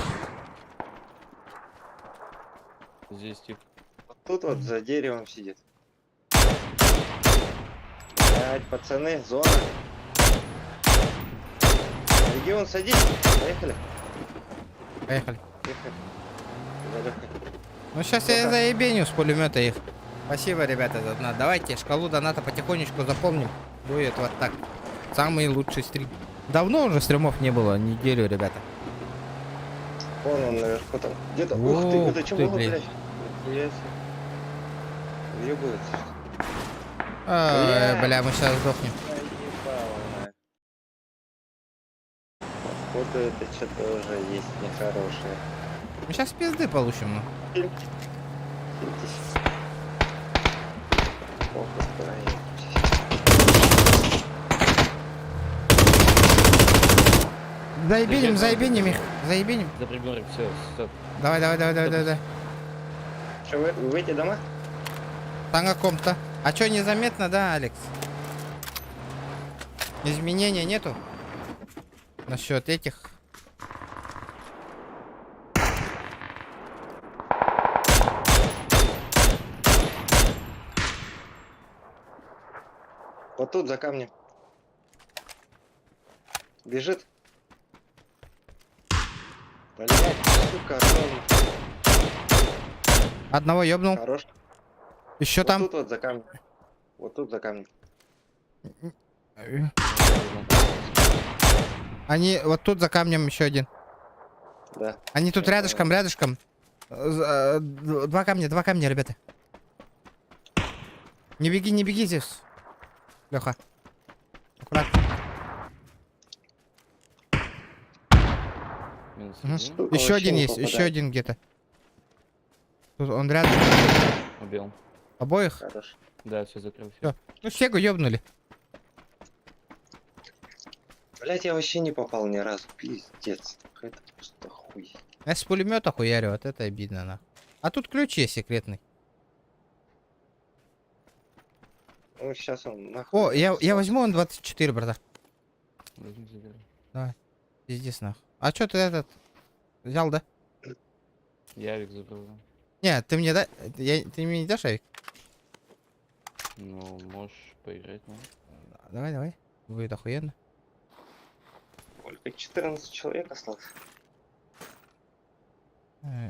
Здесь тип. Вот тут вот за деревом сидит. Блядь, пацаны, зона. Регион, садись. Поехали. Поехали. Поехали. За Лёхой. Ну сейчас я заебеню с пулемета их. Спасибо, ребята, за донат. Давайте шкалу доната потихонечку запомним. Будет вот так. Самый лучший стрим. Давно уже стримов не было, неделю, ребята. Вон он наверху там. Где-то. Ух Ух ты, это что ты, было, блин. блядь? Нихуя себе. Въебывается. Ай, бля, мы сейчас сдохнем. Заебало. Походу это что-то уже есть нехорошее. Мы сейчас пизды получим, ну. Хильтесь. Фокус проект. Заебеним, заебеним их. Заебеним. За прибором, все, стоп. Давай, давай, давай, давай, давай, давай. Что, вы в эти дома? Там каком-то. А чё, незаметно, да, Алекс? Изменения нету? Насчет этих. Вот тут за камнем. Бежит. Блять, сука, ровно. Одного ёбнул. Хорош. Еще Вот там. тут вот за камнем. Вот тут за камнем. Они вот тут за камнем еще один. Да. Они тут Я рядышком, рядышком. Два камня, ребята. Не беги здесь. Леха. Аккуратно. Минус Мгм. один. Штука Еще вообще один не есть, еще попадает. один где-то. Тут он рядом. Убил. Обоих? Хорош. Да, все закрыл. Всё. Ну, Сегу ёбнули. Блять, я вообще не попал ни разу. Пиздец. Это просто хуй. Я с пулемета хуярю, вот это обидно, на. А тут ключ есть секретный. Ну, сейчас он нахуй. О, я возьму он 24, брата. Возьми, забери. Пиздец, нахуй. А чё ты этот взял, да? Я авик забрал. Не, ты мне ты мне не дашь, Авик? Ну, можешь поиграть, ну. Давай. Будет охуенно. Только 14 человек осталось.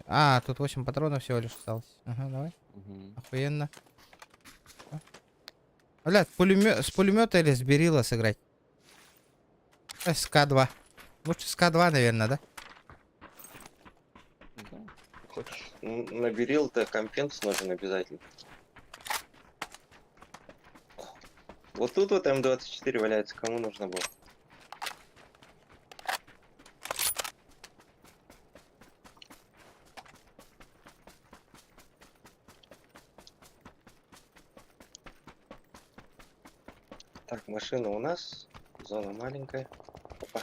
А, тут 8 патронов всего лишь осталось. Ага, давай. Угу. Охуенно. Блядь, с пулемета или с берила сыграть? СК-2. Лучше СК-2, наверное, да? Да, хочешь. Наберил-то компенс нужен обязательно. Вот тут вот М24 валяется, кому нужно было? Так, машина у нас, зона маленькая. Опа.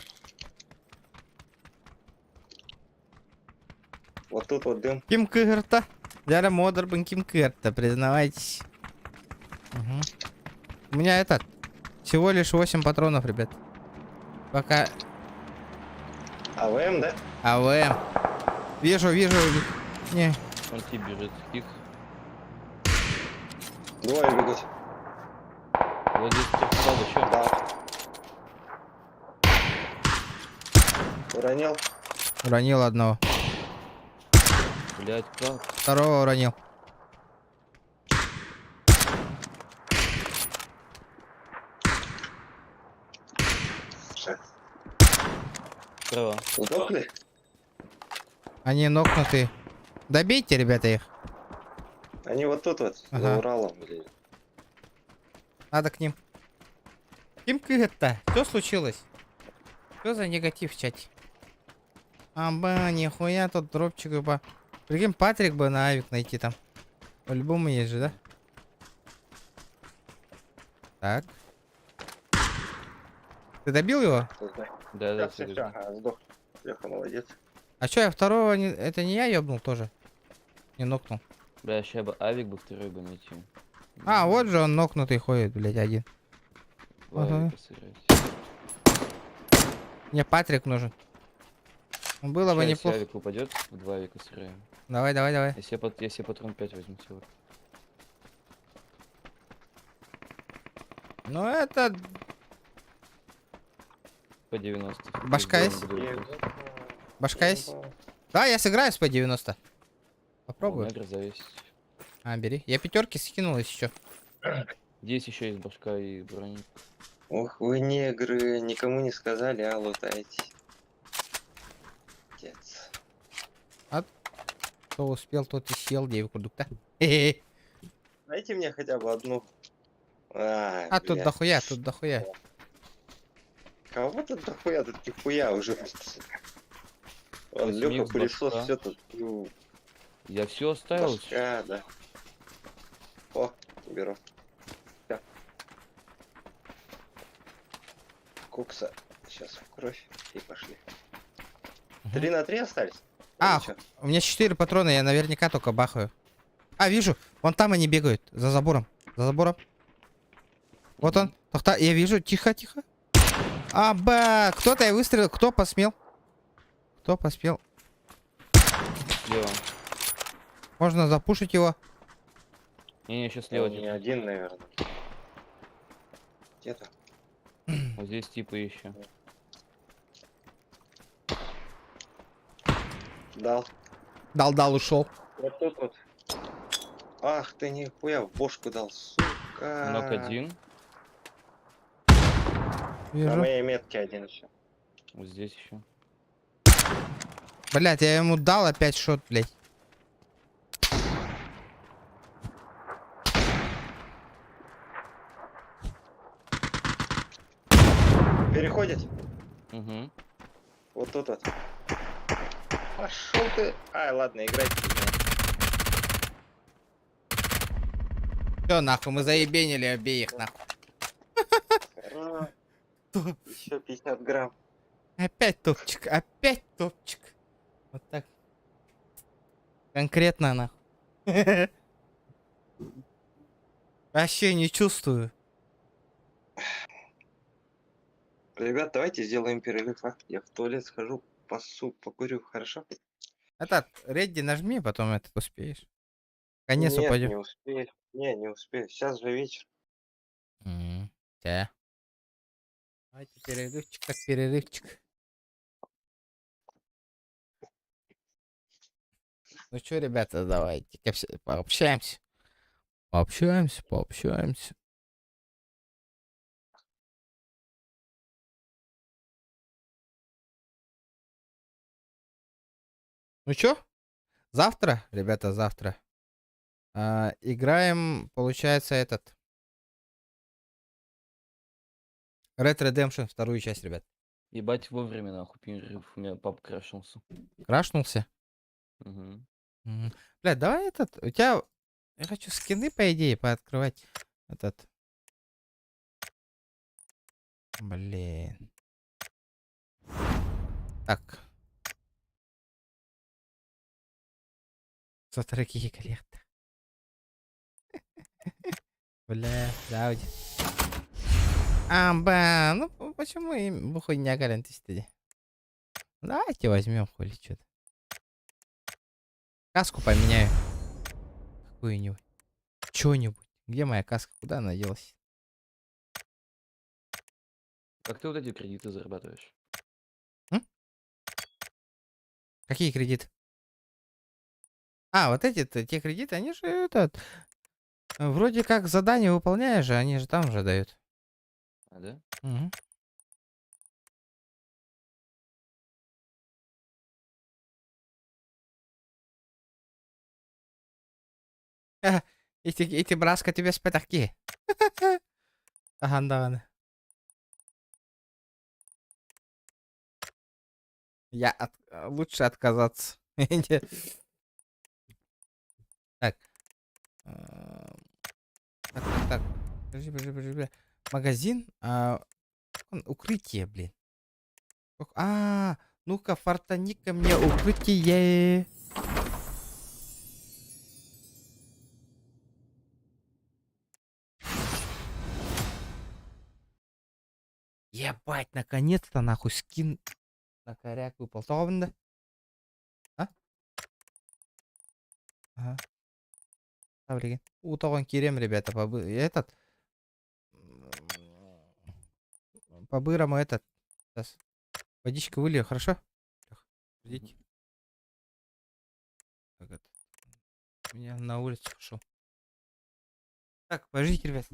Вот тут вот дым. Ким Кырта. Дяра Модер бен Ким Кырта, признавайтесь. Угу. У меня этот. Всего лишь 8 патронов, ребят. Пока. АВМ, да? АВМ. Вижу. Не. Он тип бежит. Их. Двое бегут. Вот здесь стал еще. Да. Уронил. Уронил одного. Блять, как? Второго уронил. Справа. Сдохли? Они нокнутые. Добейте, ребята, их. Они вот тут вот, Ага. за Уралом, блин. Надо к ним. Ким Кырта. Что случилось? Что за негатив в чате? Аба, нихуя тут дропчик бы. Прикинь, Патрик бы на авик найти там. По-любому есть же, да? Так. Ты добил его? Да, Все, все. все, ага, сдох. Леха, молодец. А чё, я второго не... Это не я ёбнул тоже? Не нокнул. Бля, сейчас бы авик бы второй бы найти. А, вот же он нокнутый ходит, блядь, один. Два ага. авика сыграть. Мне Патрик нужен. Было бы Сейчас неплохо. авик упадет, в два авика сыграем. Давай, давай, давай. Я себе патрон 5 возьму целый. Ну это По 90. Башка Сделаем, есть? буду играть. башка есть? Да, я сыграю с P90. У Попробую. меня гроза есть. А, бери. Я пятерки скинул еще. Здесь еще есть башка и броник. Ох, вы негры, никому не сказали, а лутаете. Отец. Кто успел, тот и съел 9 продукта. Хе-хе. Дайте мне хотя бы одну. А, А тут бля. дохуя, тут дохуя. Кого тут дохуя, тут нихуя уже. Вон, Восьмик, Лёха, пылесос, башка. все тут. Ну, Я все оставил. башка, да. О, беру. Всё. Кукса. Сейчас в кровь и пошли. 3 на 3 остались? А, Или чё? у меня 4 патрона, я наверняка только бахаю. А, вижу, вон там они бегают, за забором. За забором. Вот он. Тохта, я вижу, тихо, тихо. Аба, кто-то я выстрелил, кто посмел? Кто посмел? Слева. Можно запушить его. Не, еще слева. Он не типа. один, наверное. Где-то. Вот здесь типа еще. Дал. Дал, ушел. Вот тут вот. Ах ты нихуя, в бошку дал, сука. Нок один. На Вижу. моей метке один еще. Вот здесь еще. Блять, я ему дал опять шот, блять. Переходит. Угу. Вот тут вот. Пошел ты. Ай, ладно, играйте. Все, нахуй, мы заебенили обеих, нахуй. Еще 50 грамм. Опять топчик, опять топчик. Вот так. Конкретно, нахуй. Вообще не чувствую. Ребят, давайте сделаем перерыв, а? Я в туалет схожу, посу, покурю, хорошо? Этот, Редди нажми, потом этот успеешь. Конец Нет, упадет. не успею. Не успею. Сейчас же вечер. Да. Давайте перерывчик, так перерывчик. Ну что, ребята, давайте пообщаемся. Пообщаемся. Ну чё? Завтра, ребята, завтра. Играем, получается, этот. Red Redemption, вторую часть, ребят. Ебать вовремя нахуй перерыв. У меня папа крашнулся. Крашнулся. Угу. Блядь, давай этот. У тебя. Я хочу скины, по идее, пооткрывать. Этот. Блин. Так. Смотри, какие коллекты. Бля, Ауди. Ну почему им хуйня гарантистили? Давайте возьмем хули что-то. Каску поменяю. Какую-нибудь. Чё-нибудь. Где моя каска? Куда она делась? Как ты вот эти кредиты зарабатываешь? Какие кредиты? А, вот эти-то, те кредиты, они же этот... Вроде как задание выполняешь же, они же там же дают. А, да? Мгм. Эти браска тебе с пятаки. Ага. Лучше отказаться. Так. Так. Подожди. Магазин. Укрытие, блин. Ну-ка, фартани-ка мне укрытие. Ебать, наконец-то нахуй скин на коряк выпал. А? Ага. Блин. Утогон кирем, ребята, этот. По-бырому этот. Сейчас. Водичка вылью, хорошо? Ждите. Так, это. У меня на улицу пошел. Так, подождите, ребят.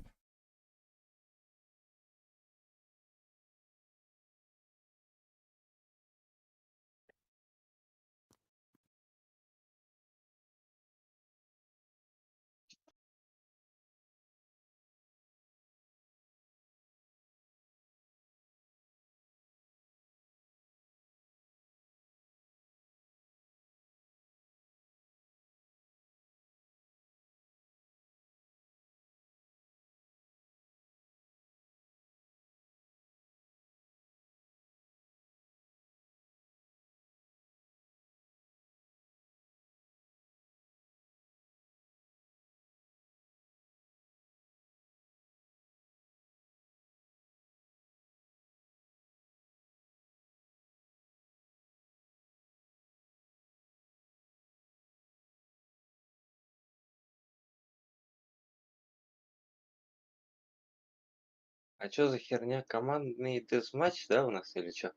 А чё за херня? Командный дезматч, да, у нас или чё?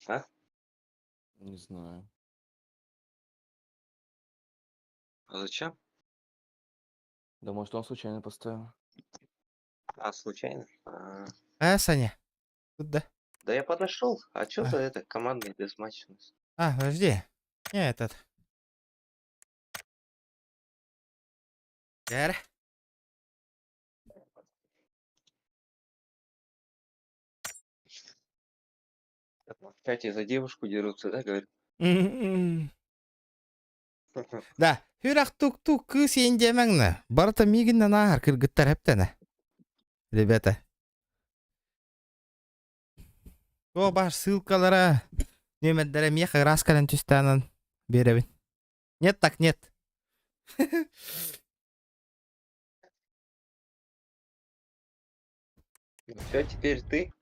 А? Не знаю. А зачем? Да может он случайно поставил. А, случайно? Саня. Тут да. Да я подошел. А чё А. за это командный дезматч у нас? Подожди. Не этот. Гэр. В чате за девушку дерутся, да, говорит? Да. Хюрах тук-тук кыз ендемеңні. Барыта мигіннен ағар кіргіттер әптені. Ребята. О, баш ссылкалара. Нөмірдері меха раскален түстанын беребін. Нет так нет. Все, теперь ты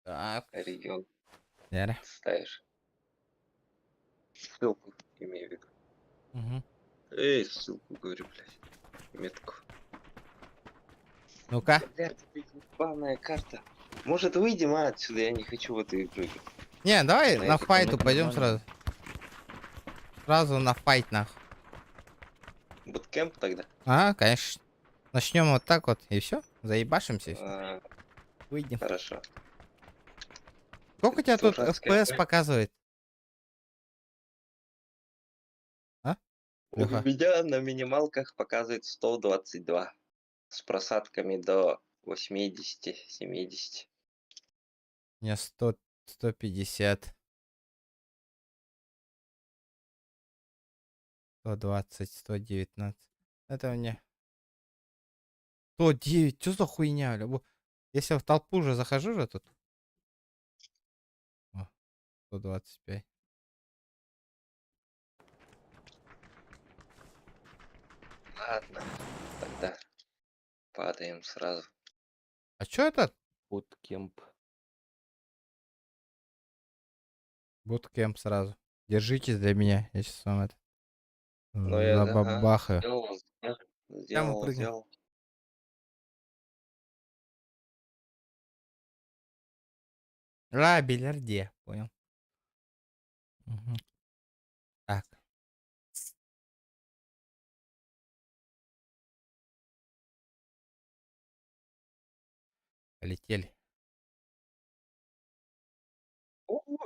Так. регион Дәрі. ставишь. Ссылку имею в виду. Мгм. Эй, ссылку, говорю, блядь. Метку. Ну-ка. Блядь, ебаная карта. Может, выйдем отсюда? Я не хочу в эту игру играть. Не, давай На на эту файту комнату пойдем нормально. сразу. Сразу на файт нахуй. Буткемп тогда? А, конечно. Начнем вот так вот и все. Заебашимся. И всё. Выйдем. Хорошо. Сколько у тебя тут Дурацкая FPS показывает? А? У Лёха. меня на минималках показывает 122. С просадками до 80-70. У меня 100, 150. 120, 119. Это у меня 109. Что за хуйня, бля? Если я в толпу уже захожу же тут. О, 125. Ладно, тогда падаем сразу. А что это? Буткемп. Буткемп сразу. Держитесь для меня. Я сейчас вам это Ну, я, забабахаю. Сделал, Прямо прыгни. сделал. Бильярде. Понял. Мгм. Так. Полетели.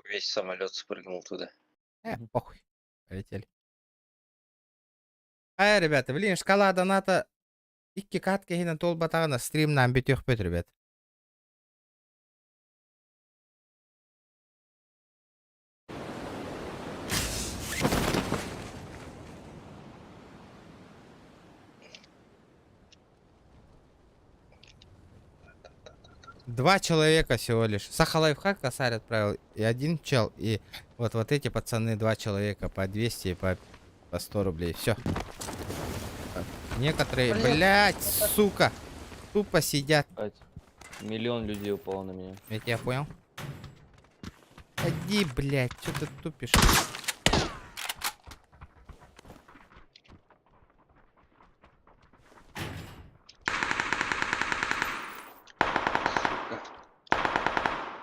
Весь самолет спрыгнул туда. Похуй. Полетели. Ребята, блин, шкала доната 2 катка хина тол батагана стримнан битёк бет, ребят. Два человека всего лишь. Саха лайфхак косарь отправил. И один чел. И вот эти пацаны, 2 человека по 200 и по 100 рублей. Все. Некоторые, блять, сука, тупо сидят. Миллион людей упало на меня. Я тебя понял. Иди, блять, что ты тупишь?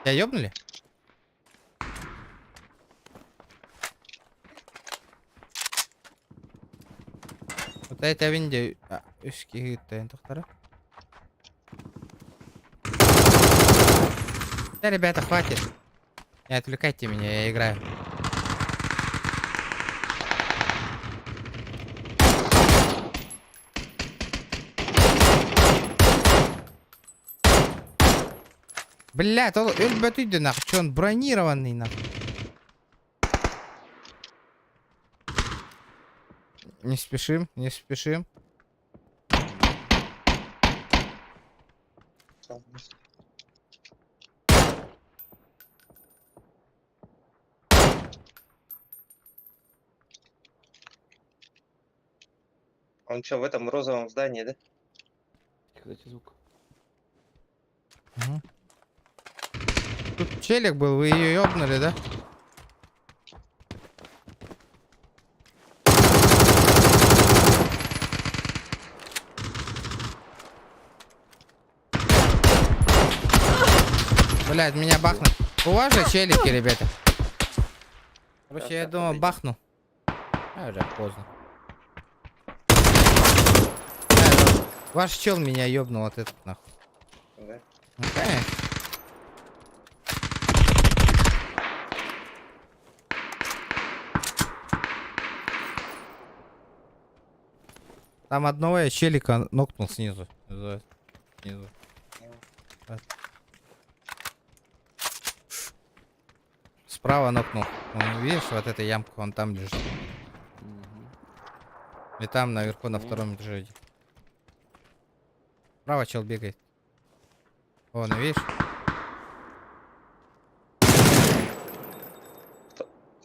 Тебя ёбнули? Вот эти винди... Ишки тохтара. Да, ребята, хватит. Не отвлекайте меня, я играю. Блядь, он иди нахуй, че он бронированный нахуй. Не спешим, не спешим. Он что, в этом розовом здании, да? Кстати, звук. Мгм. Тут челик был, вы ее ёбнули, да? Блядь, меня бахнут. У вас же челики, ребята. Короче, я думал, бахну. А, уже поздно. Ваш чел меня ёбнул вот этот нахуй. Да. Ну, конечно. Там одного я челика нокнул снизу. Снизу. Вот. Справа нокнул. Вон, видишь, вот эта ямка, он там лежит. Мгм. И там наверху на Мгм. втором этаже. Справа чел бегает. Вон, видишь?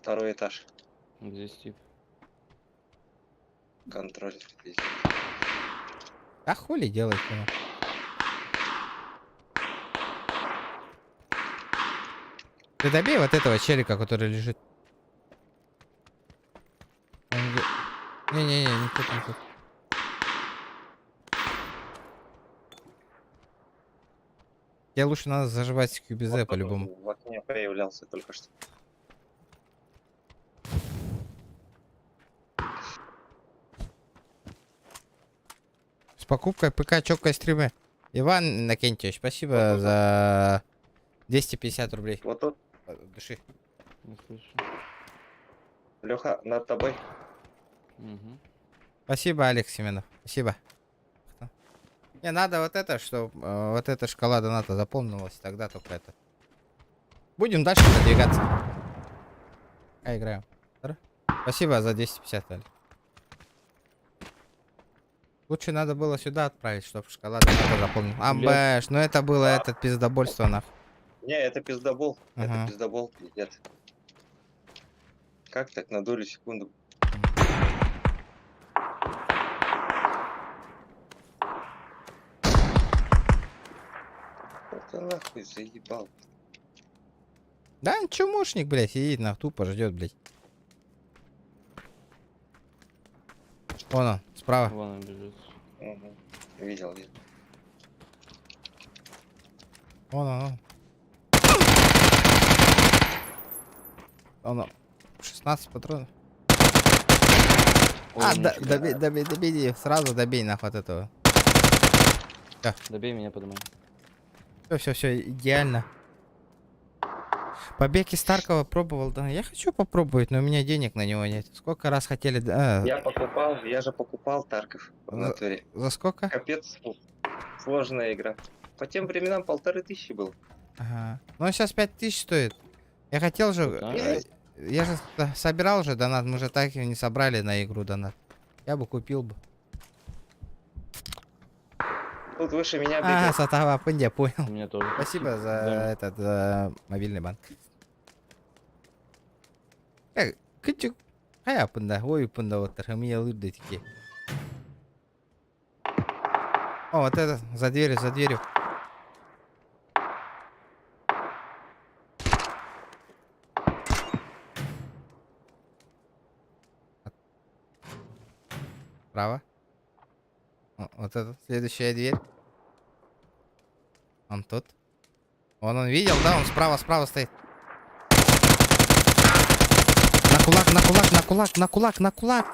Второй этаж. Здесь тип. Контроль. Здесь. А хули делает? Ну? Ты добей вот этого челика, который лежит. Не-не-не, не тут, не тут. Тебе лучше надо заживать с QBZ Вот тут по-любому. в окне появлялся только что. С покупкой ПК четкой стримы. Иван Накентьевич, спасибо за 250 рублей. Вот тут, Души. Не слышу. Леха, над тобой. Мгм. Спасибо, Алекс Семенов. Спасибо. Не, надо вот это, что вот эта шкала доната заполнилась, тогда только это. Будем дальше продвигаться. А, играем. Хорошо? Спасибо за 250, Алекс. Лучше надо было сюда отправить, чтобы шкала доната заполнилась. Амбэш, ну это было этот пиздобольство, нахуй. Не, это пиздобол. Ага. Это пиздобол, пиздец. Как так на долю секунды? Это нахуй заебал. Да, чумошник, блядь, сидит на тупо ждет, блядь. Вон он, справа. Вон он бежит. Угу. Видел, видел. Вон он. Вон он. 16 патронов. Ой, А, нифига. добей, сразу добей нахуй от этого. Добей меня, подумай. Все, идеально. Побег из Таркова пробовал, да. Я хочу попробовать, но у меня денег на него нет. Сколько раз хотели, да. Я же покупал Тарков в натуре. За сколько? Капец, сложная игра. По тем временам 1500 был. Ага. Ну, сейчас 5000 стоит. Я хотел же... Да? Я же собирал же донат, мы же так и не собрали на игру донат. Я бы купил бы. Тут выше меня А, бегает. сатава, я понял. У меня тоже. Спасибо за Да. этот, за мобильный банк. Кычук. Хая пында, ой пында вот тархамия лудды такие. О, вот это, за дверью, за дверью. Право. О, вот это, следующая дверь. Он тут. Он видел, да? Он справа стоит. На кулак, на кулак, на кулак, на кулак, на кулак.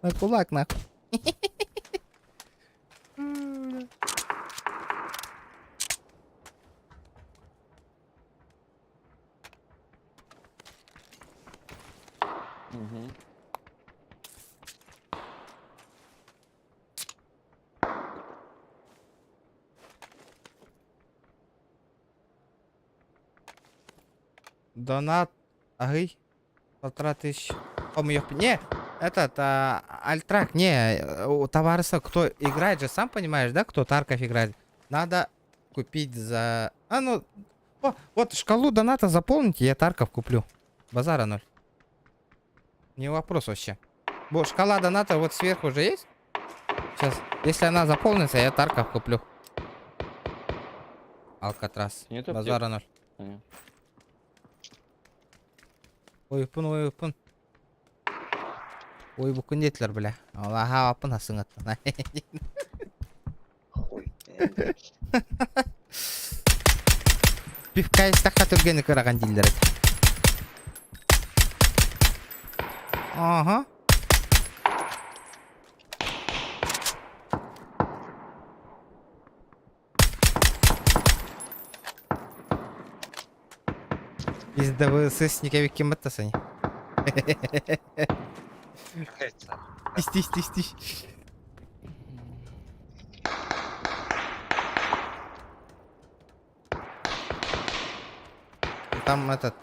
На кулак, нахуй. Угу. Донат. Агы. 1500. Не, этот, Альтрак, не, у товарища, кто играет же, сам понимаешь, да, кто Тарков играет? Надо купить за... ну, вот шкалу доната заполните, я Тарков куплю. Базара 0. Не вопрос вообще. Вот шкала доната вот сверху уже есть? Сейчас, если она заполнится, я Тарков куплю. Алкатрас. Нет аптек? Базара 0. Понятно. Ой, пун. Ой, bu күндетлер, бля. Аллаха апын асыңат. Хуй. Пивка истака түргені көраған дейлдер. Ага. Bizde bu sesnike bir kim battasın? Tiş. Там этот...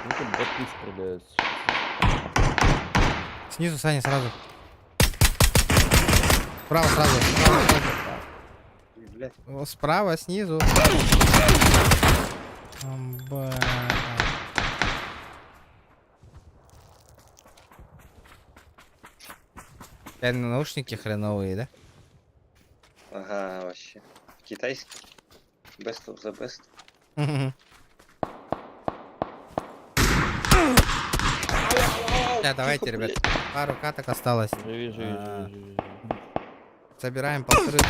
Ну тут ботки стреляются. Снизу, Саня, сразу. Справа сразу. Блядь. О, справа, снизу. Амба. Реально наушники хреновые, да? Ага, вообще. Китайский. Best of the best. Да, давайте, ребят. Пару каток осталось. Живи. Собираем 1500.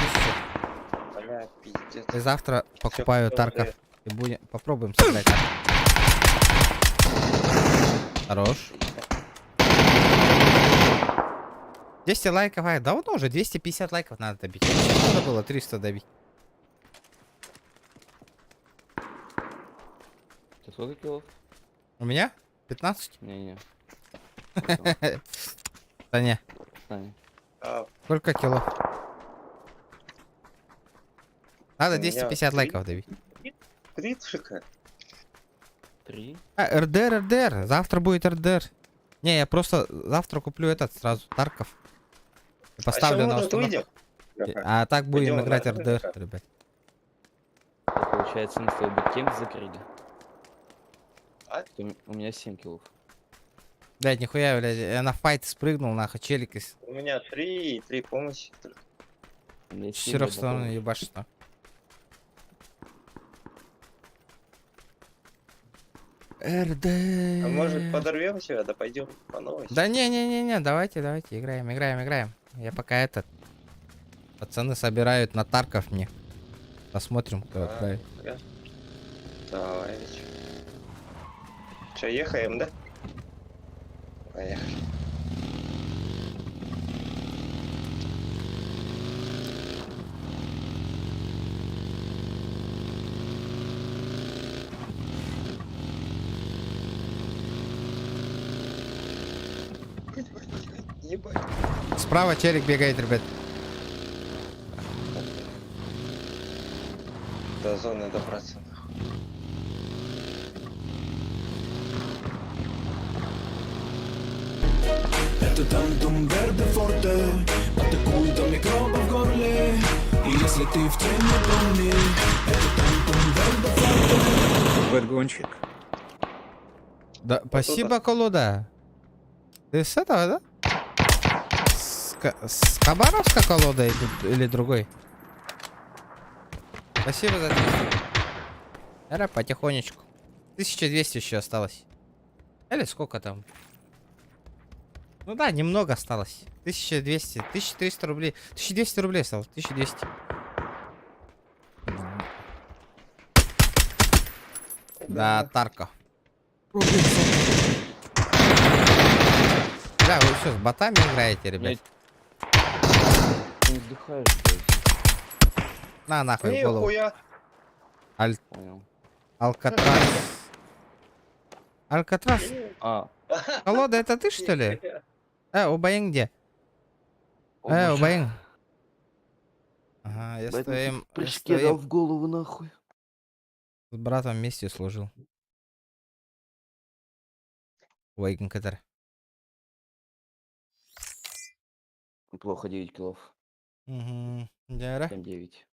Бля, пиздец. И завтра покупаю всё Тарков. уже. И будем... Попробуем собрать. Хорош. 200 лайков, давно уже 250 лайков надо добить. Надо было 300 добить. Ты сколько килов? У меня 15? Не-не. Да не. Саня. А, Сколько кило? Надо У меня 250 3. лайков добить. 30. 3. РДР. Завтра будет РДР. Не, я просто завтра куплю этот сразу, Тарков. И поставлю на установку. А так будем Пойдем играть на РДР, РДР. ребят. Получается, мы с тобой бэккемп закрыли. А? У меня 7 килов. Блять, нихуя, блядь, я на файт спрыгнул, нахуй, челик из У меня 3 и 3 помощи. только. У меня 7 четырех сторон добавок. ебашит. там. РД. А может подорвем себя, да пойдем по новой? Да не, давайте, играем. Я пока этот... Пацаны собирают на Тарков мне. Посмотрим, кто отправит. Давай. Че, ехаем, да? Поехали. Ебать. Справа челик бегает, ребят. До зоны добраться. Это тантум верде форте, атакует до микроба в горле. И если ты в теме, помни, это тантум верде форте. Подгонщик. Да, спасибо, Колода. Ты с этого, да? С Хабаровска Колода или другой? Спасибо за это. Эра, потихонечку. 1200 еще осталось. Или сколько там? Ну да, немного осталось. 1200, 1300 рублей. 1200 рублей осталось, 1200. Да, Тарко. Бля, вы что, с ботами играете, ребят? Ты не вздыхаешь, блядь. На, нахуй, в голову. Нихуя. Понял. Алькатрас. Алькатрас. А, Колода, это ты, что ли? Убаин где? боже. Убаин. Ага, я с Блядь, мне твоим... тут я с прыжки дал твоим в голову, нахуй. с братом вместе служил. Убаин Катар. Плохо 9 килов. Угу. Дяра. Там 9.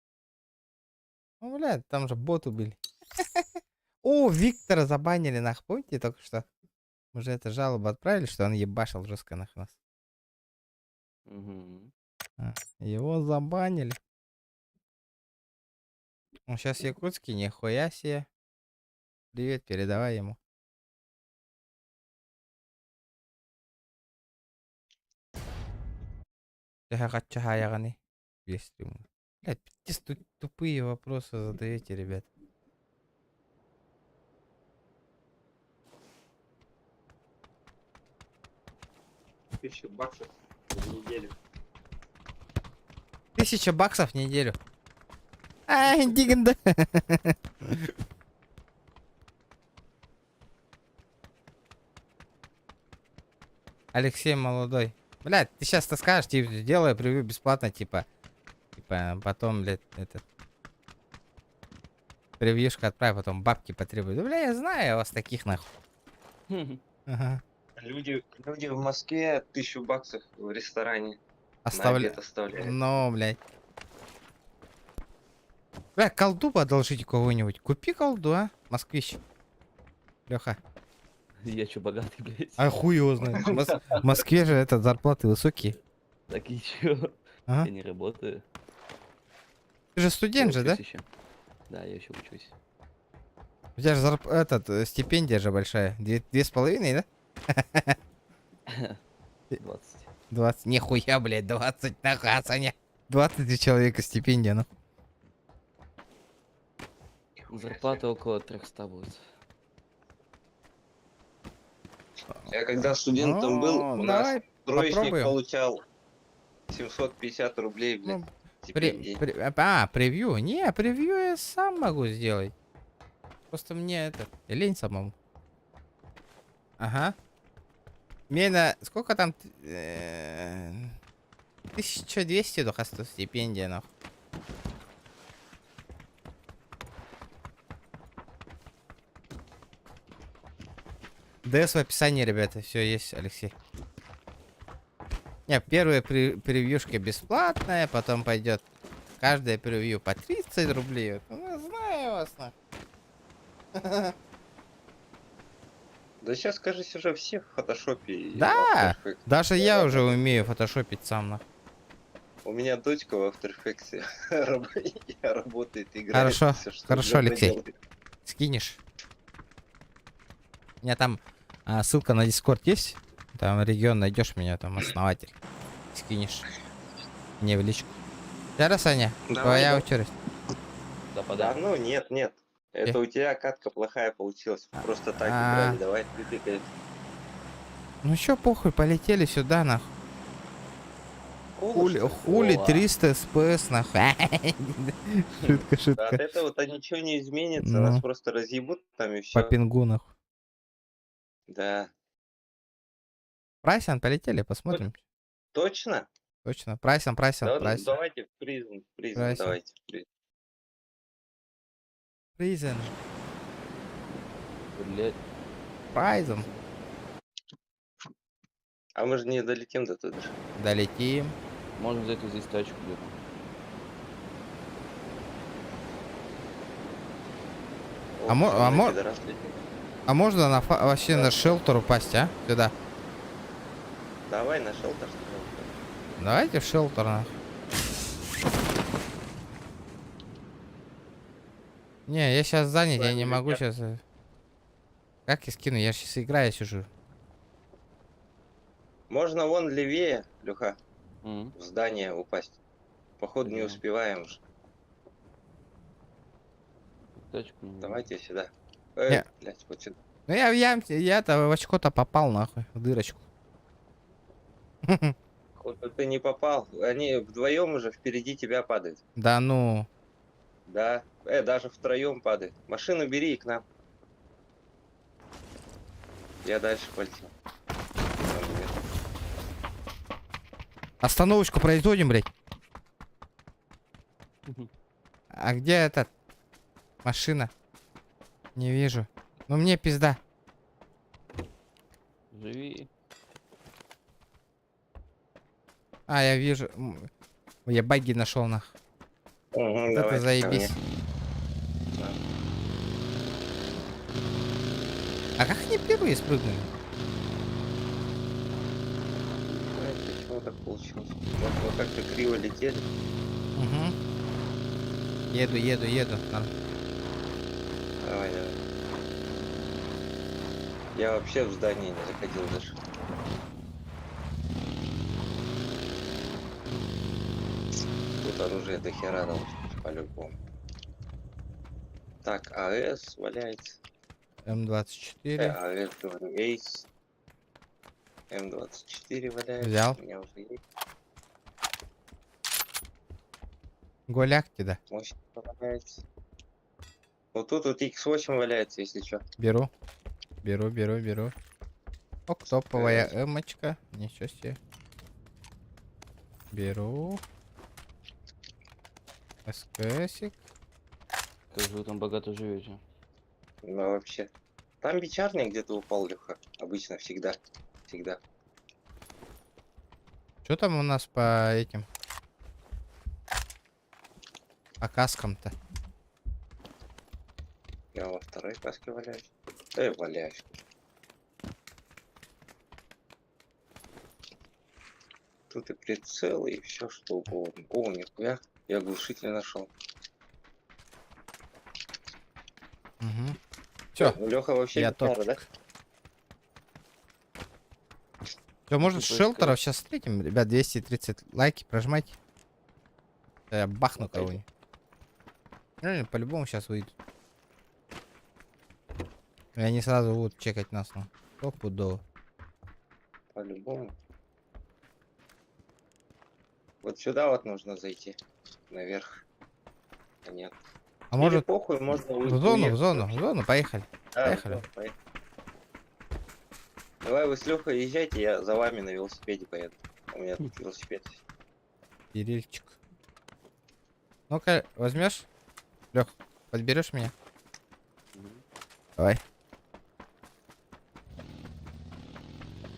Ну, блядь, там же боты были. О, Виктора забанили, нах, помните только что? Мы же это жалобу отправили, что он ебашил жестко нах нас. Угу. Его забанили. Он сейчас якутский, нихуя себе. Привет, передавай ему. Есть ему. Блядь, пиздец, тупые вопросы задаете, ребят. $1000 в неделю. 1000 баксов в неделю. Диганда. Алексей молодой. Блядь, ты сейчас-то скажешь, типа, делай превью бесплатно, типа, потом, блядь, этот, превьюшка отправь, потом бабки потребуют. Да, бля, я знаю вас таких, нахуй. Ага. Люди в Москве $1000 в ресторане на Оставля... обед оставляют. Ну, блядь. Бля, колду одолжите кого-нибудь. Купи колду, а, москвич. Леха. Я чё, богатый, блядь? А хуй его знает. В Москве же это зарплаты высокие. Так и чё? Ага. Я не работаю. Ты же студент же, да? Учусь ещё. Да, я еще учусь. У тебя же стипендия же большая. 2,5, да? 20. 20. Нихуя, блядь, 20 нахуй, Саня. 20 человека стипендия, ну. Зарплата около 300 будет. Я когда студентом был, у нас давай троечник попробуем. получал 750 рублей, блядь, Ну, стипендии. превью? Не, превью я сам могу сделать. Просто мне это лень самому. Ага. Мне сколько там? 1200 только стоит стипендия, нахуй. ДС в описании, ребята, все есть, Алексей. Не, первая превьюшка бесплатная, потом пойдет каждая превью по 30 рублей. Ну, знаю вас, нахуй. Да сейчас, кажется, уже все в фотошопе. и Да, в After Effects. даже я уже умею фотошопить сам, нахуй. У меня дочка в After Effects работает, играет. Хорошо, всё, что хорошо, угодно Алексей. делает. Скинешь? У меня там ссылка на Discord есть. Там регион найдешь меня, там основатель. Скинешь. Мне в личку. Сейчас, Саня, Давай, твоя да. очередь. Да, Да, подарок. ну нет. Это у тебя катка плохая получилась. Просто так играли. Давай, ты тыкай. Ну чё, похуй, полетели сюда, нахуй. Хули О, 300 СПС, нахуй. Шутка, Да, от шутка. этого-то ничего не изменится. Ну. Нас просто разъебут там и По все. пингу, нахуй. Да. Прайсан, полетели, посмотрим. Точно? Точно. Прайсан. Давайте в призм. Прайс. Давайте в призм. Призен. Блядь. Прайзом. А мы же не долетим до туда же. Долетим. Можно взять вот здесь тачку где-то. А можно вообще на шелтер упасть, а? Сюда. Давай на шелтер. что ли. Давайте в шелтер, нахуй. Не, я сейчас занят, я не могу сейчас. Как я скину? Я сейчас играю, сижу. Можно вон левее, Люха, М, в здание упасть. Походу не Да. успеваем уже. Тачку не видно. Давайте сюда. Не. Блядь, вот сюда. Ну я в ямке, я-то в очко-то попал нахуй, в дырочку. Вот ты не попал. Они вдвоем уже впереди тебя падают. Да ну. Да. Даже втроем падают. Машину бери и к нам. Я дальше полетел. Остановочку производим, блядь. Мгм. А где этот? Машина? Не вижу. Ну мне пизда. Живи. А, я вижу. Я багги нашел нах. Вот это заебись. А как они первые спрыгнули? Почему так получилось? Может, мы как-то криво летели? Угу. Еду. Давай. Я вообще в здание не заходил даже. Тут оружие до хера должно быть, по-любому. Так, АС валяется. М24. АС, говорю, Эйс. М24 валяется. Взял. У меня уже есть. Голяк да. Мощь валяется. Вот тут вот X8 валяется, если что. Беру. Ок, топовая эмочка. Ничего себе. Беру. СКСик. Как же вы там богато живете? Ну вообще. Там бичарник где-то упал, Леха. Обычно, всегда. Что там у нас по этим? По каскам-то? Я во второй каске валяюсь. Валяюсь. Тут и прицелы, и все что угодно. О, нихуя. Я глушитель нашел. Угу. Все. Леха вообще Я бичара, да? топчик. Все, может, Типа шелтеров сейчас встретим? Ребят, 230 лайки прожимайте. Да я бахну Отойди. кого-нибудь. Реально, по-любому сейчас выйдут. И они сразу будут чекать нас, ну. Стопудово. По-любому. Вот сюда вот нужно зайти. Наверх. А нет. А Или может, похуй, можно в зону, поехали. Поехали. Поехали. Давай вы с Лехой езжайте, я за вами на велосипеде поеду. У меня тут велосипед есть. Кирильчик. Ну-ка, возьмешь? Лех, подберешь меня? Давай.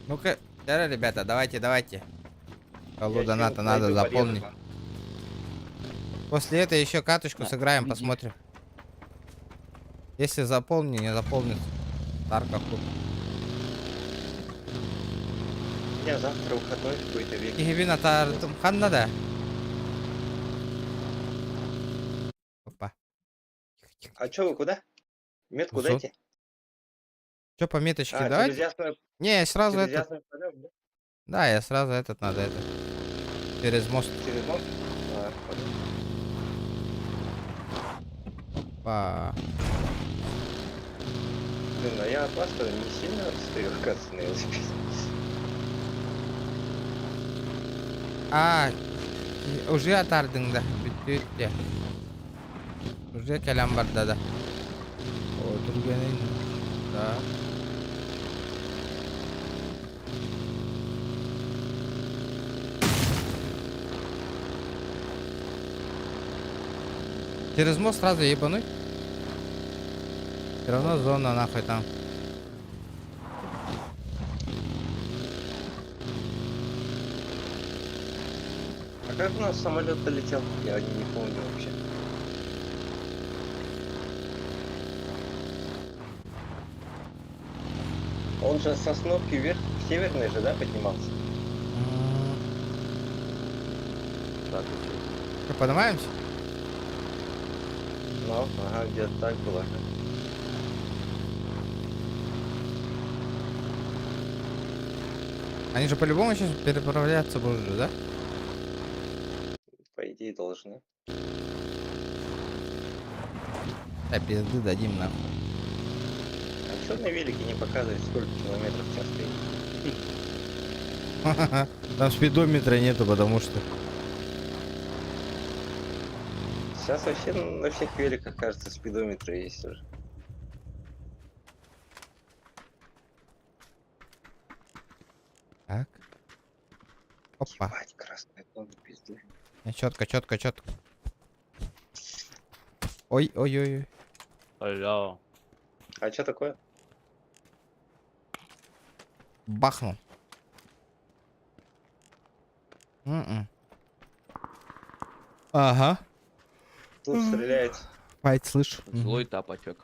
Ну-ка, давай, ребята, давайте. Колу доната надо заполнить. После этого еще каточку Да, сыграем, иди. посмотрим. Если заполни, не заполнит. Тарка хуй. У меня завтра выходной в какой-то век. Кигибина тартым ханнада. Опа. А чё вы куда? Метку Зо- дайте. Че по меточке, А, давай? через ясную, Не, я сразу через этот. ясную поляну, да? Да, я сразу этот надо это. Через мост. Через мост? А, понял. Па. Блин, а я от вас не сильно отстаю, оказывается, на велосипеде. А, уже атардың да. Бүтті. Уже кәлем бар да. Отыргенін. Да. Через мост сразу ебануть. Все равно зона нахуй там. А как у нас самолет-то летел? Я не помню вообще. Он же со Сосновки вверх, в северный же, да, поднимался? Так, Что, поднимаемся? Ну, ага, где-то так было. Они же по-любому сейчас переправляться будут, да? По идее должны. Да, пизды дадим нам. А что на велике не показывает, сколько километров в час стоит? Там спидометра нету, потому что... Сейчас вообще на всех великах, кажется, спидометры есть уже. Так. Опа. Ебать, красная тонна пизды. Четко, четко, четко. Ой, ой, ой, ой. Алло. А что такое? Бахнул. Ага. Тут стреляет. Файт, слышь. Злой тапочек.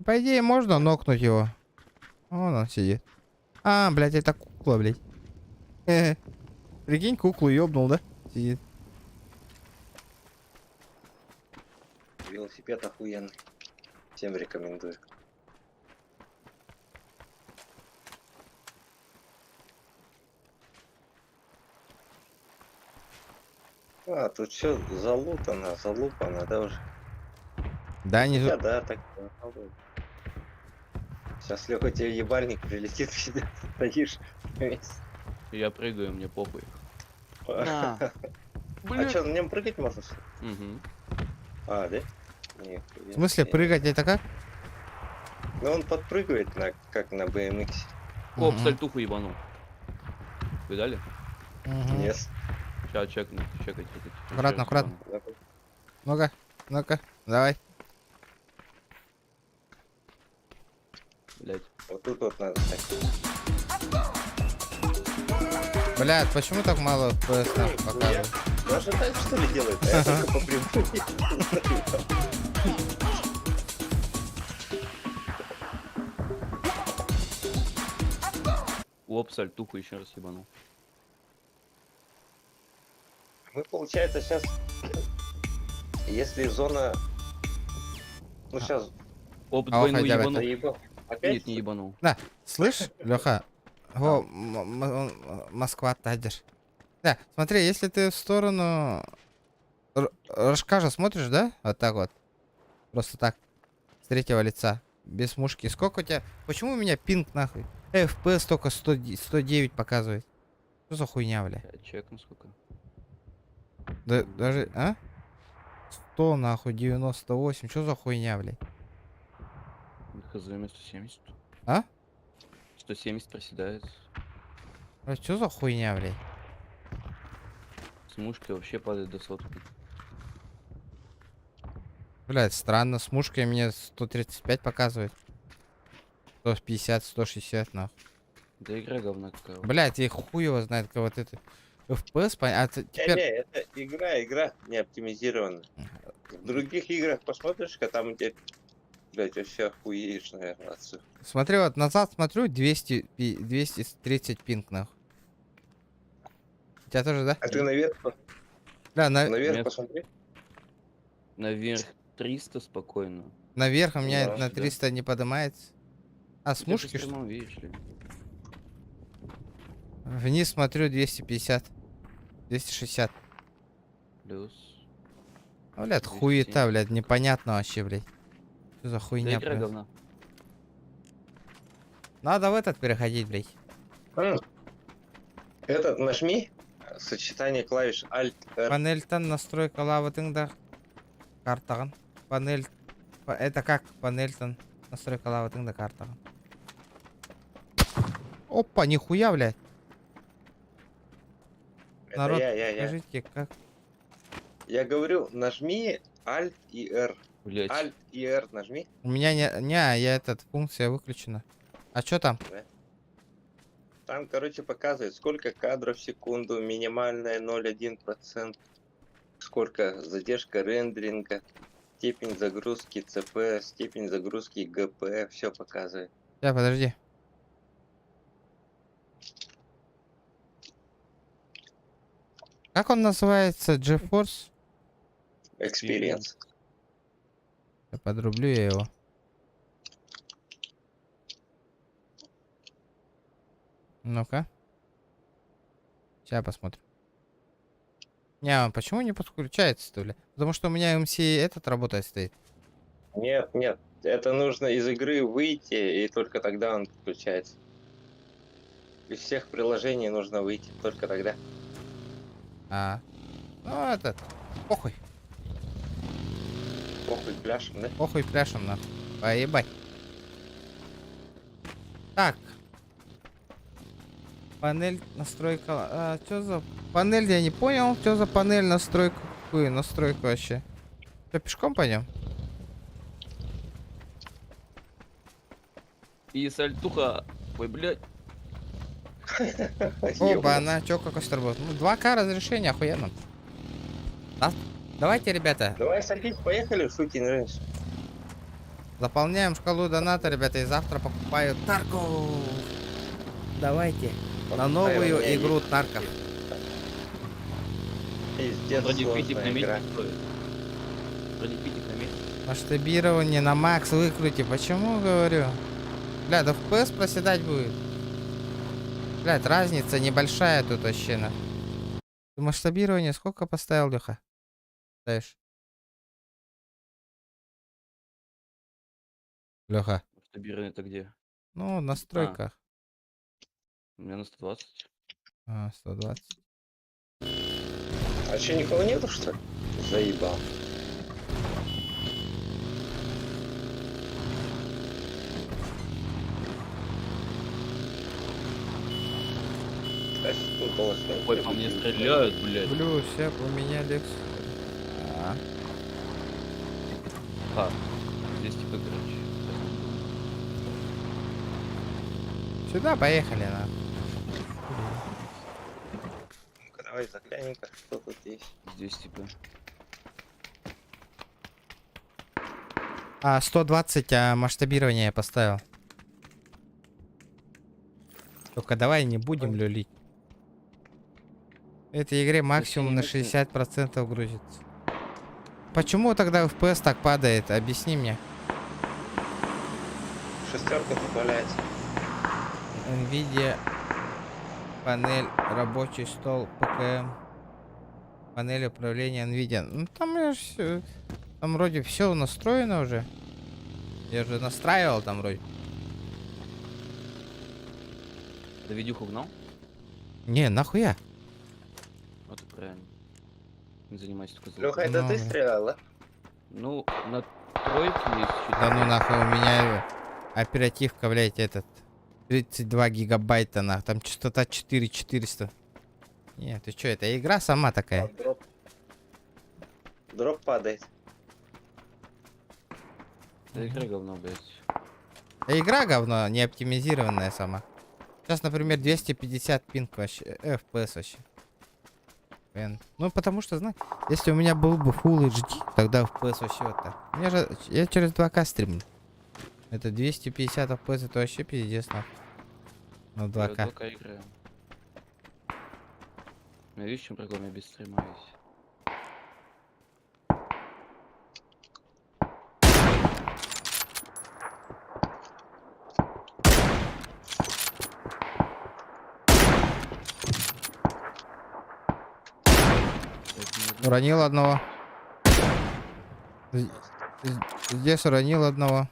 По идее, можно нокнуть его. Вон он сидит. А, блядь, это кукла, блядь. Прикинь, куклу ёбнул, да? Сидит. Велосипед охуенный. Всем рекомендую. А, тут все залутано, залупано, да уже? Да, не... Да, да, так. Сейчас Леха тебе ебальник прилетит, стоишь вместе. Я прыгаю, мне похуй. А что, на нем прыгать можно? Угу. А, да? В смысле, прыгать это как? Ну он подпрыгивает как на BMX. Оп, Мгм. сальтуху ебанул. Видали? Мгм. Нет. Сейчас чекнуть, чекать. Аккуратно, аккуратно. Ну-ка, ну-ка, давай. Блять. Вот тут вот надо стать. Блядь, почему так мало FPS нам показывает? Даже так что ли делает? А я только по прямой. Оп, сальтуху еще раз ебанул. Мы, получается, сейчас, если зона... Ну, сейчас Оп, А, двойную хотя бы ебанул. заебал. Опять? Нет, не ебанул. Да, слышь, Леха? Во, Москва, Тадер. Да, смотри, если ты в сторону рожка же смотришь, да? Вот так вот. Просто так. С третьего лица. Без мушки. Сколько у тебя... Почему у меня пинг нахуй? FPS только 109 показывает. Что за хуйня, бля? Я чекну сколько. Да, даже... А? 100 нахуй, 98. Что за хуйня, бля? Хз, 170. А? 170 проседает. Что за хуйня, бля? С мушкой вообще падает до сотки. Блядь, странно. С мушкой мне 135 показывает. 150, 160 нахуй. Да игра говна какая. Блядь, и хуй его знает, как вот это. FPS, а теперь... Не, это игра не оптимизирована. В других играх посмотришь-ка, там у тебя, блядь, вообще охуеешь, наверное, отсюда. Смотри, вот назад смотрю, 230 пинг, нахуй. У тебя тоже, да? А ты наверх, Да, наверх Нет. посмотри. Наверх 300 спокойно. наверх у меня Да, на да. 300 не поднимается. А с Ты же мушки что? стримом видишь ли? Вниз смотрю 250. 260. Плюс. А, блядь, 207. хуета, блядь, непонятно вообще, блядь. Что за Да хуйня, игра блядь? говна. Надо в этот переходить, блядь. Этот нажми, сочетание клавиш Alt-R. Панельтан настройка лаватыңда картаган. Панель... Это как панельтан настройка лаватыңда картаган. Опа, нихуя, блядь. Это Народ, я. скажите, как... Я говорю, нажми Alt и R. Блять. Alt и R нажми. У меня не, я этот, функция выключена. А что там? Там, короче, показывает, сколько кадров в секунду, минимальная 0,1%, сколько задержка рендеринга, степень загрузки ЦП, степень загрузки ГП, все показывает. Подожди. Как он называется? GeForce? Experience. Подрублю я его. Ну-ка. Сейчас посмотрим. Не, почему не подключается, что ли? Потому что у меня МС этот работает стоит. Нет, нет, это нужно из игры выйти, и только тогда он подключается. Из всех приложений нужно выйти, только тогда. Ну, этот. Похуй. Похуй пляшем, да? Похуй пляшем, нахуй. Поебать. Так. Панель настройка. Что за панель? Я не понял. Что за панель настройка? Какую настройку вообще? Что, пешком пойдем? И сальтуха. Ой, блядь. Оба, она чё, какой старбот? Ну, 2К разрешение, охуенно. Давайте, ребята, Давай садись, поехали, сукин раньше. заполняем шкалу доната, ребята, и завтра покупаю Тарков. Давайте. На новую игру Тарков. Пиздец, Вроде питик на сложная игра. месте стоит. Вроде питик на месте. Масштабирование на макс выкрути. Почему говорю? Бля, да FPS проседать будет. Блядь, разница небольшая тут вообще. Масштабирование сколько поставил, Леха? Ставишь? Леха. Масштабирование это где? Ну, в настройках. У меня на 120. 120. А че, никого нету, что ли? Заебал. Кстати, тут голосование. Ой, по мне стреляют, блядь. Плюс, все, у меня Лекс. Здесь типа, короче. Сюда поехали, на. Ну-ка, давай заглянем-ка, что тут есть. Здесь типа. 120 масштабирование я поставил. Только давай не будем люлить. В этой игре максимум на 60% грузится. Почему тогда FPS так падает? Объясни мне. Шестерка тут валяется. Nvidia, панель, рабочий стол, ПКМ, панель управления Nvidia. Ну там все, там вроде все настроено уже. Я же настраивал там вроде. Ты видюху гнал? Не, нахуя? Вот и правильно. Не занимайся только злом. Леха, это Ну, ты бля. стрелял, да? Ну, на тройке есть чуть. Да ну нахуй, у меня оперативка, блять, этот 32 гигабайта, нахуй. Там частота 4400. Нет, ты чё, это игра сама такая. Дроп. Дроп падает. Да игра говно, блядь. Игра говно, не оптимизированная сама. Сейчас, например, 250 пинг вообще, FPS вообще. Ну, потому что, знаешь, если у меня был бы Full HD, тогда FPS вообще вот так. Я через 2К стримлю. Это 250 FPS, это вообще пиздец, нахуй. Ну, 2К. 2К играем. Я видишь, в чем прикол, я без стрима весь. Уронил одного. Здесь уронил одного.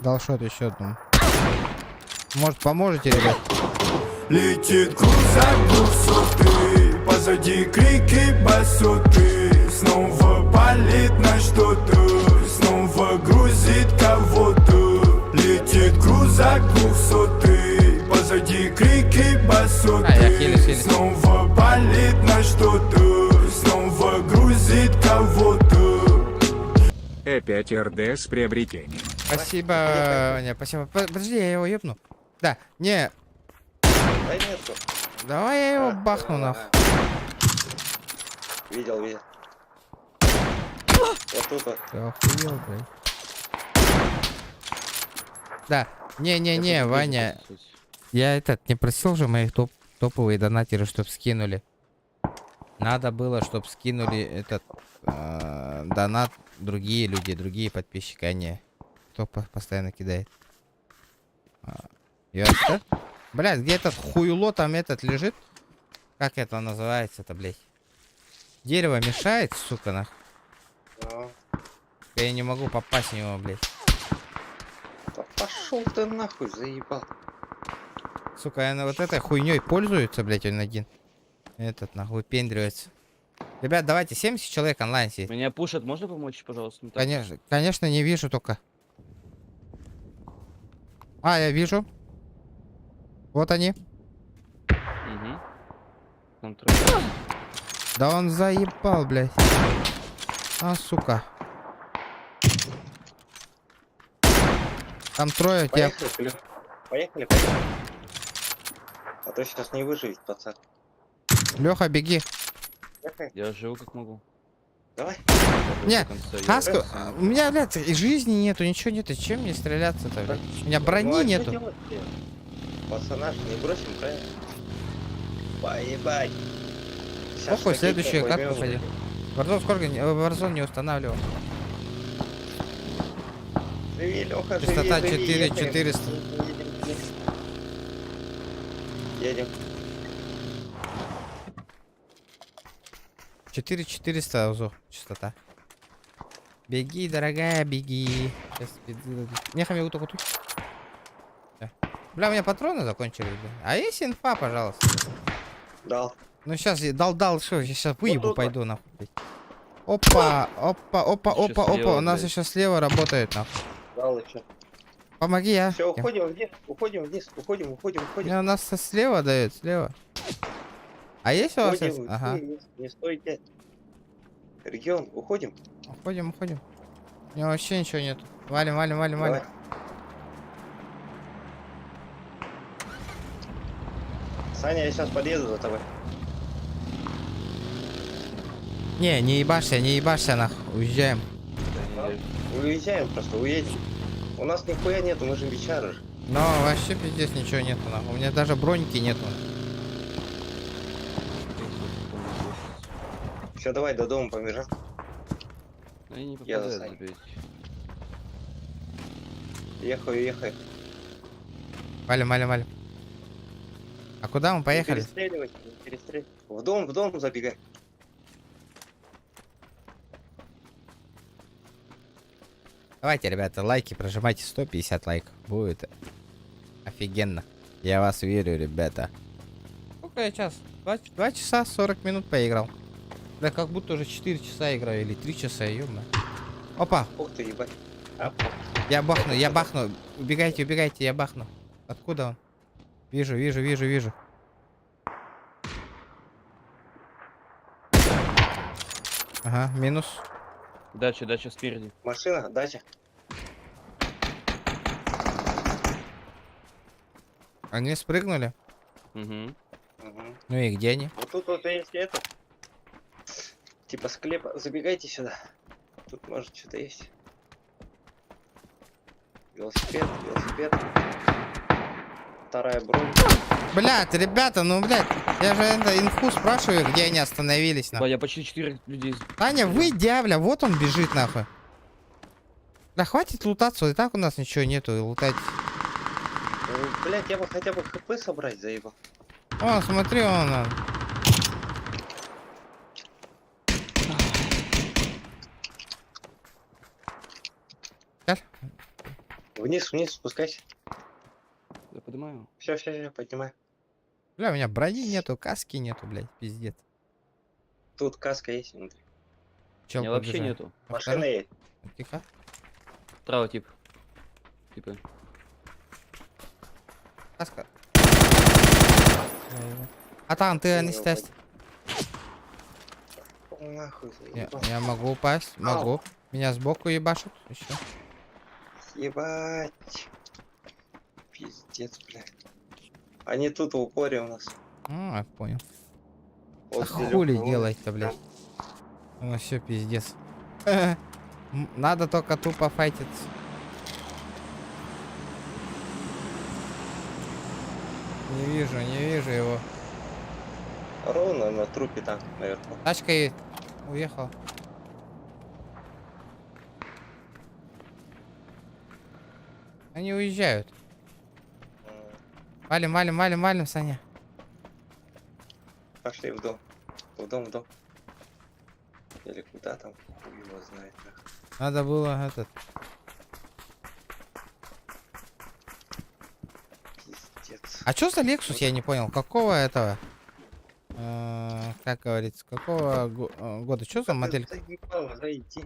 Дал шот еще одному. Может, поможете, ребят? Летит крузак 200, позади крики басоты. Снова палит на что-то, снова грузит кого-то. Летит крузак 200, позади крики басоты. хилюсь. Снова палит на что-то, снова грузит кого-то. Опять РД с приобретением. Спасибо, не, спасибо. Подожди, я его ебну. Да, не, Дай метку. давай я его бахну, нахуй. Видел, видел. Вот тут вот. Ты охуел, блядь. Да, не, Ваня, я не просил же моих топовые донатеры, чтоб скинули. Надо было, чтоб скинули этот донат другие люди, другие подписчики, а не кто постоянно кидает. Ясно. Блядь, где этот хуйло там этот лежит? Как это называется-то, блядь? Дерево мешает, сука, нахуй. Ну, Я не могу попасть в него, блядь. да пошел ты нахуй, заебал. Сука, она вот этой хуйней пользуется, блядь, он один. Этот, нахуй, выпендривается. Ребят, давайте 70 человек онлайн сидит. Меня пушат, можно помочь, пожалуйста? Ну, так. Конечно, конечно, не вижу только. А, я вижу. Вот они. Мгм. Там трое. Да он заебал, блядь. А, сука. Там трое тебя. Поехали, Клёв. Поехали, поехали. А то сейчас не выживет, пацан. Леха, беги. Поехали. Я живу как могу. Давай. Не, До конца, я Каска, сам. у меня, блядь, и жизни нету, ничего нету. Чем мне стреляться-то, блядь? У меня Ну, брони а чё нету. делать-то? Пацана ж не бросим, правильно? Поебать. Щас Похуй, такие следующую поймём. катку пойдем. Warzone сколько? Warzone не устанавливал. Живи, Лёха, живи, Частота живи, 4400. Едем. 4400 УЗО частота. Беги, дорогая, беги. Сейчас нехай мне только тут. Бля, у меня патроны закончились, бля. А есть инфа, пожалуйста? Дал. Ну сейчас я дал, что, я сейчас выебу, тут вот. пойду нахуй. блядь. Опа, опа, опа, Еще опа, опа. слева, У нас блядь. еще слева работает, нахуй. Дал еще. Помоги, а. Все, уходим вниз, уходим вниз, уходим, уходим, уходим. Не, у нас слева дает, слева. А есть у вас? Уходим, Ага. не стойте. Регион, уходим. Уходим, уходим. У него вообще ничего нет. Валим, валим, валим, валим. Давай. Саня, я сейчас подъеду за тобой. Не ебашься, нахуй. Уезжаем. Да, не- Уезжаем просто, уедем. У нас нихуя нету, мы же бичары. Но вообще пиздец ничего нету, нахуй. У меня даже броньки нету. Все, давай до дома побежал. Они не Я попадают за Саней. опять. Ехаю, ехаю. Валим, валим, валим. А куда мы поехали? Не перестреливай. В дом забегай. Давайте, ребята, лайки прожимайте, 150 лайков. Будет офигенно. Я вас верю, ребята. Сколько я час? 2 часа 40 минут поиграл. Да как будто уже 4 часа играю или 3 часа, ё-моё. Опа, Ух ты, ебать. я бахну. Убегайте, убегайте, я бахну. Откуда он? Вижу, вижу, вижу, вижу. Ага, минус. Дача, дача спереди. Машина, дача. Они спрыгнули. Угу. Угу. Ну и где они? Вот тут вот есть это. Типа склепа. Забегайте сюда. Тут может что-то есть. Велосипед, велосипед. Вторая бронь. Блядь, ребята, ну, блядь, я же это инфу спрашиваю, где они остановились, Да, нахуй. я почти 4 людей. Таня, вы дявля, вот он бежит, нахуй. Да хватит лутаться, и так у нас ничего нету, и лутать. Блять, я бы хотя бы хп собрать заебал. О, смотри, он. Сейчас. Вниз, вниз, спускайся. Я поднимаю. Все, поднимай. Бля, у меня брони нету, каски нету, блядь, пиздец. Тут каска есть внутри. У Чел меня вообще побежал. нету. Машина есть. Тихо. Право тип. Типа. Каска. А там ты не тест. Нахуй заебал. Я могу упасть, могу. Меня сбоку ебашут. Еще. Ебать. Пиздец, блядь. Они тут в упоре у нас. Я понял. А Вот хули Илюха, делать-то, блядь? Ну все, пиздец. Надо только тупо файтиться. Не вижу его. Ровно на трупе там, наверху. Тачка едет. Уехал. Они уезжают. М, Валим, валим, валим, валим, Саня. Пошли в дом. В дом, в дом. Или куда там, хуй его знает. нахуй. Надо было этот... Пиздец. А что за Lexus, я не понял. Какого этого? Как говорится, какого года? Что за Да ты модель? заебал, зайди.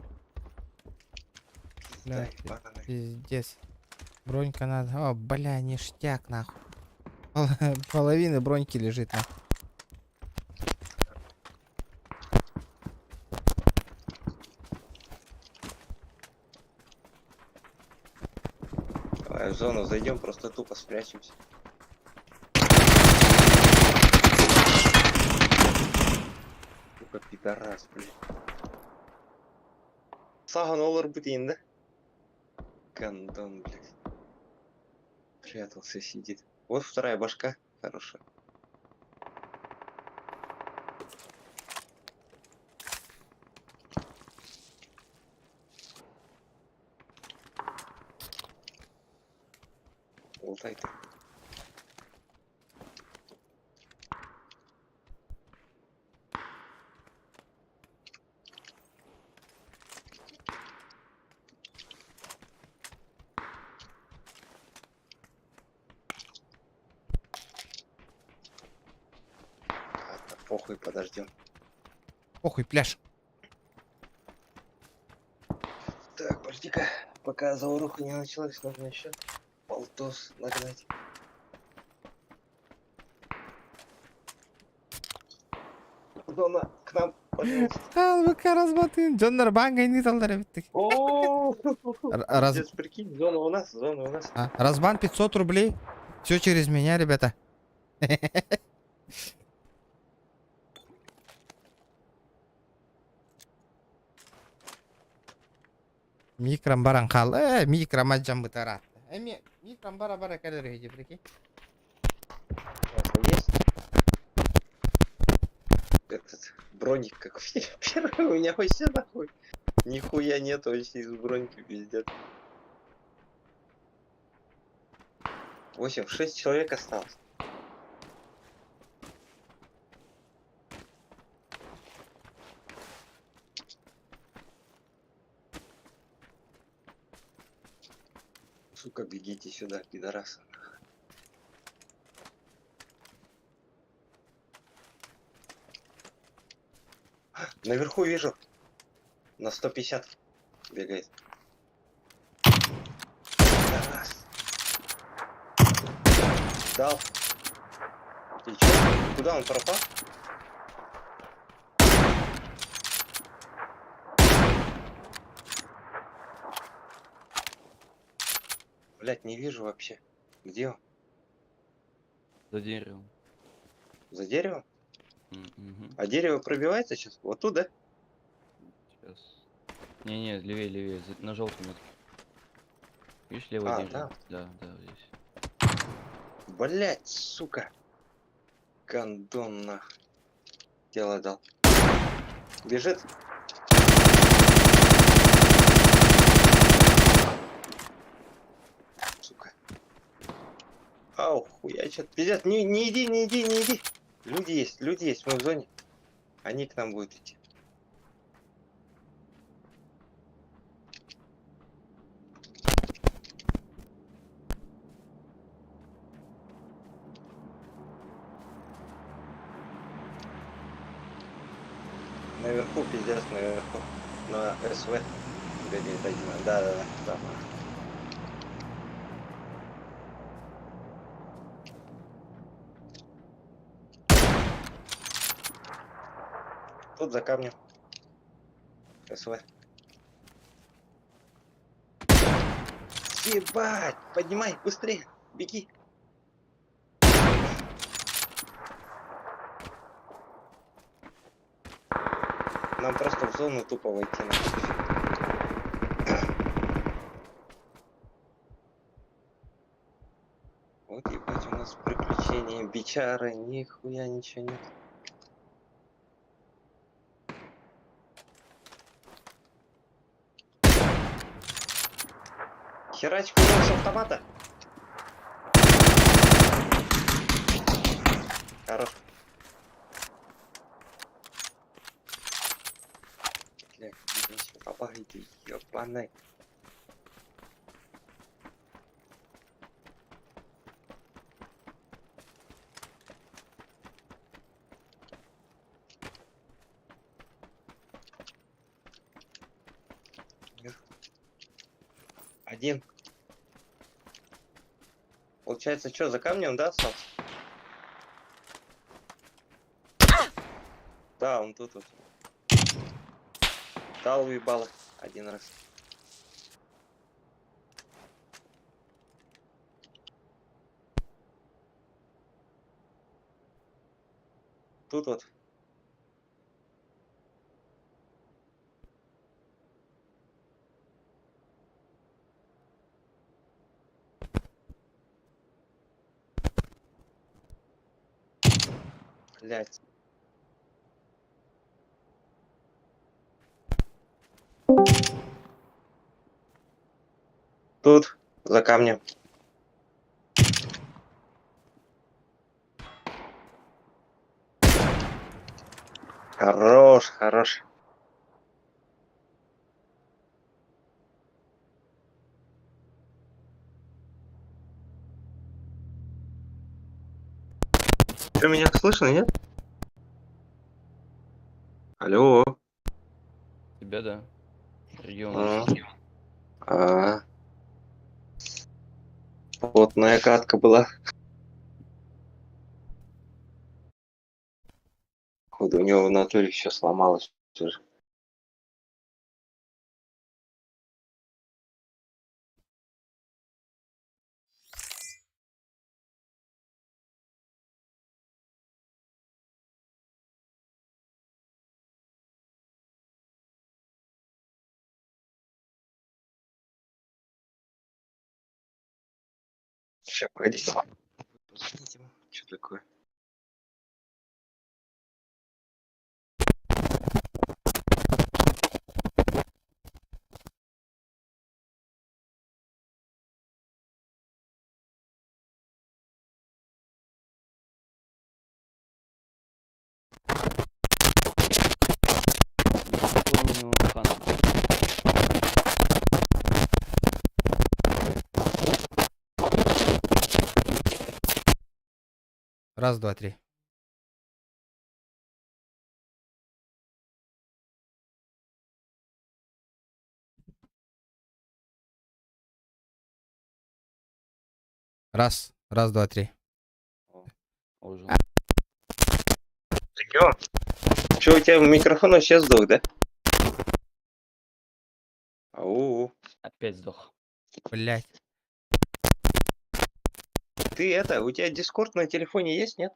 Бля, Пизда ебаная. пиздец. Бронька надо. О, бля, ништяк, нахуй. Половина броньки лежит, нахуй. Давай в зону зайдем, просто тупо спрячемся. Сука, пидорас, блин. Саган олар бутин, да? Гандон, блядь. Прятался, сидит. Вот вторая башка. Хорошая. Болтай ты. Ладно, похуй, подождем. Похуй, пляж. Так, подожди-ка, пока заваруха не началась, нужно еще полтос нагнать. Зона, к нам, пожалуйста. ЛВК размотын. Джоннар банга не талдар биттик. О, Раз... Пиздец, прикинь, зона у нас, зона у нас. Разбан 500 рублей. Все через меня, ребята. Микрам баранкал. Микрам аджам бытарат. Микрам бара-бара калорий иди, прикинь. Ясно, есть. Этот броник как в фильме. Первый у меня вообще нахуй. Нихуя нет вообще из броньки, пиздец. 6 человек осталось. Сука, бегите сюда, пидорасы. Наверху вижу. На 150 бегает. Пидорас. Дал. Ты чё? Куда он пропал? Блять, не вижу вообще. Где он? За деревом. За деревом? Мгм. А дерево пробивается сейчас? Вот туда? Сейчас. Не-не, левее, левее. На желтом метке. Видишь, левое А, дерево? Да, да, здесь. Блять, сука. Гандон нахуй. Дело дал. Бежит. Сука. Ау, хуячат. Пиздец, не иди, не иди, не иди. Люди есть, мы в зоне. Они к нам будут идти. Наверху, пиздец, наверху. На СВ. Да. Тут за камнем. СВ. Ебать! Поднимай, быстрее! Беги! Нам просто в зону тупо войти надо. Вот ебать, у нас приключения, бичара, нихуя ничего нет. Херачку с автомата. Хорош. Бля, попадай ты, ёбаный. Один. Получается, что, за камнем, да, остался? Да, он тут вот. Дал уебало один раз. Тут вот. Блять. Тут, за камнем. Хорош, хорош. Что, меня слышно, нет? Алло. Тебя, да. Регион. А. А. Плотная катка была. Походу, у него в натуре все сломалось. Тоже. Сейчас, погодите. Позвоните ему. Что такое? У него хан. Раз, два, три. Раз, раз, два, три. Уже. Регион. Что, у тебя микрофон вообще сдох, да? Ау. Опять сдох. Блять. Ты это, у тебя дискорд на телефоне есть, нет?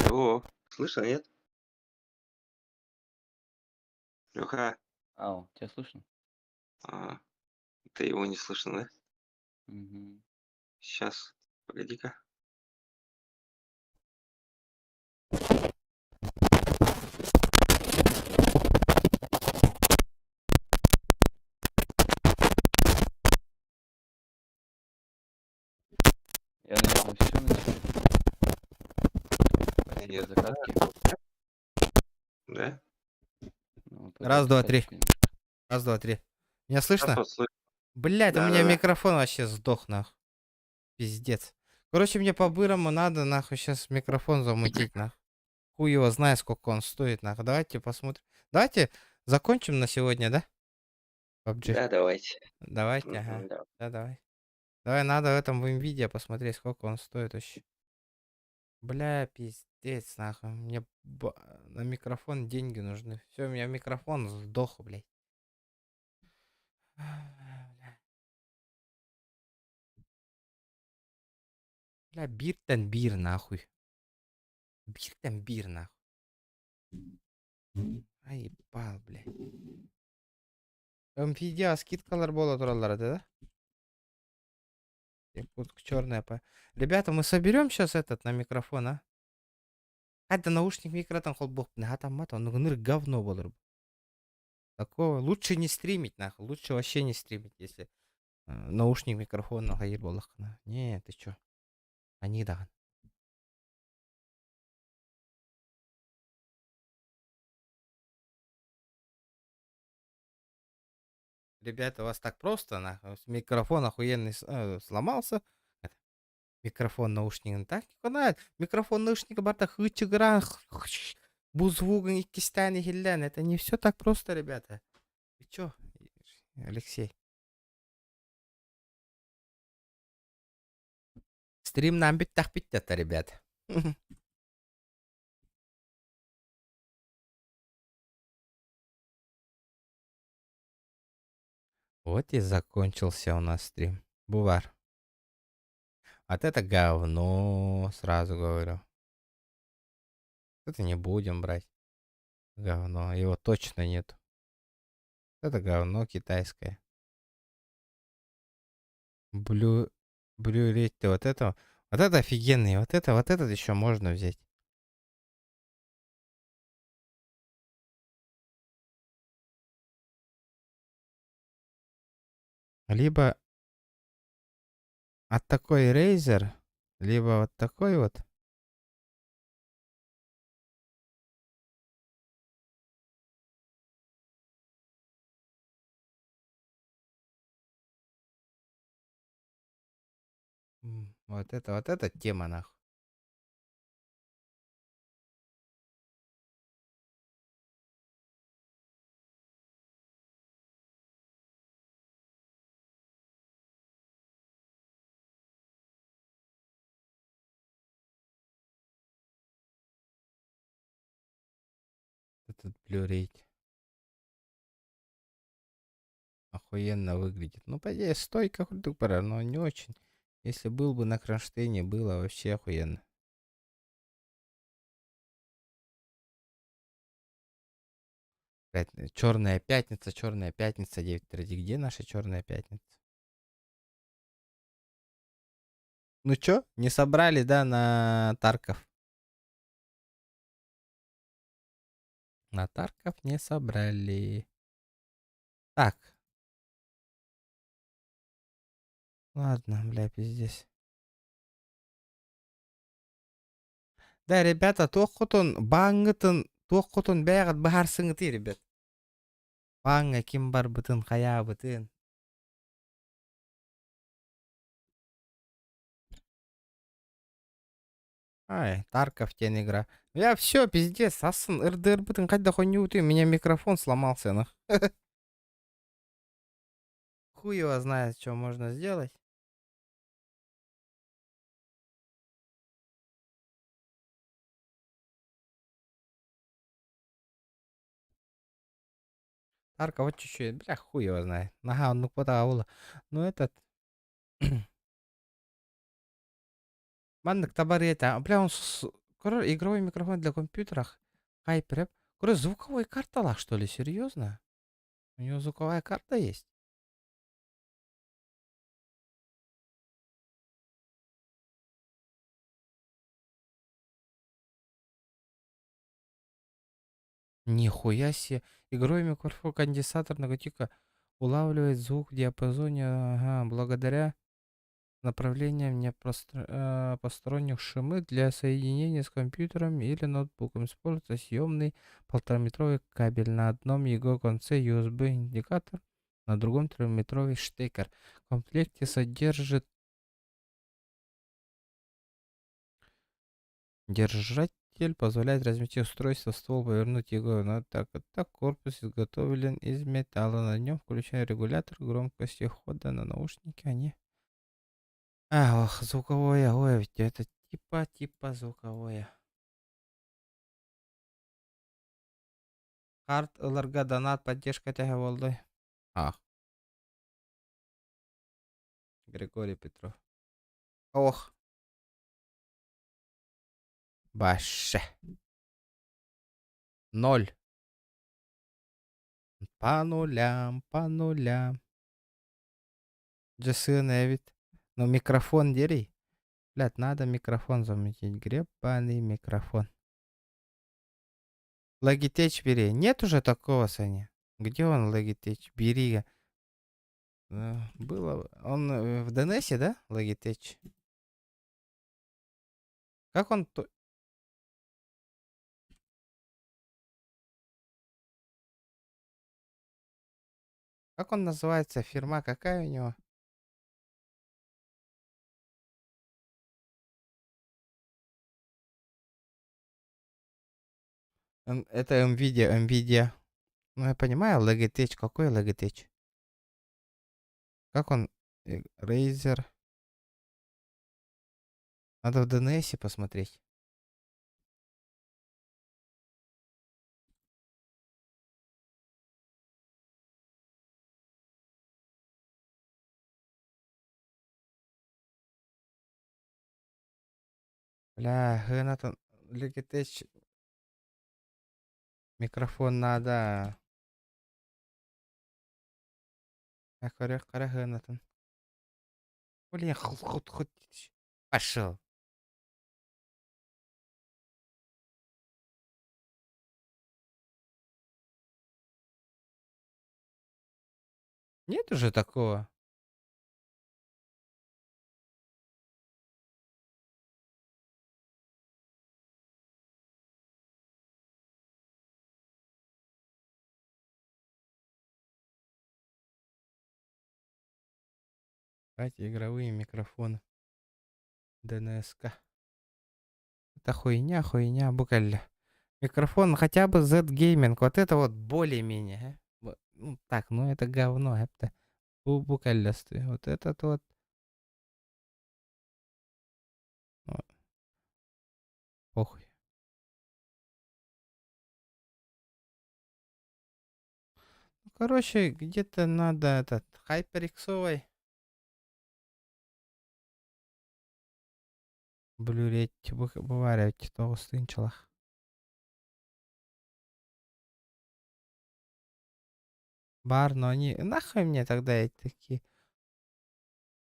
Алло. Слышно, нет? Леха. Ау, тебя слышно? А, ты его не слышно, да? Угу. Сейчас. Погоди-ка. Я, наверное, все на сегодня. Спасибо Нет. за катки. Да? Ну, Раз, два, три. конечно. Раз, два, три. Меня слышно? Вот слышно. Блять, у Да, меня да, да. микрофон вообще сдох, нахуй. Пиздец. Короче, мне по-бырому надо, нахуй, сейчас микрофон замутить, нахуй. Хуй его знает, сколько он стоит, нахуй. Давайте посмотрим. Давайте закончим на сегодня, да? PUBG. Да, давайте. Давайте, Мгм, ага. да. Да, давай. Давай, надо в этом в NVIDIA посмотреть, сколько он стоит вообще. Бля, пиздец, нахуй. Мне на микрофон деньги нужны. Все, у меня микрофон сдох, блядь. Бля, бир-тен бир, нахуй. Бир-тен бир, нахуй. Ай, ебал, блядь. NVIDIA скидкалар боло туралар, да? Куртка черная. Ребята, мы соберем сейчас этот на микрофон, а? Это наушник микротон холбок. Там мат, он говно было. Такого лучше не стримить, нахуй. Лучше вообще не стримить, если наушник микрофон на хайр болахна. Не, ты чё? Они да. Ребята, у вас так просто, нахуй. Микрофон охуенный сломался. Это, микрофон наушник так не хватает. Микрофон наушника барта хычыгран. Bu звук кистани хиллен. Это не все так просто, ребята. Ты чё, Алексей? Стрим нам бит так это, ребят. Вот и закончился у нас стрим. Бувар. Вот это говно, сразу говорю. Это не будем брать. Говно. Его точно нет. Это говно китайское. Блюреть вот это. Вот это офигенный. Вот этот еще можно взять. Либо от такой Razer, либо вот такой вот. Вот это тема, нахуй. Этот блюрейт. Охуенно выглядит. Ну, по идее, стойка худупора, но не очень. Если был бы на кронштейне, было вообще охуенно. Черная пятница, 9 ради. Где наша черная пятница? Ну чё, не собрали, да, на Тарков? На Тарков не собрали. Так. Ладно, бля, пиздец. Да, ребята, тоққутун, баңғытын, тоққутун бәғыт бағарсыңыты, ребят. Баңға ким бар бұтын, қая бұтын. Ай, Тарков тен игра. Я все, пиздец, асын, РДР бытын, қайда хуйню ты, у меня микрофон сломался, нах. Хуй его знает, что можно сделать. Тарка, вот чуть-чуть, бля, хуй его знает. Ага, ну куда аула. Ну этот... Мандык табар это. Бля, он игровой микрофон для компьютеров. Хайпер. Короче, звуковой карталах, что ли? Серьезно? У него звуковая карта есть? Нихуя себе. Игровой микрофон конденсатор нагатика улавливает звук в диапазоне. Ага, благодаря направлениям посторонних шумы для соединения с компьютером или ноутбуком. Используется съемный 1,5-метровый кабель. На одном его конце USB-индикатор, на другом 3-метровый штекер. В комплекте содержит держатель, позволяет разместить устройство в ствол, повернуть его на так. Корпус изготовлен из металла. На нем включая регулятор громкости хода на наушники. Они... ох, звуковое. Ой, ведь это типа звуковое. Хард ыларга донат поддержка тяга болды. Ах. Григорий Петров. Ох. Баше. 0. По нулям. Джесын Эвит. Ну, микрофон дери. Блядь, надо микрофон заметить. Гребаный микрофон. Logitech бери. Нет уже такого, Саня. Где он, Logitech? Бери. Было. Он в ДНСе, да? Logitech. Как он... Как он называется? Фирма какая у него? Это Nvidia. Ну, я понимаю, Logitech. Какой Logitech? Как он? Razer. Надо в ДНСе посмотреть. Бля, Геннатон. Logitech. Микрофон надо. Я говорю, Геннатон. Блин, хоть. Пошел. Нет уже такого. Кстати, игровые микрофоны. ДНСК. Это хуйня, буквально. Микрофон хотя бы Z-Gaming. Вот это вот более-менее. Ну так, ну это говно. Это буквально. Вот этот вот. Ну, похуй. Ну, короче, где-то надо этот HyperX-овый блюреть, вываривать того стынчалах. Бар, но они... Нахуй мне тогда эти такие...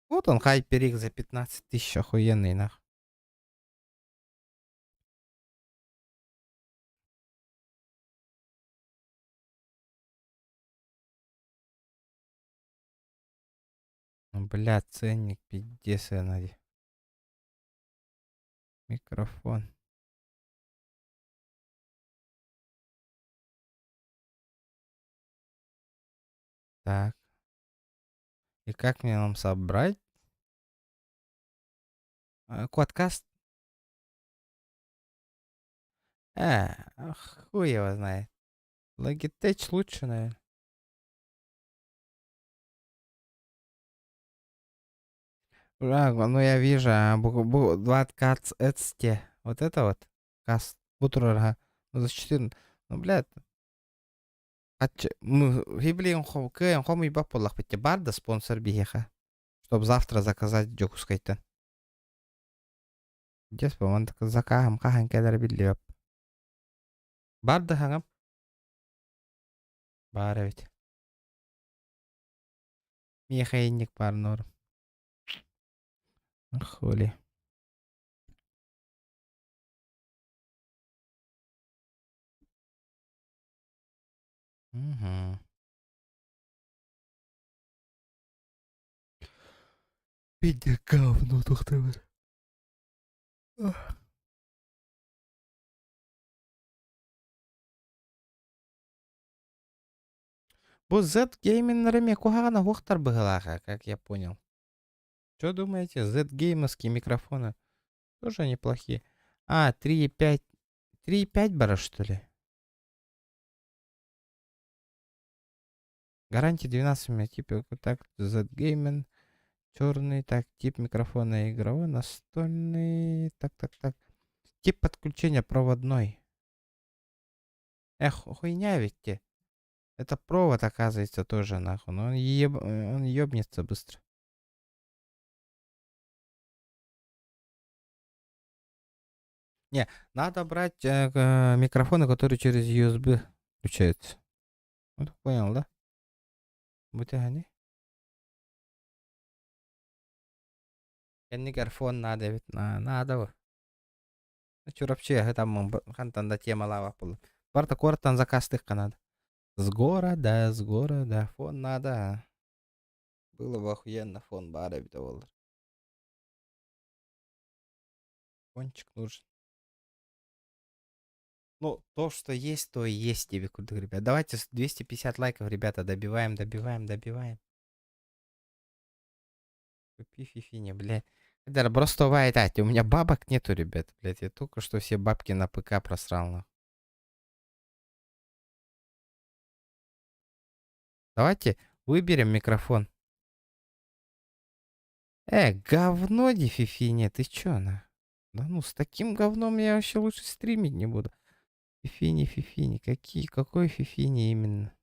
Вот он, HyperX за 15 тысяч, охуенный, нахуй. Ну, бля, ценник, пиздец, надо. Микрофон. Так. И как мне нам собрать? Кодкаст? Хуй его знает. Logitech лучше, наверное. Ну я вижу, 20 эцте. Вот это вот. Каст. Бутрага. Ну за 14. Ну, блядь. Гиблин хом и баполах. Пойти барда спонсор бихеха. Чтоб завтра заказать джоку скайтен. Дес по-моему, закахам кахан кедар бидлип. Барда хангам. Бара ведь. Михайник пар норм. Хули. Угу. Бедня говно, доктор. Бу Z-гейминерами кухана хухтар быгалаха, как я понял. Что думаете? Z-геймовские микрофоны тоже неплохие. 3,5. 3,5 бара, что ли? Гарантия 12 у меня типа так. Z-гейминг. Черный. Так, тип микрофона игровой. Настольный. Так. Тип подключения проводной. Хуйня ведь те. Это провод, оказывается, тоже нахуй. Но он ебнется быстро. Не, надо брать микрофоны, которые через USB включаются. Ну, ты понял, да? Будь они. Микрофон надо ведь. Надо. Чурапче, там хантанда тема лава пол. Барта кортан закастых надо. С города, фон надо. Было бы охуенно, фон бара $1. Фончик нужен. Ну, то, что есть, то и есть, тебе крутых ребят. Давайте 250 лайков, ребята, добиваем. Купи фифини, блядь. Это просто вайтать. У меня бабок нету, ребят, блядь. Я только что все бабки на ПК просрал, нахуй. Давайте выберем микрофон. Говно не фифини, ты чё, на? Да ну, с таким говном я вообще лучше стримить не буду. Фифини. Какой фифини именно?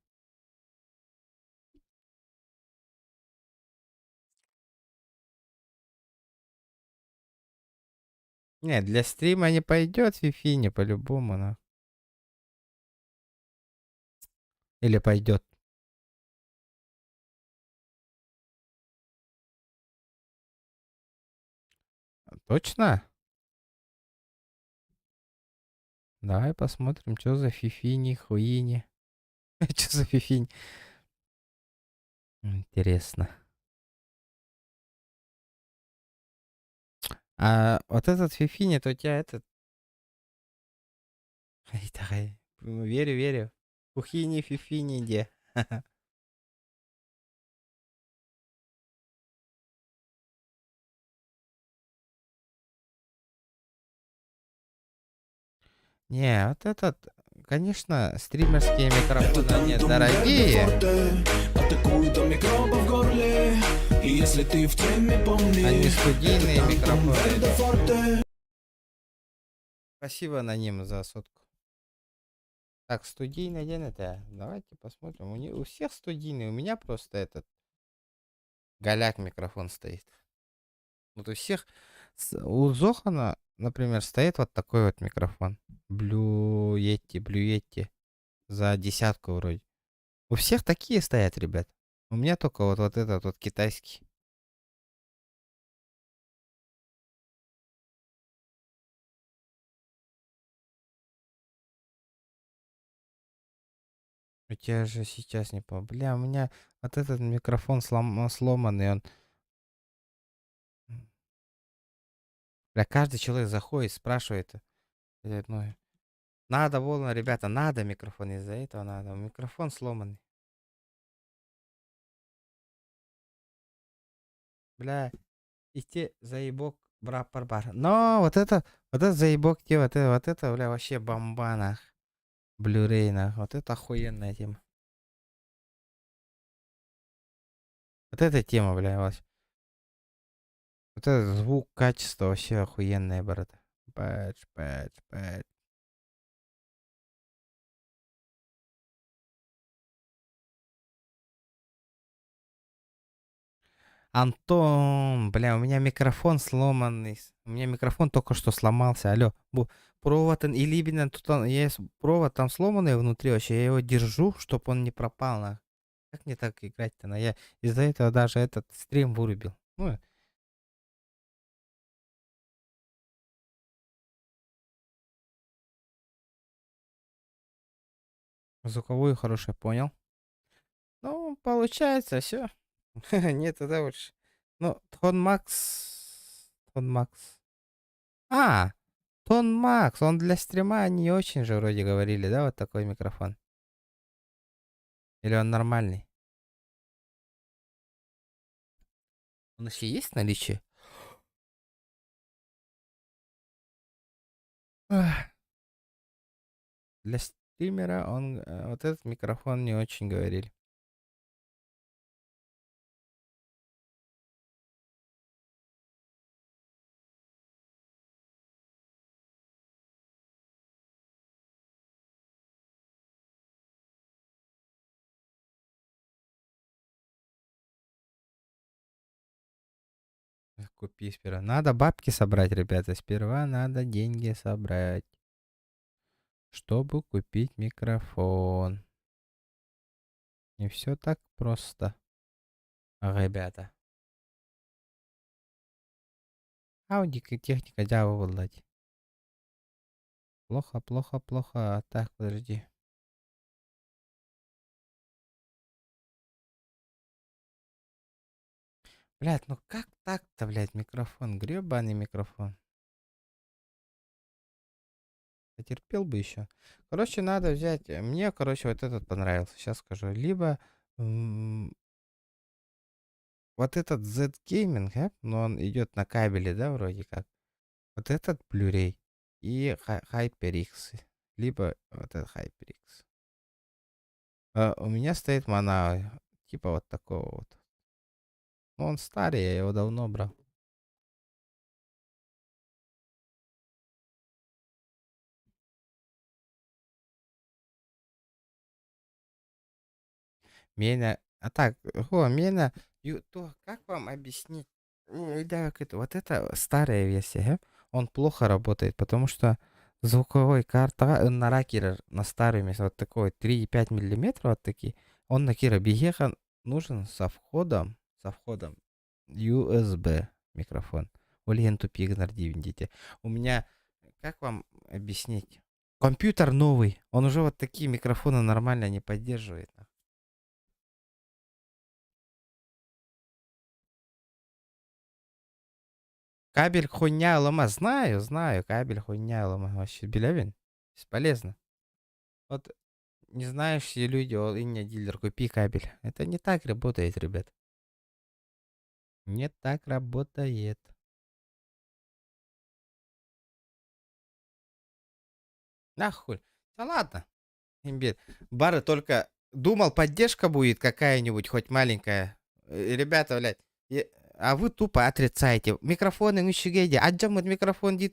Не, для стрима не пойдет фифини по-любому, на. Или пойдет. Точно? Давай посмотрим, что за фифини, хуини. Что за фифини? Интересно. А вот этот фифини, то у тебя этот... Ай, давай. Верю. Кухини, фифини, где? Не, вот этот, конечно, стримерские микрофоны, они дорогие. Атакуют микробы в горле. И если ты в теме, помни, Они студийные это Тантум микрофоны. Верде Форте. Спасибо аноним за сотку. Так, студийный день это. Давайте посмотрим. У всех студийный. У меня просто этот голяк микрофон стоит. Вот у всех. У Зохана, например, стоит вот такой вот микрофон. Blue Yeti. За 10 вроде. У всех такие стоят, ребят. У меня только вот этот вот китайский. У тебя же сейчас не помню. Бля, у меня вот этот микрофон сломанный, он... Бля, каждый человек заходит, спрашивает. Ну, надо, волна, ребята, надо микрофон, из-за этого надо. Микрофон сломанный. Бля, идти заебок, бар. Но вот это заебок, те, вот это, бля, вообще бомба, нах. Блюрей, нах. Вот это охуенная тема. Вот эта тема, бля, вообще. Вот этот звук, качество вообще охуенное, брат. Пэтч. Антон, бля, у меня микрофон сломанный. У меня микрофон только что сломался. Алло, провод, или именно тут есть провод там сломанный внутри вообще. Я его держу, чтобы он не пропал. Как мне так играть-то? Я из-за этого даже этот стрим вырубил. Ну, звуковую хорошо понял. Ну, получается, все. Нет, это лучше. Ну, Тон Макс. А, Тон Макс, он для стрима не очень же вроде говорили, да, вот такой микрофон. Или он нормальный? У нас есть наличие? Ах, для стримера он вот этот микрофон не очень говорили. Купи сперва. Надо бабки собрать, ребята. Сперва надо деньги собрать, чтобы купить микрофон. Не все так просто, ребята. Аудик и техника Java владеть. Плохо, плохо, плохо. Так, подожди. Блядь, ну как так-то, блядь, микрофон? Гребаный микрофон. Потерпел бы еще. Короче, надо взять. Мне, короче, вот этот понравился. Сейчас скажу. Либо вот этот Z Gaming, но он идет на кабеле, да, вроде как. Вот этот Blu-ray и HyperX. Либо вот этот HyperX. У меня стоит Манау. Типа вот такого вот. Ну, он старый, я его давно брал. Меня... А так, меня... То, как вам объяснить? Да, как это, вот это старая версия, он плохо работает, потому что звуковой карта на ракер на старыми вот такой 3,5 миллиметра вот такие, он на Кира Бигеха нужен со входом USB микрофон. Олен тупик видите. У меня, как вам объяснить? Компьютер новый, он уже вот такие микрофоны нормально не поддерживает. Кабель хуйня лома. Знаю, кабель хуйня лома. Вообще, белявин. Бесполезно. Вот не знаешь, все люди, и не дилер, купи кабель. Это не так работает, ребят. Не так работает. Нахуй. Да ладно. Имбирь. Бары только думал, поддержка будет какая-нибудь, хоть маленькая. Ребята, блядь. А вы тупо отрицаете. Микрофоны үшіге Аджамут микрофон дей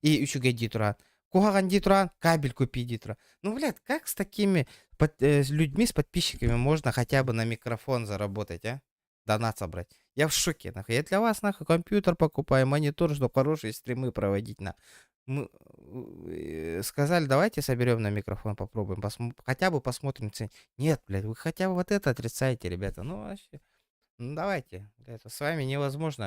и үшіге дей тұрған. Кугаған дей кабель купи дей Ну, блядь, как с такими людьми, с подписчиками можно хотя бы на микрофон заработать, а? Донат собрать. Я в шоке, нахуй. Я для вас, нахуй, компьютер покупаю, монитор, чтобы хорошие стримы проводить, на. Мы сказали, давайте соберем на микрофон, попробуем, хотя бы посмотрим цены. Нет, блядь, вы хотя бы вот это отрицаете, ребята. Ну, вообще, ну давайте. Это с вами невозможно общаться.